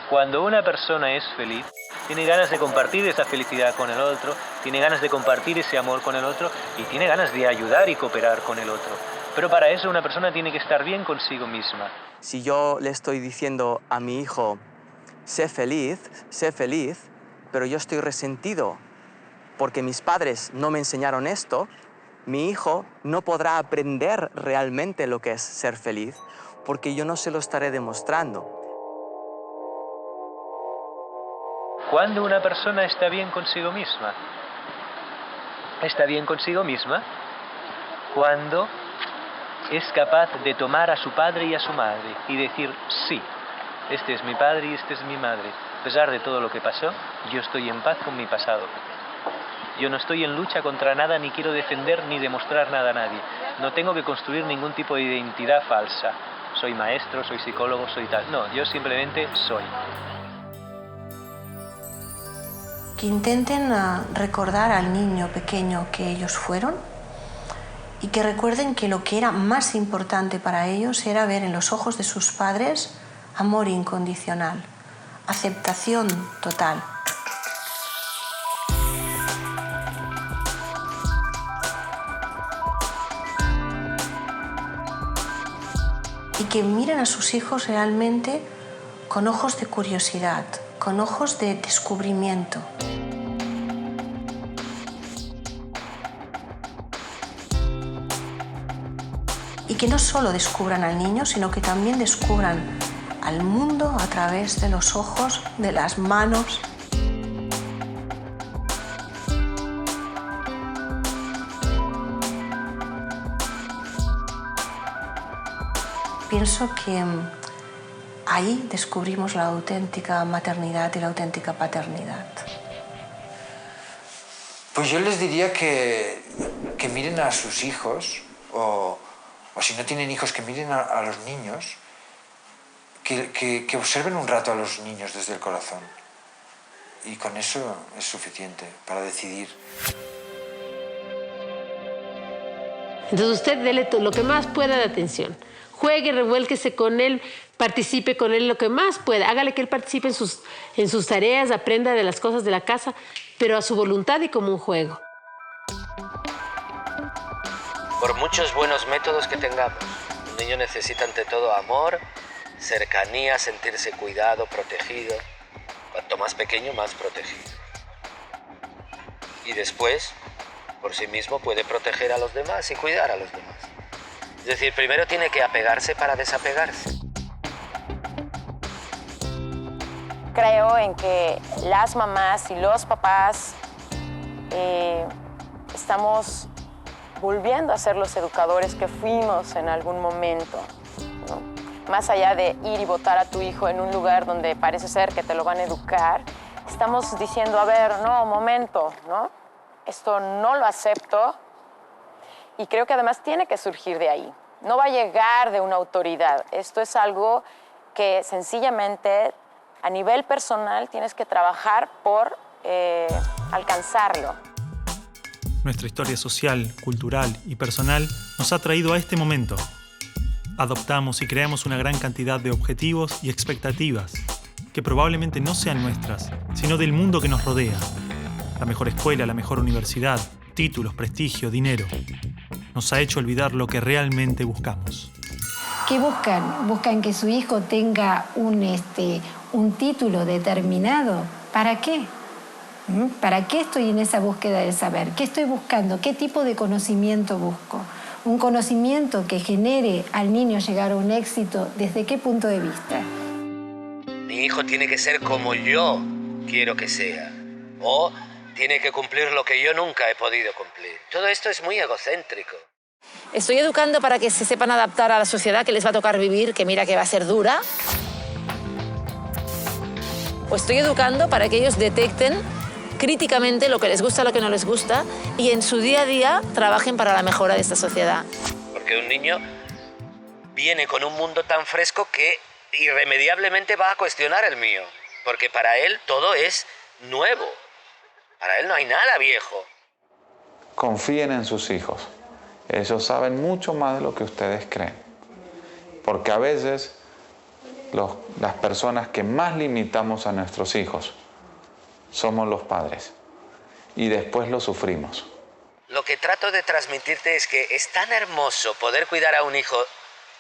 Cuando una persona es feliz, tiene ganas de compartir esa felicidad con el otro, tiene ganas de compartir ese amor con el otro y tiene ganas de ayudar y cooperar con el otro. Pero para eso una persona tiene que estar bien consigo misma. Si yo le estoy diciendo a mi hijo, sé feliz, pero yo estoy resentido porque mis padres no me enseñaron esto, mi hijo no podrá aprender realmente lo que es ser feliz porque yo no se lo estaré demostrando. Cuando una persona está bien consigo misma cuando es capaz de tomar a su padre y a su madre y decir, sí, este es mi padre y este es mi madre. A pesar de todo lo que pasó, yo estoy en paz con mi pasado. Yo no estoy en lucha contra nada, ni quiero defender ni demostrar nada a nadie. No tengo que construir ningún tipo de identidad falsa. Soy maestro, soy psicólogo, soy tal. No, yo simplemente soy. Que intenten recordar al niño pequeño que ellos fueron y que recuerden que lo que era más importante para ellos era ver en los ojos de sus padres amor incondicional, aceptación total. Y que miren a sus hijos realmente con ojos de curiosidad, con ojos de descubrimiento. Y que no solo descubran al niño, sino que también descubran al mundo a través de los ojos, de las manos. Pienso que ahí descubrimos la auténtica maternidad y la auténtica paternidad. Pues yo les diría que miren a sus hijos, o si no tienen hijos, que miren a los niños, que observen un rato a los niños desde el corazón Y con eso es suficiente para decidir. Entonces usted dele lo que más pueda de atención. Juegue, revuélquese con él, participe con él lo que más pueda. Hágale que él participe en sus tareas, aprenda de las cosas de la casa, pero a su voluntad y como un juego. Por muchos buenos métodos que tengamos, un niño necesita ante todo amor, cercanía, sentirse cuidado, protegido. Cuanto más pequeño, más protegido. Y después, por sí mismo, puede proteger a los demás y cuidar a los demás. Es decir, primero tiene que apegarse para desapegarse. Creo en que las mamás y los papás estamos volviendo a ser los educadores que fuimos en algún momento, ¿no? Más allá de ir y botar a tu hijo en un lugar donde parece ser que te lo van a educar, estamos diciendo, a ver, no, momento, ¿no? Esto no lo acepto y creo que además tiene que surgir de ahí. No va a llegar de una autoridad. Esto es algo que sencillamente a nivel personal tienes que trabajar por alcanzarlo. Nuestra historia social, cultural y personal nos ha traído a este momento. Adoptamos y creamos una gran cantidad de objetivos y expectativas que probablemente no sean nuestras, sino del mundo que nos rodea. La mejor escuela, la mejor universidad, títulos, prestigio, dinero. Nos ha hecho olvidar lo que realmente buscamos. ¿Qué buscan? Buscan que su hijo tenga un título determinado. ¿Para qué? ¿Para qué estoy en esa búsqueda de saber? ¿Qué estoy buscando? ¿Qué tipo de conocimiento busco? Un conocimiento que genere al niño llegar a un éxito, ¿desde qué punto de vista? Mi hijo tiene que ser como yo quiero que sea. O tiene que cumplir lo que yo nunca he podido cumplir. Todo esto es muy egocéntrico. Estoy educando para que se sepan adaptar a la sociedad que les va a tocar vivir, que mira que va a ser dura. O estoy educando para que ellos detecten críticamente lo que les gusta, lo que no les gusta, y en su día a día trabajen para la mejora de esta sociedad. Porque un niño viene con un mundo tan fresco que irremediablemente va a cuestionar el mío. Porque para él todo es nuevo. Para él no hay nada viejo. Confíen en sus hijos. Ellos saben mucho más de lo que ustedes creen. Porque a veces las personas que más limitamos a nuestros hijos somos los padres. Y después lo sufrimos. Lo que trato de transmitirte es que es tan hermoso poder cuidar a un hijo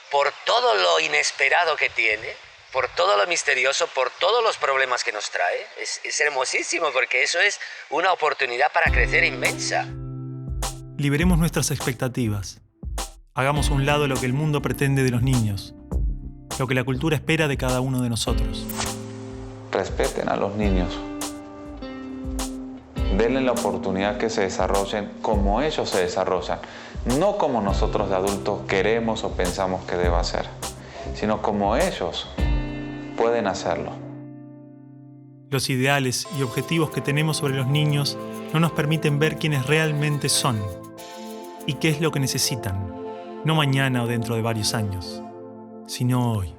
por todo lo inesperado que tiene, por todo lo misterioso, por todos los problemas que nos trae. Es hermosísimo porque eso es una oportunidad para crecer inmensa. Liberemos nuestras expectativas. Hagamos a un lado lo que el mundo pretende de los niños, lo que la cultura espera de cada uno de nosotros. Respeten a los niños. Denle la oportunidad que se desarrollen como ellos se desarrollan, no como nosotros de adultos queremos o pensamos que deba ser, sino como ellos pueden hacerlo. Los ideales y objetivos que tenemos sobre los niños no nos permiten ver quiénes realmente son y qué es lo que necesitan, no mañana o dentro de varios años, sino hoy.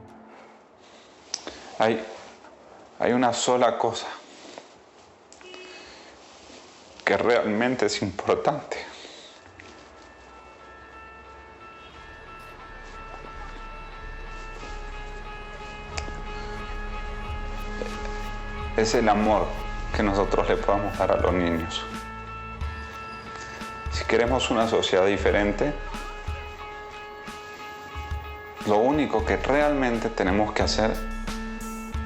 Hay una sola cosa que realmente es importante. Es el amor que nosotros le podamos dar a los niños. Si queremos una sociedad diferente, lo único que realmente tenemos que hacer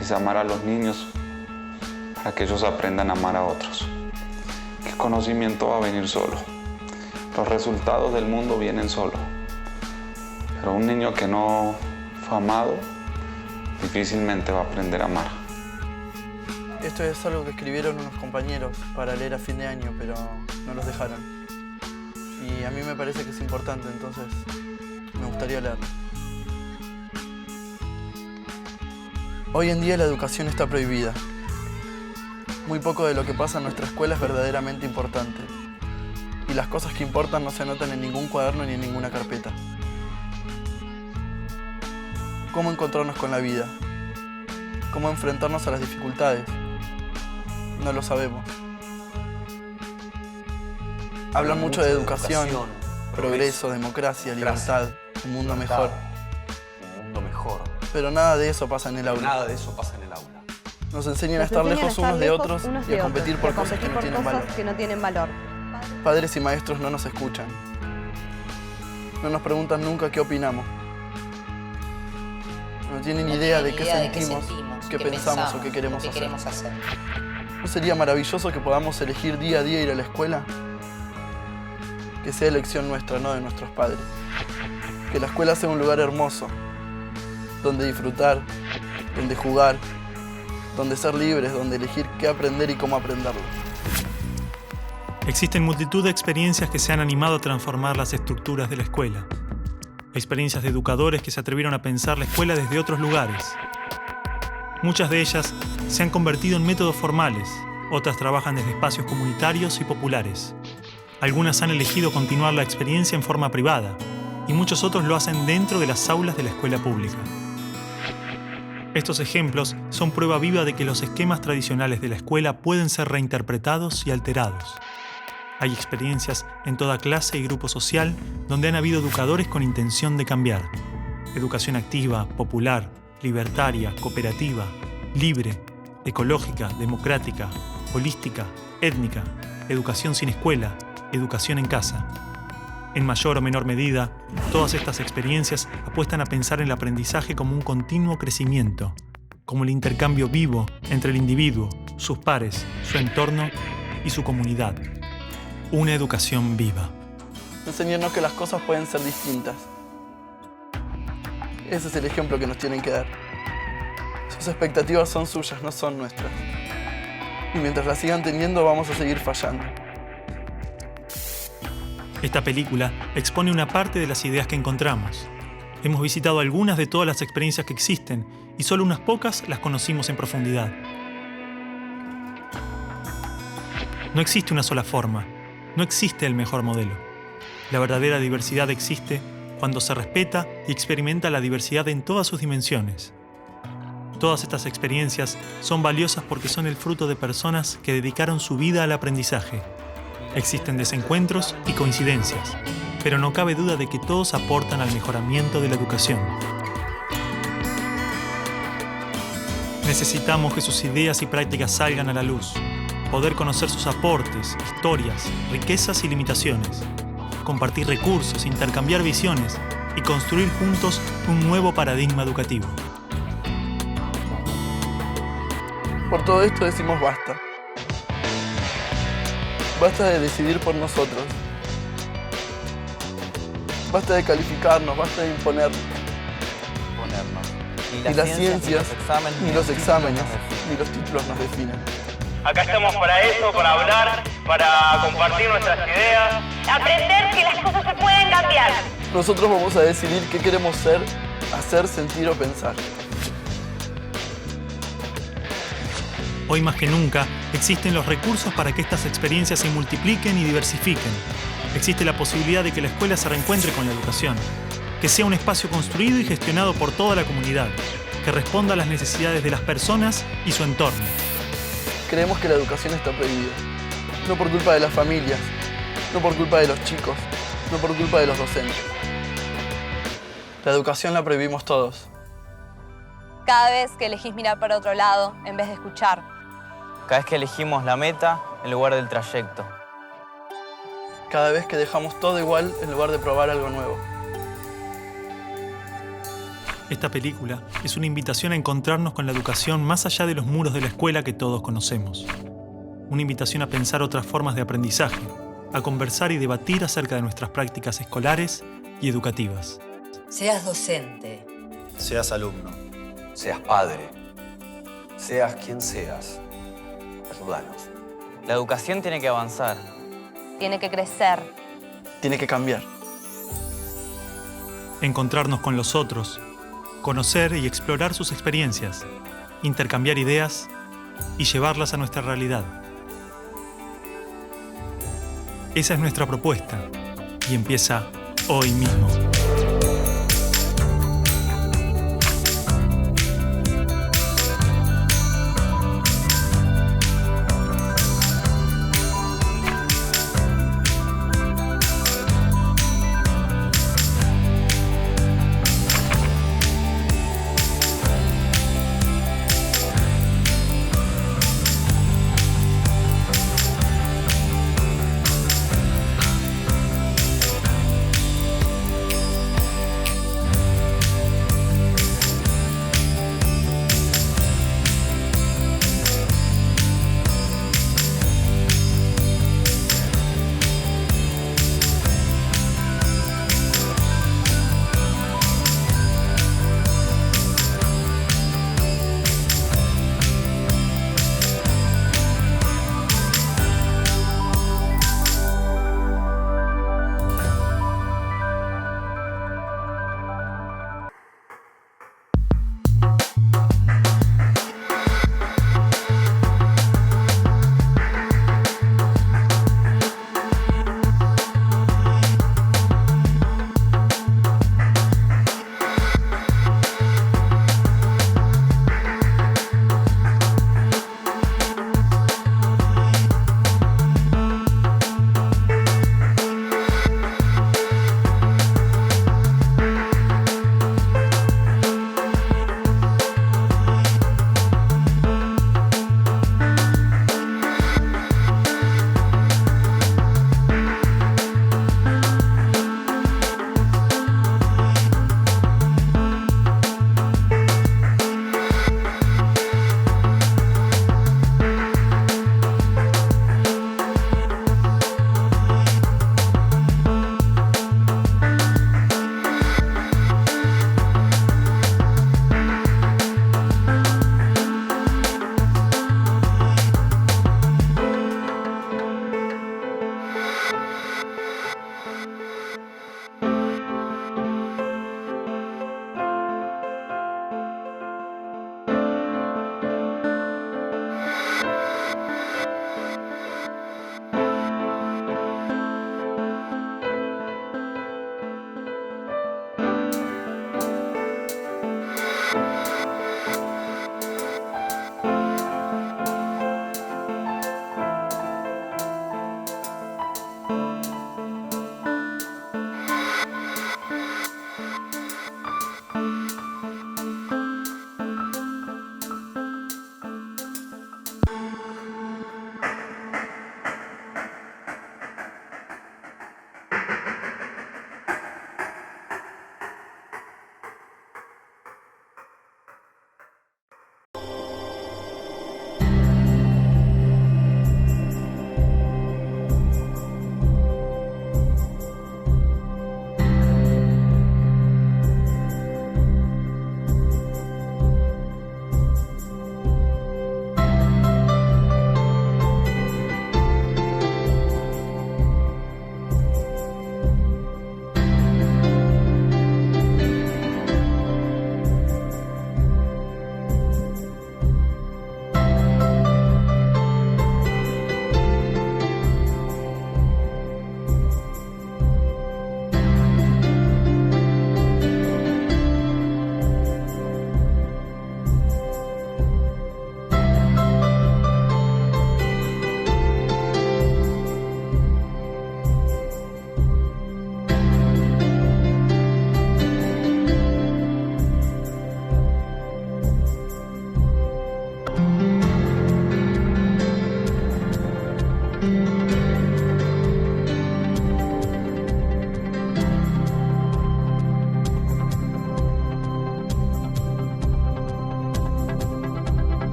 es amar a los niños para que ellos aprendan a amar a otros. El conocimiento va a venir solo. Los resultados del mundo vienen solo. Pero un niño que no fue amado difícilmente va a aprender a amar. Esto es algo que escribieron unos compañeros para leer a fin de año, pero no los dejaron. Y a mí me parece que es importante, entonces me gustaría leerlo. Hoy en día la educación está prohibida. Muy poco de lo que pasa en nuestra escuela es verdaderamente importante. Y las cosas que importan no se anotan en ningún cuaderno ni en ninguna carpeta. ¿Cómo encontrarnos con la vida? ¿Cómo enfrentarnos a las dificultades? No lo sabemos. Hablan mucho de educación, progreso, democracia, libertad, un mundo mejor. Un mundo mejor. Pero nada de eso pasa en el aula. Nada de eso pasa en el aula. Nos enseñan a estar lejos unos de otros y a competir por cosas que no tienen valor. Padres y maestros no nos escuchan. No nos preguntan nunca qué opinamos. No tienen idea de qué sentimos, qué pensamos o qué queremos hacer. ¿No sería maravilloso que podamos elegir día a día ir a la escuela? Que sea elección nuestra, no de nuestros padres. Que la escuela sea un lugar hermoso, donde disfrutar, donde jugar, donde ser libres, donde elegir qué aprender y cómo aprenderlo. Existen multitud de experiencias que se han animado a transformar las estructuras de la escuela. Experiencias de educadores que se atrevieron a pensar la escuela desde otros lugares. Muchas de ellas se han convertido en métodos formales, otras trabajan desde espacios comunitarios y populares. Algunas han elegido continuar la experiencia en forma privada y muchos otros lo hacen dentro de las aulas de la escuela pública. Estos ejemplos son prueba viva de que los esquemas tradicionales de la escuela pueden ser reinterpretados y alterados. Hay experiencias en toda clase y grupo social donde han habido educadores con intención de cambiar. Educación activa, popular, libertaria, cooperativa, libre, ecológica, democrática, holística, étnica, educación sin escuela, educación en casa. En mayor o menor medida, todas estas experiencias apuestan a pensar el aprendizaje como un continuo crecimiento, como el intercambio vivo entre el individuo, sus pares, su entorno y su comunidad. Una educación viva. Enseñarnos que las cosas pueden ser distintas. Ese es el ejemplo que nos tienen que dar. Sus expectativas son suyas, no son nuestras. Y mientras las sigan teniendo, vamos a seguir fallando. Esta película expone una parte de las ideas que encontramos. Hemos visitado algunas de todas las experiencias que existen y solo unas pocas las conocimos en profundidad. No existe una sola forma, no existe el mejor modelo. La verdadera diversidad existe cuando se respeta y experimenta la diversidad en todas sus dimensiones. Todas estas experiencias son valiosas porque son el fruto de personas que dedicaron su vida al aprendizaje. Existen desencuentros y coincidencias, pero no cabe duda de que todos aportan al mejoramiento de la educación. Necesitamos que sus ideas y prácticas salgan a la luz, poder conocer sus aportes, historias, riquezas y limitaciones, compartir recursos, intercambiar visiones y construir juntos un nuevo paradigma educativo. Por todo esto decimos basta. Basta de decidir por nosotros. Basta de calificarnos, basta de imponernos. Ni las ciencias, ni los exámenes, ni los títulos nos definen. Acá estamos para eso, para hablar, para compartir nuestras ideas. Aprender que las cosas se pueden cambiar. Nosotros vamos a decidir qué queremos ser, hacer, sentir o pensar. Hoy más que nunca, existen los recursos para que estas experiencias se multipliquen y diversifiquen. Existe la posibilidad de que la escuela se reencuentre con la educación, que sea un espacio construido y gestionado por toda la comunidad, que responda a las necesidades de las personas y su entorno. Creemos que la educación está prohibida, no por culpa de las familias, no por culpa de los chicos, no por culpa de los docentes. La educación la prohibimos todos. Cada vez que elegís mirar para otro lado en vez de escuchar. Cada vez que elegimos la meta en lugar del trayecto. Cada vez que dejamos todo igual en lugar de probar algo nuevo. Esta película es una invitación a encontrarnos con la educación más allá de los muros de la escuela que todos conocemos. Una invitación a pensar otras formas de aprendizaje, a conversar y debatir acerca de nuestras prácticas escolares y educativas. Seas docente. Seas alumno. Seas padre. Seas quien seas. Ayúdanos. La educación tiene que avanzar. Tiene que crecer. Tiene que cambiar. Encontrarnos con los otros, conocer y explorar sus experiencias, intercambiar ideas y llevarlas a nuestra realidad. Esa es nuestra propuesta y empieza hoy mismo.